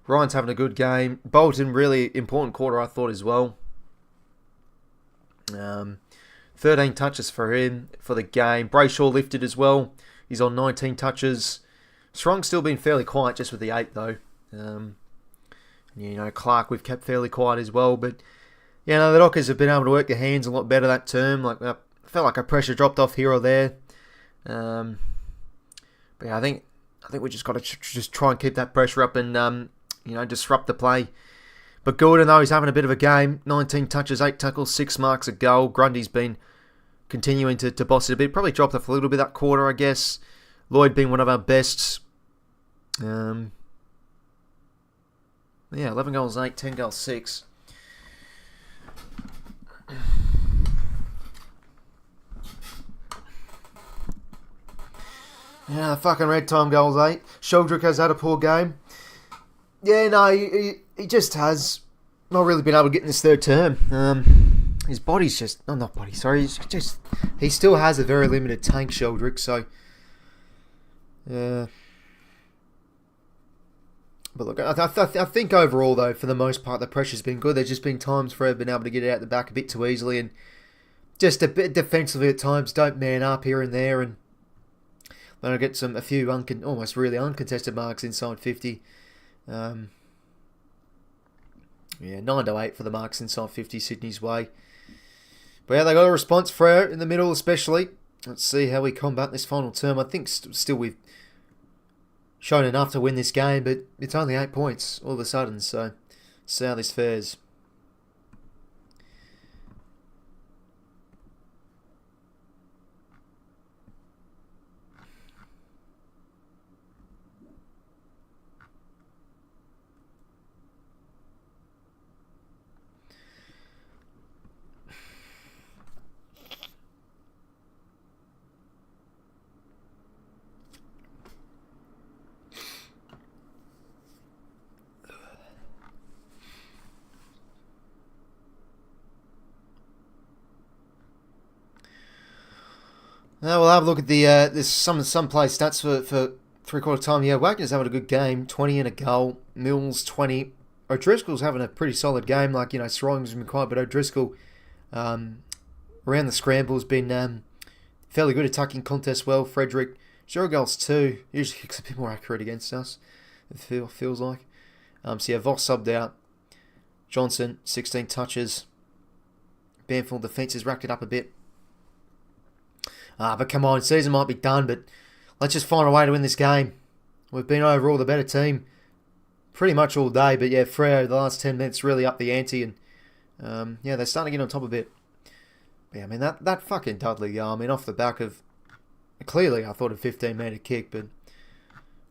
Ryan's having a good game. Bolton, really important quarter, I thought, as well. 13 touches for him for the game. Brayshaw lifted as well. He's on 19 touches. Strong's still been fairly quiet just with the 8, though. Clark we've kept fairly quiet as well. But, the Dockers have been able to work their hands a lot better that term. Like, I felt like a pressure dropped off here or there. But yeah, I think we just got to just try and keep that pressure up and disrupt the play. But Gordon, though, he's having a bit of a game. 19 touches, 8 tackles, 6 marks, a goal. Grundy's been continuing to boss it a bit. Probably dropped off a little bit that quarter, I guess. Lloyd being one of our best. 11 goals, 8, 10 goals, 6. Yeah, the fucking red time goals, 8. Sheldrick has had a poor game. Yeah, no, he just has not really been able to get in this third term. His body's just... Oh, not body, sorry. He still has a very limited tank, Sheldrick, so... Yeah. But look, I think overall, though, for the most part, the pressure's been good. There's just been times Fred been able to get it out the back a bit too easily, and just a bit defensively at times, don't man up here and there, and then I get a few almost really uncontested marks inside 50. Yeah, 9-8 for the marks inside 50 Sydney's way. But yeah, they got a response. Freo in the middle especially. Let's see how we combat this final term. I think still we've shown enough to win this game, but it's only 8 points all of a sudden. So see how this fares. Now we'll have a look at the there's some play stats for three-quarter time. Yeah, Wagner's having a good game, 20 and a goal. Mills 20. O'Driscoll's having a pretty solid game. Like, you know, Sarong's been quiet, but O'Driscoll around the scramble has been fairly good, attacking contest well. Frederick 0 goals 2. Usually kicks a bit more accurate against us. It feels like. So yeah, Voss subbed out. Johnson 16 touches. Banfield defence has racked it up a bit. But come on, season might be done, but let's just find a way to win this game. We've been overall the better team pretty much all day, but yeah, Freo, the last 10 minutes really up the ante, and yeah, they're starting to get on top a bit. But yeah, I mean, that fucking Dudley goal, I mean, off the back of, clearly I thought a 15-metre kick, but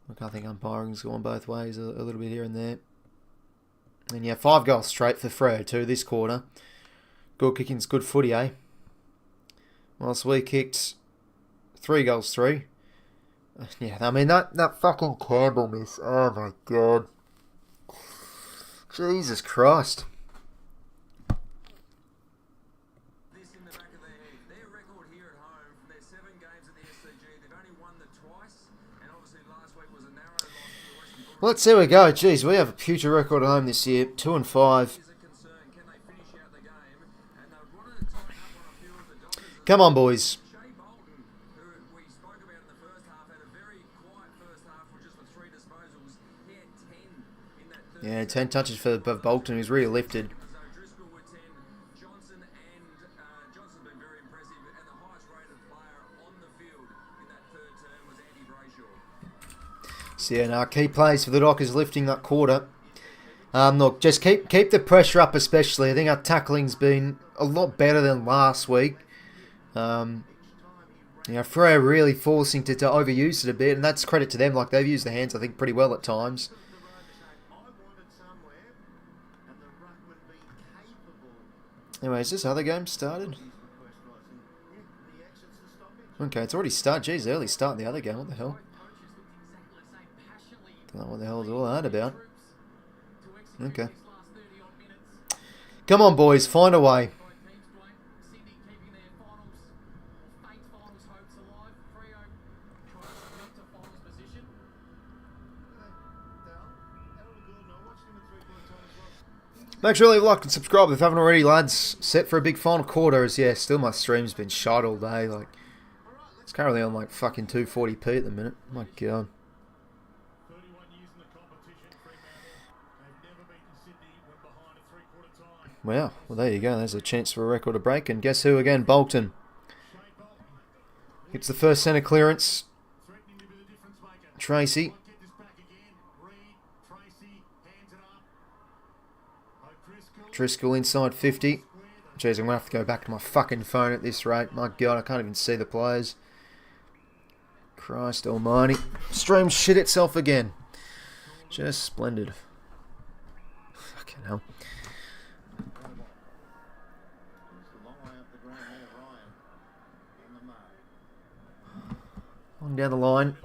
look, I think umpiring's gone both ways a little bit here and there. And yeah, 5 goals straight for Freo too this quarter. Good kicking's good footy, eh? Whilst we kicked 3 goals 3. Yeah, I mean, that fucking Campbell miss. Oh my god. Jesus Christ. This in the back of their head. Their record here at home from their 7 games at the SCG, they've only won the twice, and obviously last week was a narrow loss to the Western Bulldogs. Well, let's see where we go. Jeez, we have a future record at home this year. 2 and 5. Come on, boys. We spoke about in the first half, had a very quiet first half with just the 3 disposals. He had 10 in that third. Yeah, 10 touches for Bolton. He's really lifted. Driscoll with 10. Johnson's been very impressive, and the highest rated player on the field in that third term was Andy Brayshaw. So yeah, now key plays for the Dockers lifting that quarter. Look, just keep the pressure up, especially. I think our tackling's been a lot better than last week. You know, Freo really forcing to overuse it a bit, and that's credit to them. Like, they've used the hands, I think, pretty well at times. Anyway, is this other game started? Okay, it's already started. Jeez, early start in the other game. What the hell? Don't know what the hell is all that about. Okay. Come on, boys. Find a way. Make sure you leave a like and subscribe if you haven't already, lads. Set for a big final quarter. As yeah, still my stream's been shot all day. Like, it's currently on like fucking 240p at the minute. My god. Wow, well there you go. There's a chance for a record to break. And guess who again? Bolton. Gets the first centre clearance. Tracy. Driscoll inside 50. Jeez, I'm going to have to go back to my fucking phone at this rate. My god, I can't even see the players. Christ almighty. Stream shit itself again. Just splendid. Fucking hell. On down the line.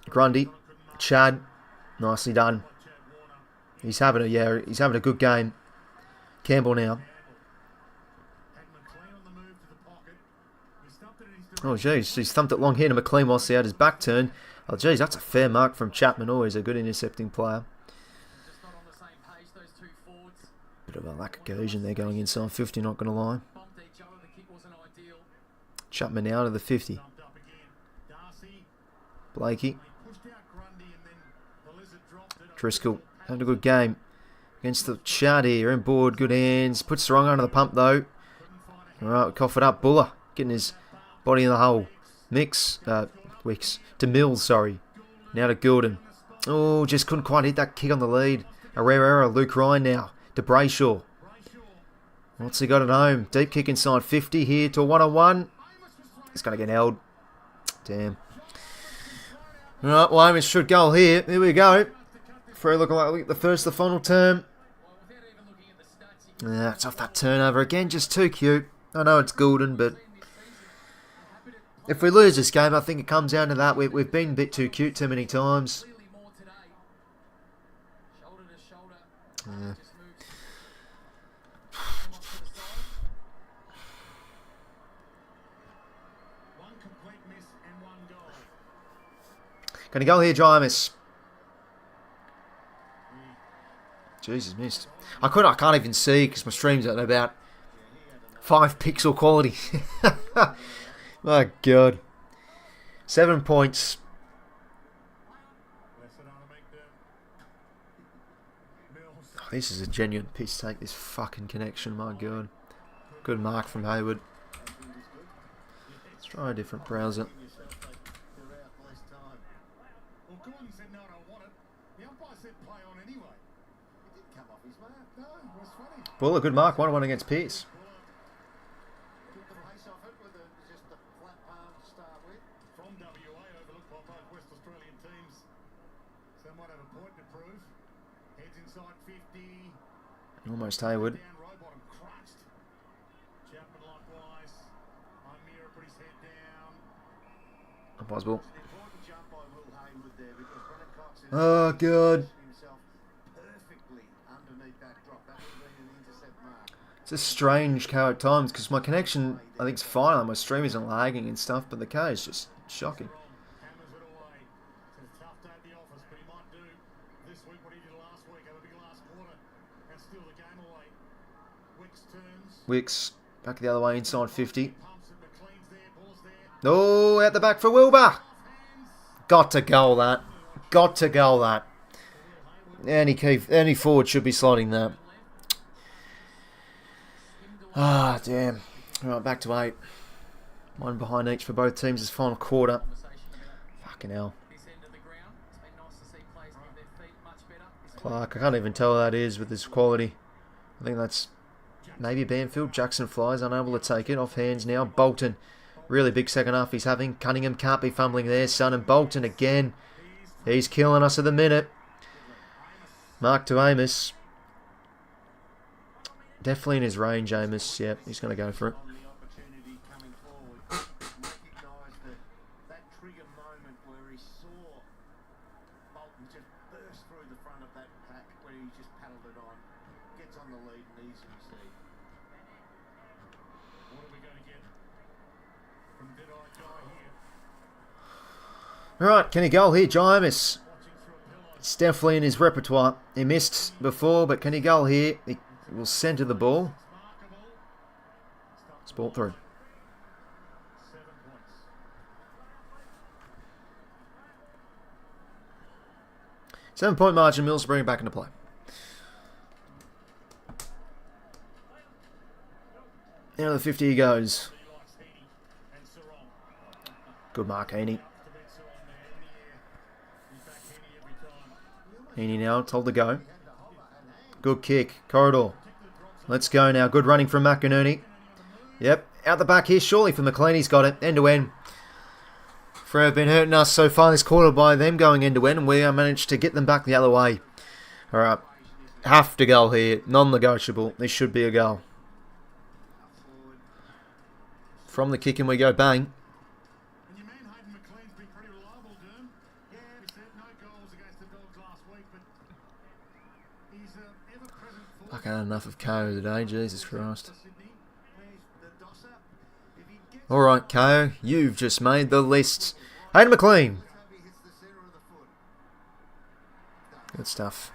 Grundy. Chad. Nicely done. He's having a good game. Campbell now. Oh, jeez. He's thumped it long here to McLean whilst he had his back turned. Oh, jeez. That's a fair mark from Chapman. Always a good intercepting player. Bit of a lack of cohesion there going inside 50, not going to lie. Chapman out of the 50. Blakey. Driscoll having a good game. against the shout here. Inboard, good hands. Puts the wrong under the pump though. Alright, we cough it up. Buller getting his body in the hole. Wicks to Mills, sorry. Now to Gulden. Oh, just couldn't quite hit that kick on the lead. A rare error. Luke Ryan now to Brayshaw. What's he got at home? Deep kick inside 50 here to a 1-on-1. It's going to get held. Damn. Alright, well, Amish should goal here. Here we go. Free looking like the first of the final term. It's off that turnover again. Just too cute. I know it's Gulden, but if we lose this game, I think it comes down to that. We've been a bit too cute too many times. Yeah. Gonna go here, 𝐼𝐴. Jesus, missed. I can't even see because my stream's at about 5 pixel quality. My God. 7 points. Oh, this is a genuine piss take, this fucking connection, my God. Good mark from Hayward. Let's try a different browser. Well, a good mark, 1-1 against Pearce. Almost Hayward. Impossible. Oh, God. It's a strange car at times because my connection, I think, is fine. My stream isn't lagging and stuff, but the car is just shocking. 𝐓𝐡𝐞 back the other way inside 50. Oh, out the back for Wilbur. Got to goal that. Got to goal that. Any forward should be slotting that. Ah, damn. Right, back to 8. 1 behind each for both teams this final quarter. Fucking hell. Clark, I can't even tell what that is with this quality. I think that's maybe Banfield. Jackson flies, unable to take it. Off hands now. Bolton. Really big second half he's having. Cunningham can't be fumbling there, son. And Bolton again. He's killing us at the minute. Mark to Amos. Definitely in his range, Amos. Yep, he's going to go for it. Alright, can he goal here, 𝐼𝐴? It's definitely in his repertoire. He missed before, but can he goal here? He will centre the ball. It's ball through. Seven-point margin, Mills bring it back into play. Now the 50 he goes. Good mark, Heaney. Heaney now told to go. Good kick. Corridor. Let's go now. Good running from McInerney. Yep. Out the back here. Surely for McLean. He's got it. End to end. Freo have been hurting us so far this quarter by them going end to end. And we managed to get them back the other way. Alright. Have to goal here. Non-negotiable. This should be a goal. From the kick and we go bang. I can't have enough of 𝐴 today, Jesus Christ. Alright, 𝐴, you've just made the list. Hayden McLean. Good stuff.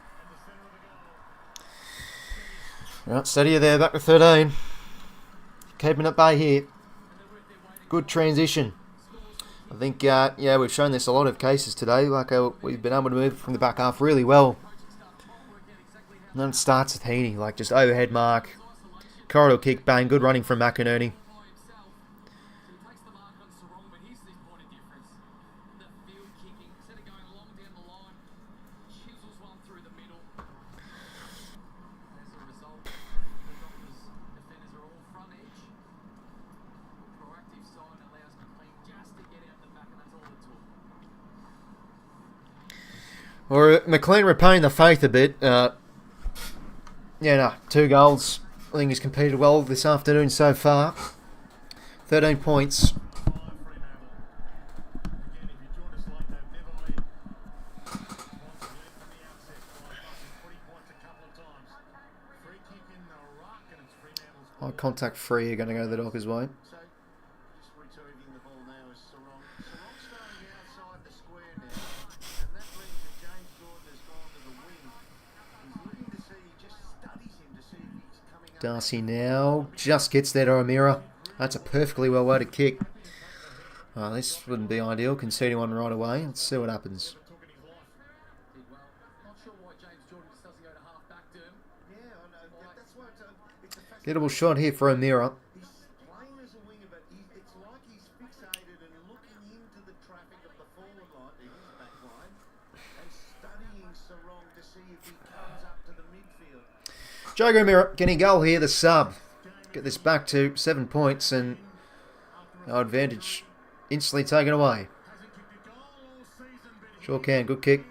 Right, steady there, back to 13. Keeping it bay here. Good transition. I think, yeah, we've shown this a lot of cases today. Like we've been able to move from the back half really well. And then it starts with Heaney, like just overhead mark. Corridor kick, bang, good running from McInerney. Or McLean repaying the faith a bit. Yeah, no, 2 goals. I think he's competed well this afternoon so far. 13 points. High contact free, you're going to go the Dockers' way. So, just retrieving the ball now is Sarong. Sarong starting outside the square now, and that means that James Jordan has gone to the wing. He's looking to see, he just studies him to see if he's coming up. Darcy now just gets there to O'Meara. That's a perfectly well weighted kick. This wouldn't be ideal, conceding one right away. Let's see what happens. Gettable shot here for O'Meara. He's playing as a winger, but it's like he's fixated and looking into the traffic of the forward line, to his back line, and studying Sarong to see if he comes up to the midfield. Joe O'Meara getting a goal here, the sub. Get this back to 7 points and our advantage instantly taken away. Sure can, good kick.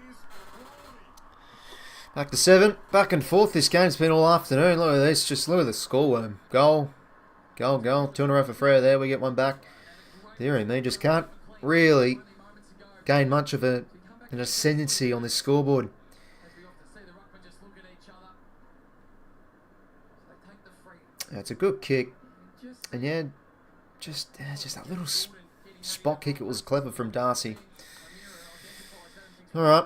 Back to 7, back and forth. This game's been all afternoon. Look at this, just look at the score. Goal, goal, goal. 2 in a row for Freo there. We get one back. Deary me, just can't really gain much of an ascendancy on this scoreboard. Yeah, it's a good kick, and yeah, just that little spot kick. It was clever from Darcy. All right.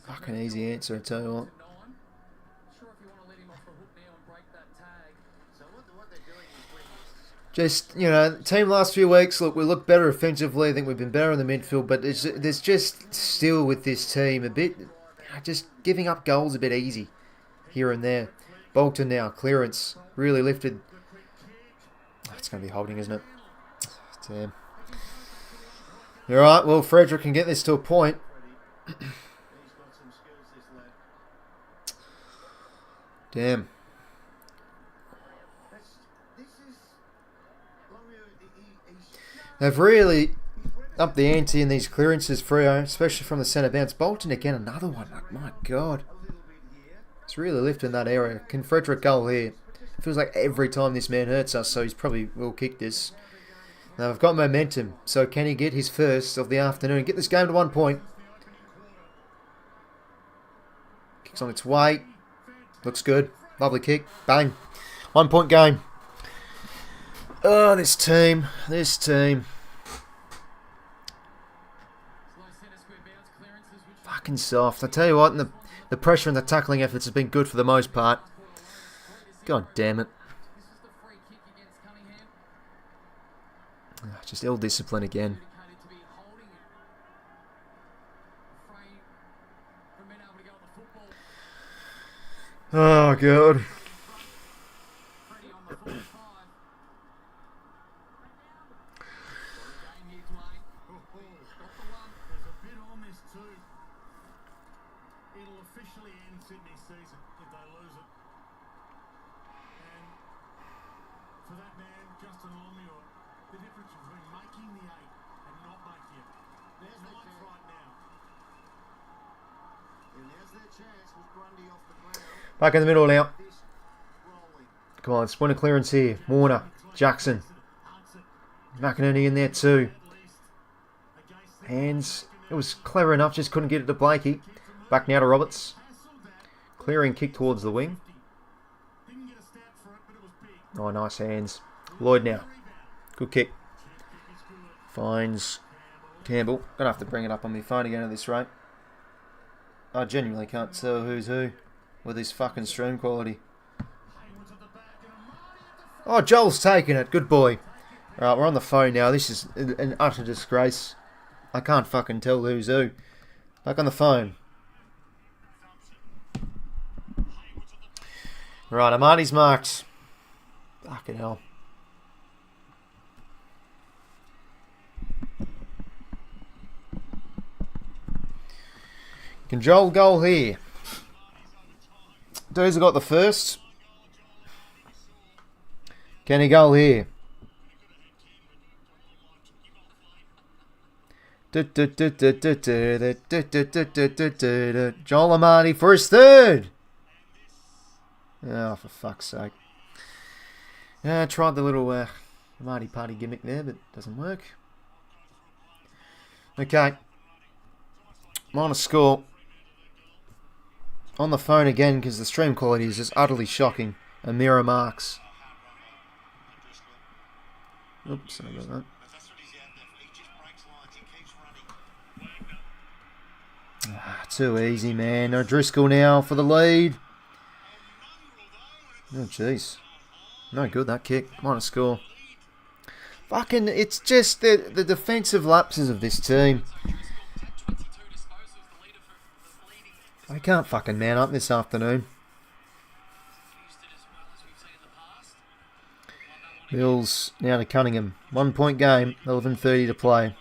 Fucking easy answer, I tell you what. Just, you know, team last few weeks, look, we look better offensively. I think we've been better in the midfield, but there's just still with this team a bit, just giving up goals a bit easy here and there. Bolton now, clearance, really lifted. Oh, it's going to be holding, isn't it? Damn. Alright, well, Frederick can get this to a point. Damn. They've really upped the ante in these clearances, Freo, especially from the centre bounce. Bolton again, another one. Like, my God. It's really lifting that area. Can Frederick goal here? It feels like every time this man hurts us, so he's probably will kick this. Now, I've got momentum, so can he get his first of the afternoon? Get this game to 1 point. Kicks on its way. Looks good. Lovely kick. Bang. 1 point game. Oh, this team. This team. Fucking soft. I tell you what, the pressure and the tackling efforts has been good for the most part. God damn it. Just ill discipline again. Oh, God. Back in the middle now. Come on, splinter clearance here. Warner, Jackson. McInerney in there too. Hands. It was clever enough, just couldn't get it to Blakey. Back now to Roberts. Clearing kick towards the wing. Oh, nice hands. Lloyd now. Good kick. Finds Campbell. Gonna have to bring it up on my phone again at this rate. I genuinely can't tell who's who with this fucking stream quality. Oh, Joel's taking it. Good boy. Right, we're on the phone now. This is an utter disgrace. I can't fucking tell who's who. Back on the phone. Right, Amani's marked. Fucking hell. Control goal here. Dudes have got the first. Can he goal here? Joel Amani for his third. Oh, for fuck's sake. Yeah, I tried the little Amani party gimmick there, but it doesn't work. Okay. I'm on a score. On the phone again because the stream quality is just utterly shocking. Amira marks. Oops, sorry about that. Too easy, man. O'Driscoll now for the lead. Oh, jeez. No good, that kick. Minor score. Fucking, it's just the defensive lapses of this team. I can't fucking man up this afternoon. Mills now to Cunningham. 1 point game. 11:30 to play.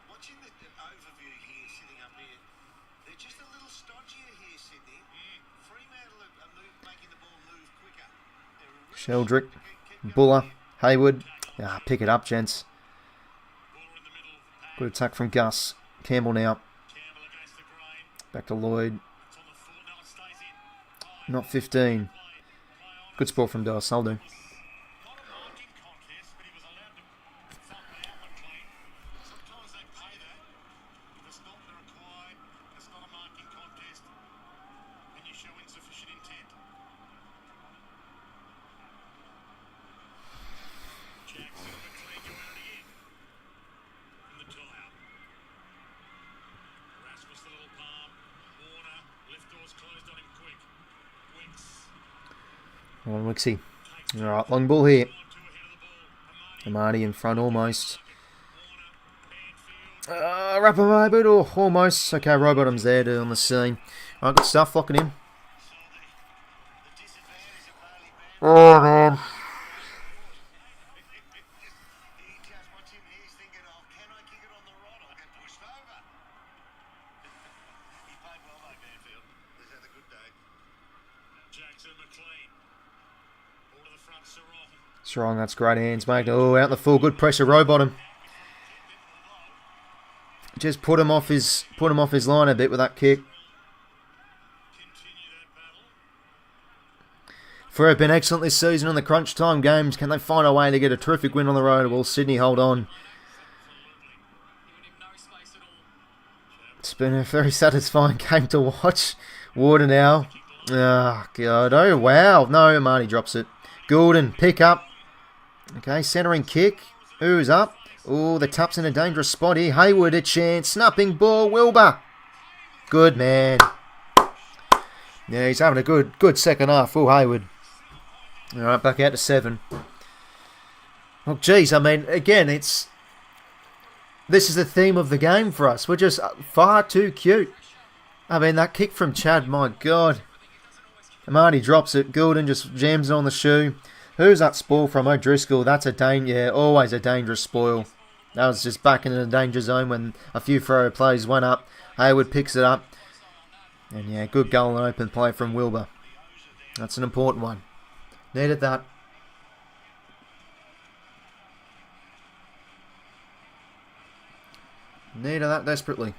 Watching the overview here, sitting up here, they're just a little stodgier here, Sydney. Fremantle are making the ball move quicker. Sheldrick, Buller, Hayward. Ah, pick it up, gents. Good attack from Gus. Campbell now. Back to Lloyd. Not 15. Good sport from Dallas. I'll do. On 𝐓𝐿𝐴. Alright, long ball here. Amani in front almost. Rapper or almost. Okay, Rowbottom's there on the scene. Alright, good stuff, locking in. Oh man. Strong, that's great hands, mate. Oh, out in the full, good pressure, Rowbottom. Just put him off his line a bit with that kick. For have been excellent this season on the crunch time games. Can they find a way to get a terrific win on the road? Will Sydney hold on? It's been a very satisfying game to watch. Warder now. Oh, God. Oh, wow. No, Marty drops it. Goulden, pick up. Okay, centering kick. Who's up? Oh, the tap's in a dangerous spot here. Hayward a chance. Snapping ball. Wilbur. Good man. Yeah, he's having a good second half. Oh, Hayward. All right, back out to 7. Oh, geez. I mean, again, this is the theme of the game for us. We're just far too cute. I mean, that kick from Chad, my God. Marty drops it. Goulden just jams it on the shoe. Who's that spoil from? O'Driscoll. That's always a dangerous spoil. That was just back into the danger zone when a few throw plays went up. Hayward picks it up. And yeah, good goal and open play from Wilbur. That's an important one. Needed that. Needed that desperately.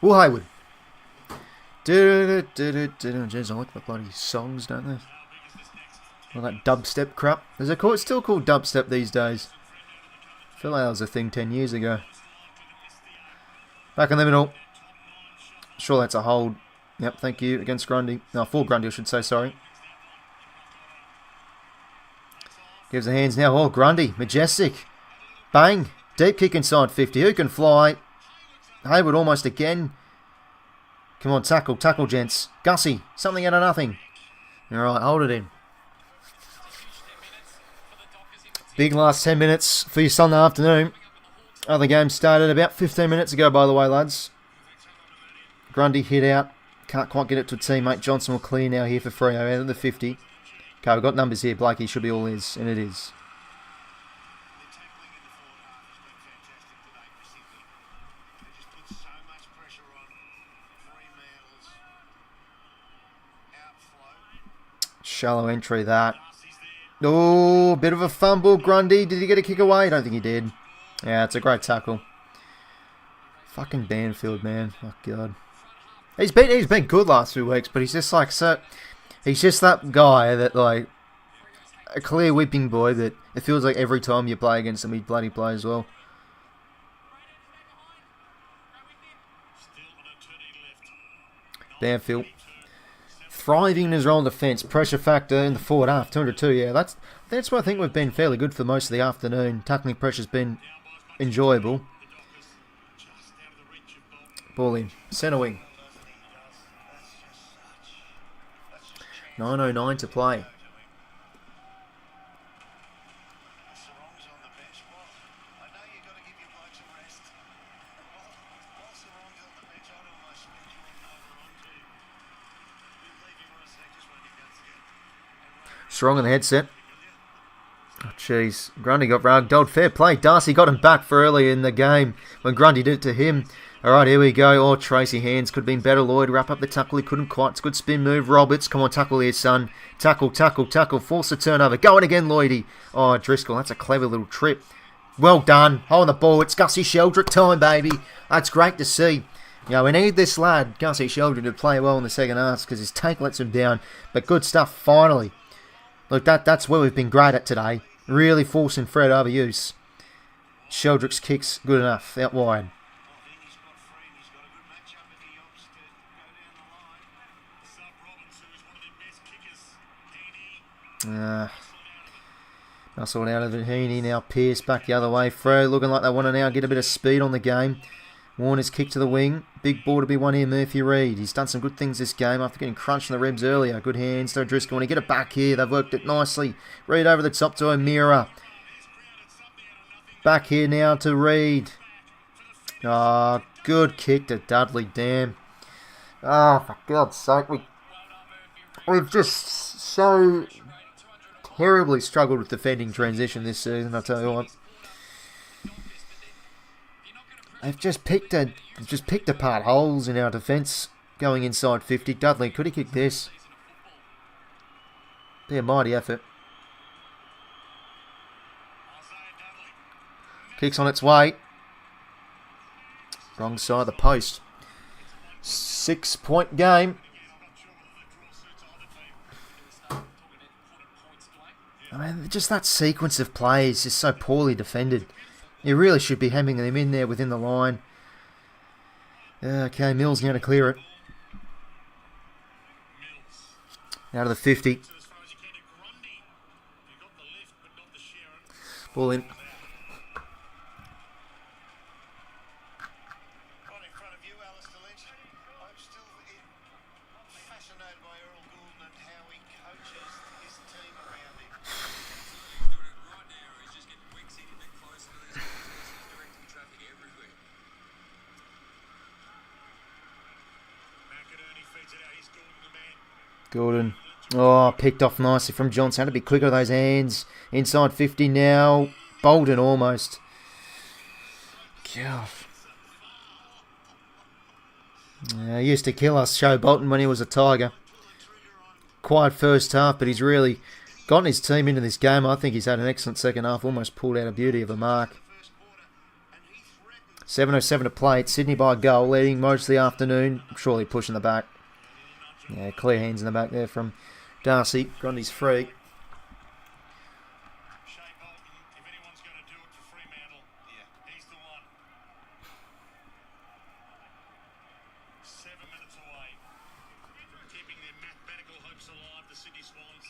Will Hayward. Jeez, I like the bloody songs, don't they? All that dubstep crap. It's still called dubstep these days. I feel like that was a thing 10 years ago. Back in the middle. Sure, that's a hold. Yep, thank you. Against Grundy. No, for Grundy, I should say, sorry. Gives the hands now. Oh, Grundy. Majestic. Bang. Deep kick inside 50. Who can fly? Hayward almost again. Come on, tackle, gents. Gussie, something out of nothing. All right, hold it in. Big last 10 minutes for your Sunday afternoon. Other game started about 15 minutes ago, by the way, lads. Grundy hit out. Can't quite get it to a teammate. Johnson will clear now here for Freo out of the 50. Okay, we've got numbers here. Blakey should be all his, and it is. Shallow entry, that. Oh, bit of a fumble. Grundy, did he get a kick away? I don't think he did. Yeah, it's a great tackle. Fucking Banfield, man. Oh, God. He's been good last 2 weeks, but he's just like, so... He's just that guy that, like... A clear whipping boy that it feels like every time you play against him, he bloody plays well. Banfield. Thriving in his role in defence. Pressure factor in the forward half. 202, yeah. That's what I think we've been fairly good for most of the afternoon. Tackling pressure's been enjoyable. Ball in. Centre wing. 9:09 to play. Strong on the headset. Oh, jeez. Grundy got ragdolled. Fair play. Darcy got him back for early in the game when Grundy did it to him. All right, here we go. Oh, Tracy hands could have been better. Lloyd wrap up the tackle. He couldn't quite. It's a good spin move. Roberts, come on, tackle here, son. Tackle. Force the turnover. Going again, Lloydie. Oh, Driscoll, that's a clever little trip. Well done. Hold on the ball. It's 𝐼𝐶 𝐿𝐴 time, baby. That's great to see. You know, we need this lad, 𝐼𝐶 𝐿𝐴, to play well in the second half because his take lets him down. But good stuff, finally. Look, that's where we've been great at today. Really forcing Fred overuse. 𝐿𝐴's kicks, good enough. Out wide. Muscled out of it. Heaney now Pierce back the other way. Freo looking like they want to now get a bit of speed on the game. Warner's kick to the wing. Big ball to be won here, Murphy Reid. He's done some good things this game after getting crunched in the ribs earlier. Good hands to Driscoll. When he get it back here, they've worked it nicely. Reid over the top to O'Meara. Back here now to Reid. Oh, good kick to Dudley. Damn. Oh, for God's sake. We've just so terribly struggled with defending transition this season, I'll tell you what. They've just picked apart holes in our defence going inside 50. Dudley, could he kick this? Be a mighty effort. Kicks on its way. Wrong side of the post. 6-point game. I mean, just that sequence of plays is so poorly defended. You really should be hemming them in there within the line. Okay, Mills now to clear it. Out of the 50. Ball in. Gordon. Oh, picked off nicely from Johnson. Had to be quicker with those hands. Inside 50 now. Bolden almost. God. He used to kill us, Joe Bolton, when he was a Tiger. Quiet first half, but he's really gotten his team into this game. I think he's had an excellent second half. Almost pulled out a beauty of a mark. 7:07 to play. It's Sydney by a goal, leading most of the afternoon. Surely pushing the back. Yeah, clear hands in the back there from Darcy. Grundy's free. If anyone's going to do it for Fremantle, he's the one. 7 minutes away from keeping their mathematical hopes alive, the Sydney Swans.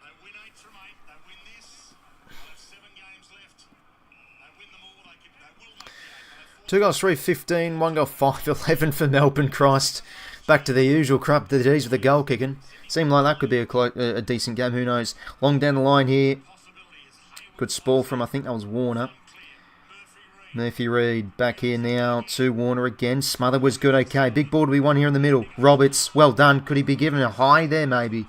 They win 8 from 8. They win this. They'll have 7 games left. 2 goals, 3-15, 1 goal, 5-11 for Melbourne. Christ. Back to the usual crap, the D's with the goal kicking. Seemed like that could be a decent game, who knows. Long down the line here. Good sprawl from, I think that was Warner. 𝐬𝐿𝐴 back here now to Warner again. Smother was good, okay. Big ball to be won here in the middle. Roberts, well done. Could he be given a high there, maybe?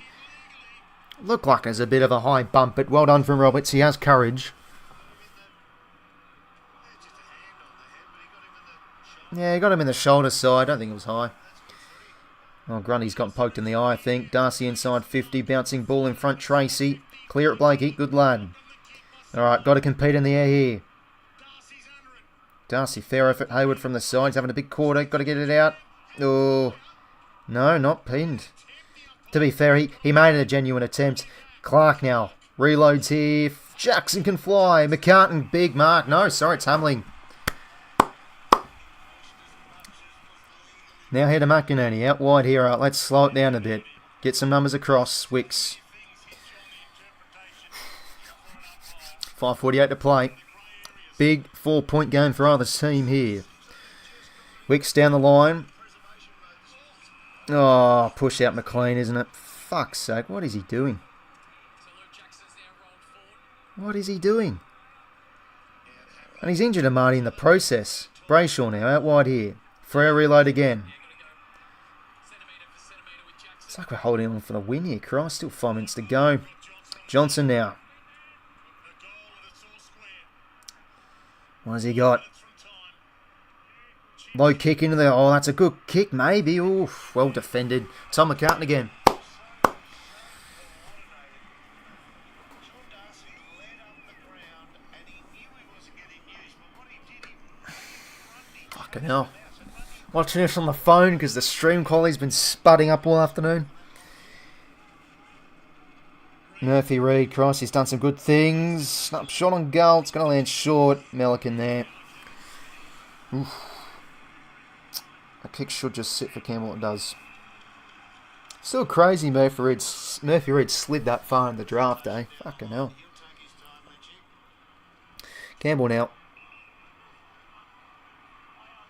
Looked like there's a bit of a high bump, but well done from Roberts. He has courage. Yeah, he got him in the shoulder side. I don't think it was high. Oh, Grundy's got poked in the eye, I think. Darcy inside 50. Bouncing ball in front. Tracy. Clear it, Blakey. Good lad. Alright, got to compete in the air here. Darcy, fair effort. Hayward from the side. He's having a big quarter. Got to get it out. Oh, no, not pinned. To be fair, he made a genuine attempt. Clark now. Reloads here. Jackson can fly. McCartan, big mark. No, sorry, it's Hamling. Now here to McInerney. Out wide here. Right, let's slow it down a bit. Get some numbers across. Wicks. 5:48 to play. Big 4-point game for either team here. Wicks down the line. Oh, push out McLean, isn't it? Fuck's sake, what is he doing? What is he doing? And he's injured Amadi in the process. Brayshaw now, out wide here. Freo reload again. It's like we're holding on for the win here, Christ. Still 5 minutes to go. Johnson now. What has he got? Low kick into there. Oh, that's a good kick, maybe. Oof, well defended. Tom McCartan again. Fucking hell. Watching this on the phone because the stream quality's been spudding up all afternoon. 𝐬𝐿𝐴, Christ, he's done some good things. Snap shot on goal. It's going to land short. Melican there. Oof. A kick should just sit for Campbell. It does. Still crazy 𝐬𝐿𝐴 slid that far in the draft, eh? Fucking hell. Campbell now.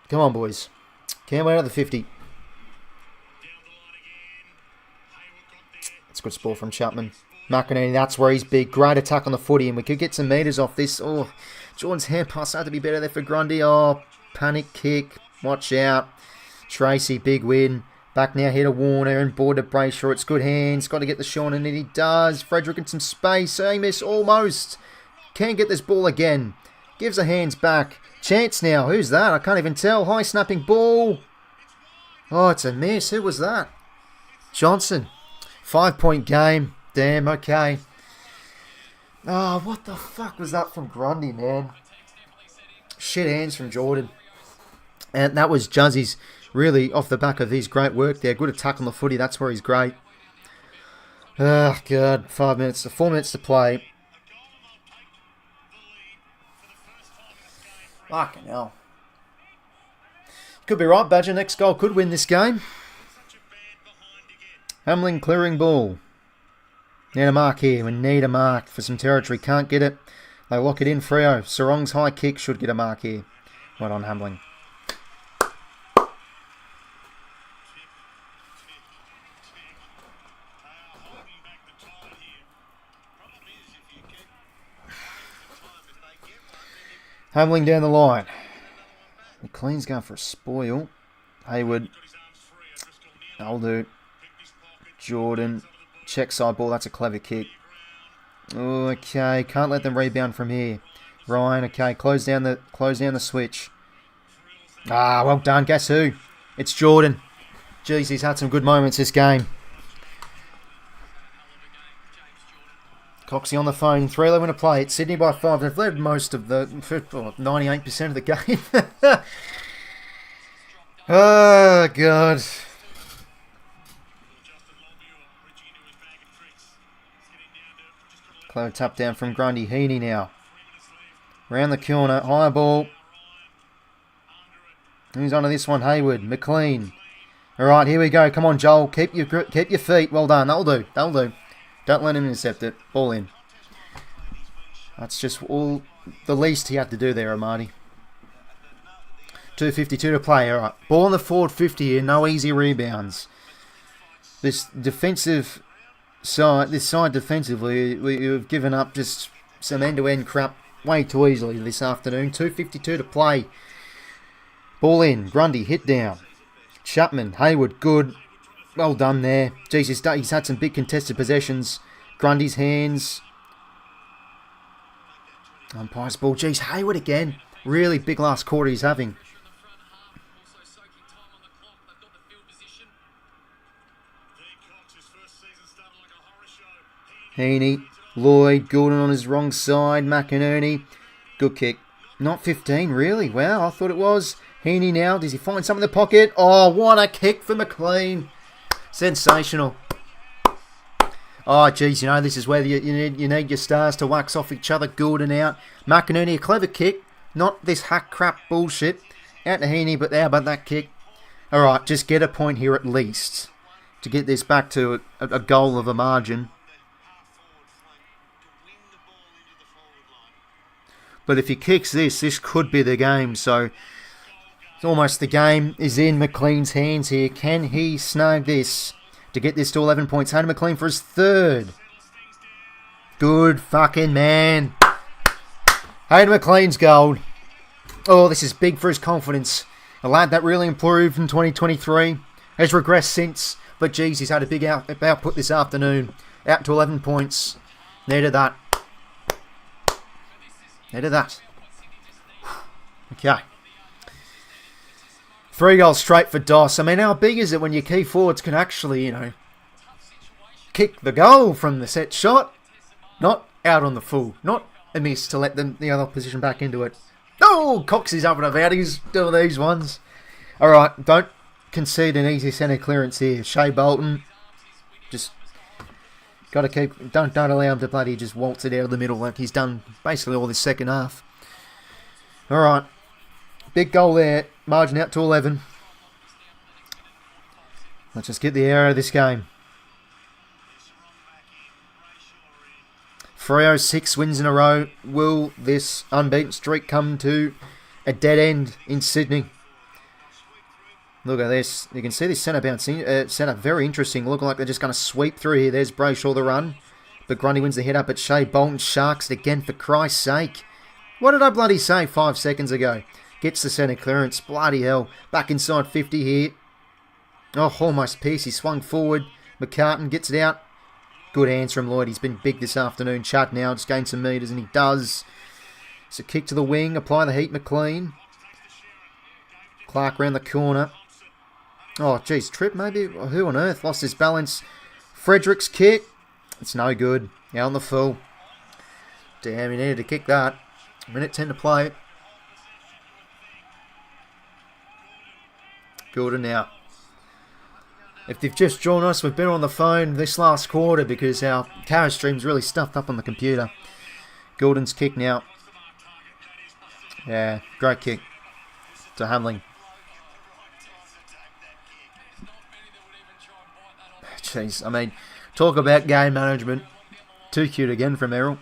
Come on, boys. Campbell out of the 50. That's a good score from Chapman. McInerney, that's where he's big. Great attack on the footy, and we could get some metres off this. Oh, Jordan's hand pass had to be better there for Grundy. Oh, panic kick. Watch out. Tracy, big win. Back now here to Warner and board to Brayshaw. It's good hands. Got to get the shot, and he does. Frederick in some space. Amos almost. Can get this ball again. Gives the hands back. Chance now. Who's that? I can't even tell. High snapping ball. Oh, it's a miss. Who was that? Johnson. 5-point game. Damn, okay. Oh, what the fuck was that from Grundy, man? Shit hands from Jordan. And that was Juzzy's really off the back of his great work there. Good attack on the footy. That's where he's great. Oh, God. 4 minutes to play. Fucking hell. Could be right, Badger. Next goal could win this game. Hamling clearing ball. Need a mark here. We need a mark for some territory. Can't get it. They lock it in. Freo. Sarong's high kick should get a mark here. Well done, Hamling. Hamling down the line. McLean's going for a spoil. Hayward. I'll do. Jordan. Check side ball. That's a clever kick. Okay. Can't let them rebound from here. Ryan. Okay. Close down the switch. Ah, well done. Guess who? It's Jordan. Jeez, he's had some good moments this game. Coxie on the phone. 3-11 to play. It's Sydney by 5. They've led most of the 98% of the game. Oh, God. Clever tap down from Grundy. Heaney now. Round the corner. High ball. Who's onto this one? Hayward. McLean. All right, here we go. Come on, Joel. Keep your feet. Well done. That'll do. Don't let him intercept it. Ball in. That's just all the least he had to do there, 𝐼𝐻𝐸. 2:52 to play. All right, ball on the forward 50 here. No easy rebounds. This side defensively, we've given up just some end-to-end crap way too easily this afternoon. 2:52 to play. Ball in. Grundy hit down. Chapman, Hayward, good. Well done there. Jeez, he's had some big contested possessions. Grundy's hands. Umpire's ball. Jeez, Hayward again. Really big last quarter he's having. Heaney, Lloyd, Gordon on his wrong side. McInerney, good kick. Not 15, really. Wow, I thought it was. Heaney now, does he find something in the pocket? Oh, what a kick for McLean. Sensational. Oh, geez, you know, this is where you need your stars to wax off each other. Gordon out. McInerney, a clever kick. Not this hack crap bullshit. Out to Heaney, but how about that kick? All right, just get a point here at least to get this back to a goal of a margin. But if he kicks this could be the game. So it's almost the game is in McLean's hands here. Can he snag this to get this to 11 points? Hayden McLean for his third. Good fucking man. Hayden McLean's goal. Oh, this is big for his confidence. A lad that really improved in 2023. Has regressed since. But geez, he's had a big output this afternoon. Out to 11 points. Needed that. Needed that. Okay. 3 goals straight for Doss. I mean, how big is it when your key forwards can actually, kick the goal from the set shot? Not out on the full. Not a miss to let the other opposition back into it. Oh, Cox is up and about. He's doing these ones. All right, don't concede an easy centre clearance here. Shea Bolton, just got to keep. Don't allow him to bloody just waltz it out of the middle like he's done basically all this second half. All right, big goal there. Margin out to 11. Let's just get the air out of this game. Freo 6 wins in a row. Will this unbeaten streak come to a dead end in Sydney? Look at this. You can see this centre bouncing. Centre very interesting. Looking like they're just going to sweep through here. There's Brayshaw the run. But Grundy wins the head up at Shea Bolton. Sharks it again for Christ's sake. What did I bloody say 5 seconds ago? Gets the centre clearance. Bloody hell. Back inside 50 here. Oh, almost piece. He swung forward. McCartan gets it out. Good hands from Lloyd. He's been big this afternoon. Chad now just gained some metres, and he does. It's a kick to the wing. Apply the heat, McLean. Clark round the corner. Oh, geez. Trip maybe? Who on earth lost his balance? Frederick's kick. It's no good. Out on the full. Damn, he needed to kick that. Minute 10 to play. Gordon now. If they've just joined us, we've been on the phone this last quarter because our camera stream's really stuffed up on the computer. Gordon's kick now. Yeah, great kick to Hamling. Jeez, I mean, talk about game management. Too cute again from Errol.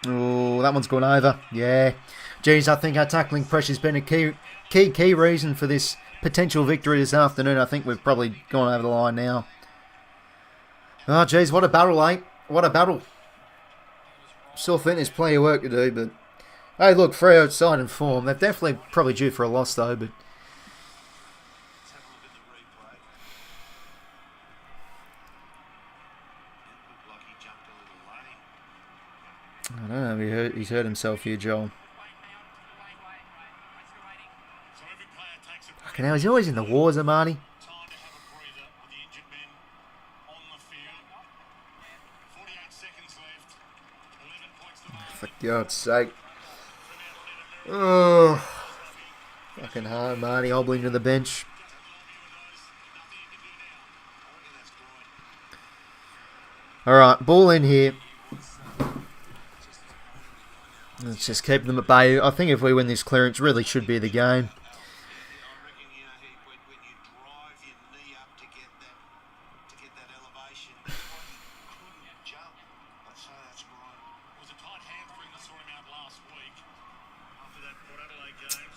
Oh, that one's gone over. Yeah. Geez, I think our tackling pressure's been a key reason for this potential victory this afternoon. I think we've probably gone over the line now. Oh, geez, what a battle, eh? What a battle. Still think there's plenty of work to do, but... Hey, look, Freo outside in form. They're definitely probably due for a loss, though, but... I don't know, he's hurt himself here, Joel. Fucking hell, he's always in the wars, 𝐼𝐻𝐸. For God's sake. Oh, fucking hard, 𝐼𝐻𝐸 hobbling to the bench. Alright, ball in here. Let's just keep them at bay. I think if we win this clearance, really should be the game.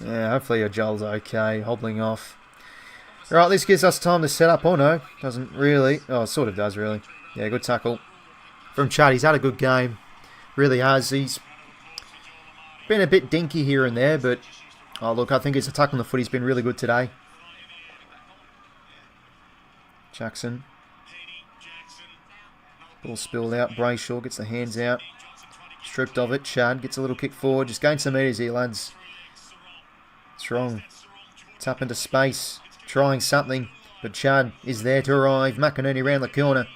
Yeah, hopefully your Joel's okay, hobbling off. Alright, this gives us time to set up. Oh no, doesn't really. Oh, it sort of does really. Yeah, good tackle from Chad. He's had a good game. Really has. He's been a bit dinky here and there, but oh look, I think his attack on the foot, he's been really good today. Jackson. Ball spilled out. Brayshaw gets the hands out. Stripped of it. Chad gets a little kick forward. Just gain some meters here, lads. Strong. Tap into space. Trying something. But Chad is there to arrive. McInerney round the corner.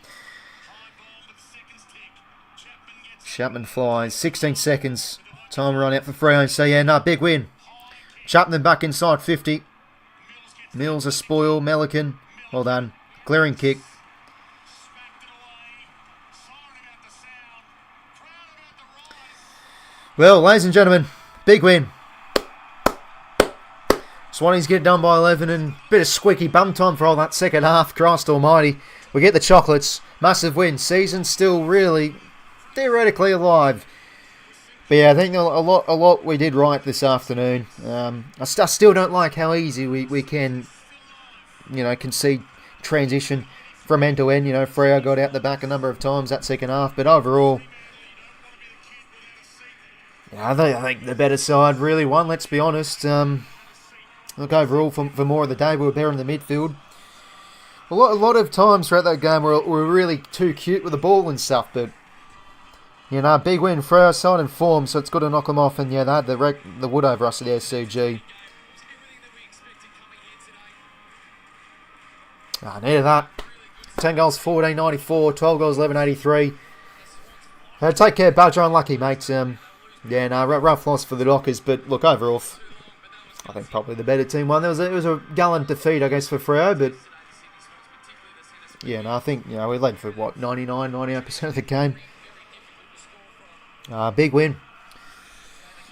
Chapman flies. 16 seconds. Time run out for Freo. So yeah, no, big win. Chapman back inside 50. Mills a spoil. Melican. Well done. Clearing kick. Well, ladies and gentlemen, big win. Swannies get done by 11 and bit of squeaky bum time for all that second half. Christ almighty. We get the chocolates. Massive win. Season still really theoretically alive. But yeah, I think a lot we did right this afternoon. I still don't like how easy we can, concede transition from end to end. Freo got out the back a number of times that second half. But overall, I think the better side really won, let's be honest. Look, overall, for more of the day, we were better in the midfield. A lot of times throughout that game, we were really too cute with the ball and stuff, but, big win. Freo side in form, so it's good to knock them off, and yeah, they had the wood over us at the SCG. I needed that. 10 goals, 14.94, 12 goals, 11.83. Take care, Badger, unlucky, mate. Yeah, no, rough loss for the Dockers, but look, overall, I think probably the better team won. It was a gallant defeat, I guess, for Freo, but yeah, no, I think, we led for, 98% of the game. Big win.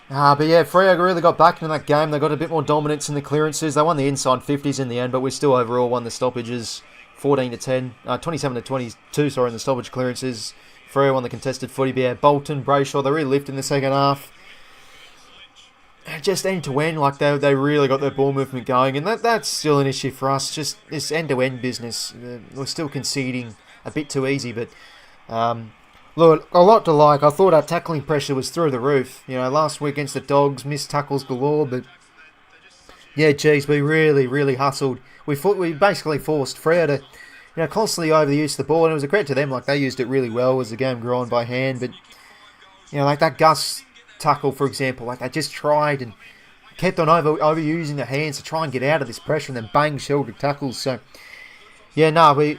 But yeah, Freo really got back into that game. They got a bit more dominance in the clearances. They won the inside 50s in the end, but we still overall won the stoppages 14-10, 27-22, in the stoppage clearances. Freo won the contested footy. But yeah, Bolton, Brayshaw, they really lifted in the second half. Just end to end, they really got their ball movement going, and that's still an issue for us. Just this end to end business. We're still conceding a bit too easy, but look, a lot to like. I thought our tackling pressure was through the roof. Last week against the Dogs, missed tackles galore, but yeah, geez, we really hustled. We basically forced Freo to constantly overuse the ball, and it was a credit to them. They used it really well as the game grew on by hand, but that Gus tackle, for example, they just tried and kept on overusing their hands to try and get out of this pressure, and then bang, Sheldrick tackles. So yeah,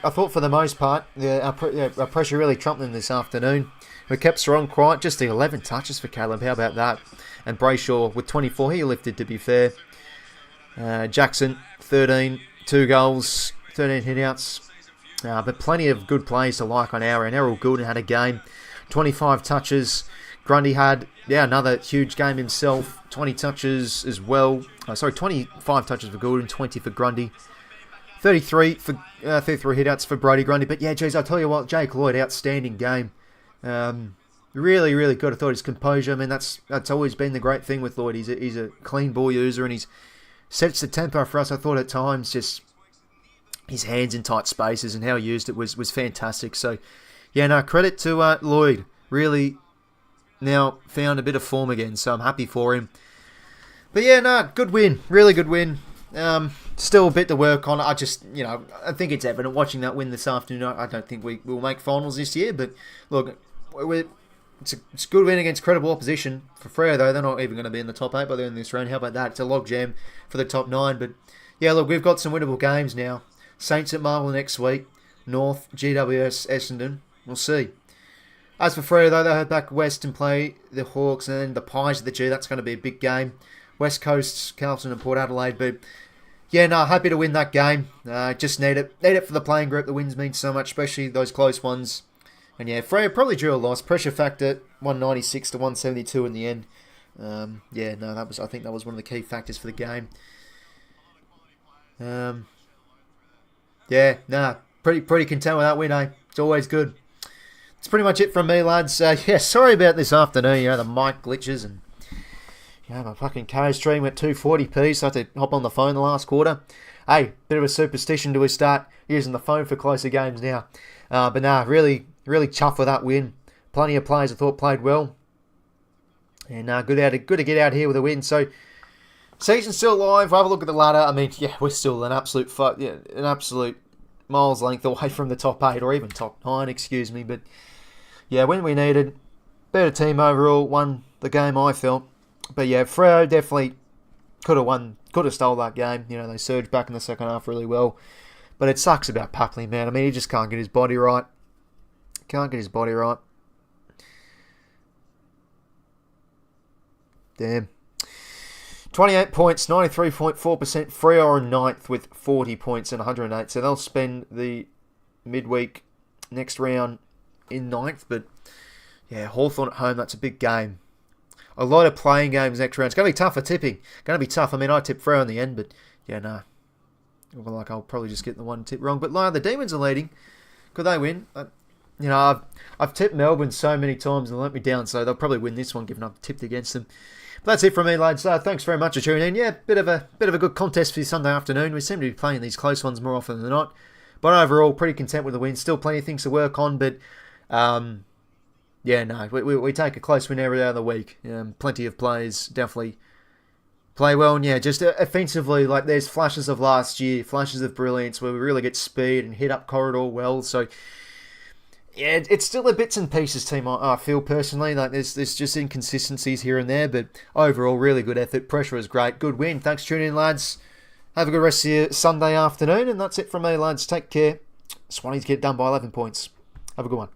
I thought for the most part our pressure really trumped them this afternoon. We kept strong, quiet, just the 11 touches for Caleb. How about that? And Brayshaw with 24, he lifted, to be fair. Jackson 13, 2 goals, 13 hitouts. But plenty of good plays to like on our end. Errol Goulden had a game, 25 touches. Grundy had, another huge game himself, 20 touches as well. 25 touches for Goulden, 20 for Grundy. 33 hitouts for Brodie Grundy. But yeah, geez, I tell you what, Jake Lloyd, outstanding game. Really good. I thought his composure, that's always been the great thing with Lloyd. He's a clean ball user, and he sets the tempo for us. I thought at times just his hands in tight spaces and how he used it was fantastic. So yeah, no, credit to Lloyd. Really now found a bit of form again, so I'm happy for him. But yeah, no, good win. Really good win. Still a bit to work on. I think it's evident watching that win this afternoon. I don't think we will make finals this year, but look, it's a good win against credible opposition. For Freo, though, they're not even going to be in the top 8 by the end of this round. How about that? It's a logjam for the top 9. But yeah, look, we've got some winnable games now. Saints at Marvel next week. North, GWS, Essendon. We'll see. As for Freo, though, they head back west and play the Hawks and then the Pies at the G. That's going to be a big game. West Coast, Carlton and Port Adelaide. But yeah, no, happy to win that game. Just need it. Need it for the playing group. The wins mean so much, especially those close ones. And yeah, Freo probably drew a loss. Pressure factor 196 to 172 in the end. I think that was one of the key factors for the game. Pretty content with that win, eh? It's always good. That's pretty much it from me, lads. Yeah, sorry about this afternoon, the mic glitches and my fucking K stream went 240p, so I had to hop on the phone the last quarter. Hey, bit of a superstition. Do we start using the phone for closer games now? But nah, really chuffed with that win. Plenty of players I thought played well. And good to get out here with a win. So, season's still alive. We'll have a look at the ladder. I mean, yeah, we're still an absolute miles length away from the top 8 or even top 9, excuse me. But yeah, when we needed, better team overall, won the game, I felt. But yeah, Freo definitely could have stole that game. They surged back in the second half really well. But it sucks about Puckley, man. I mean, he just can't get his body right. Damn. 28 points, 93.4%. Freo are in 9th with 40 points and 108. So they'll spend the midweek next round in 9th. But yeah, Hawthorn at home, that's a big game. A lot of playing games next round. It's going to be tough for tipping. Going to be tough. I mean, I tipped Freo in the end, but yeah, no. I'll probably just get the one tip wrong. But the Demons are leading. Could they win? I've tipped Melbourne so many times and let me down, so they'll probably win this one, given I've tipped against them. But that's it from me, lads. Thanks very much for tuning in. Yeah, bit of a good contest for Sunday afternoon. We seem to be playing these close ones more often than not. But overall, pretty content with the win. Still plenty of things to work on, but we take a close win every other week. Plenty of players definitely play well, and yeah, just offensively, there's flashes of last year, flashes of brilliance where we really get speed and hit up corridor well. So yeah, it's still a bits and pieces team. I feel personally there's just inconsistencies here and there, but overall, really good effort. Pressure was great. Good win. Thanks for tuning in, lads. Have a good rest of your Sunday afternoon, and that's it from me, lads. Take care. Swannies get done by 11 points. Have a good one.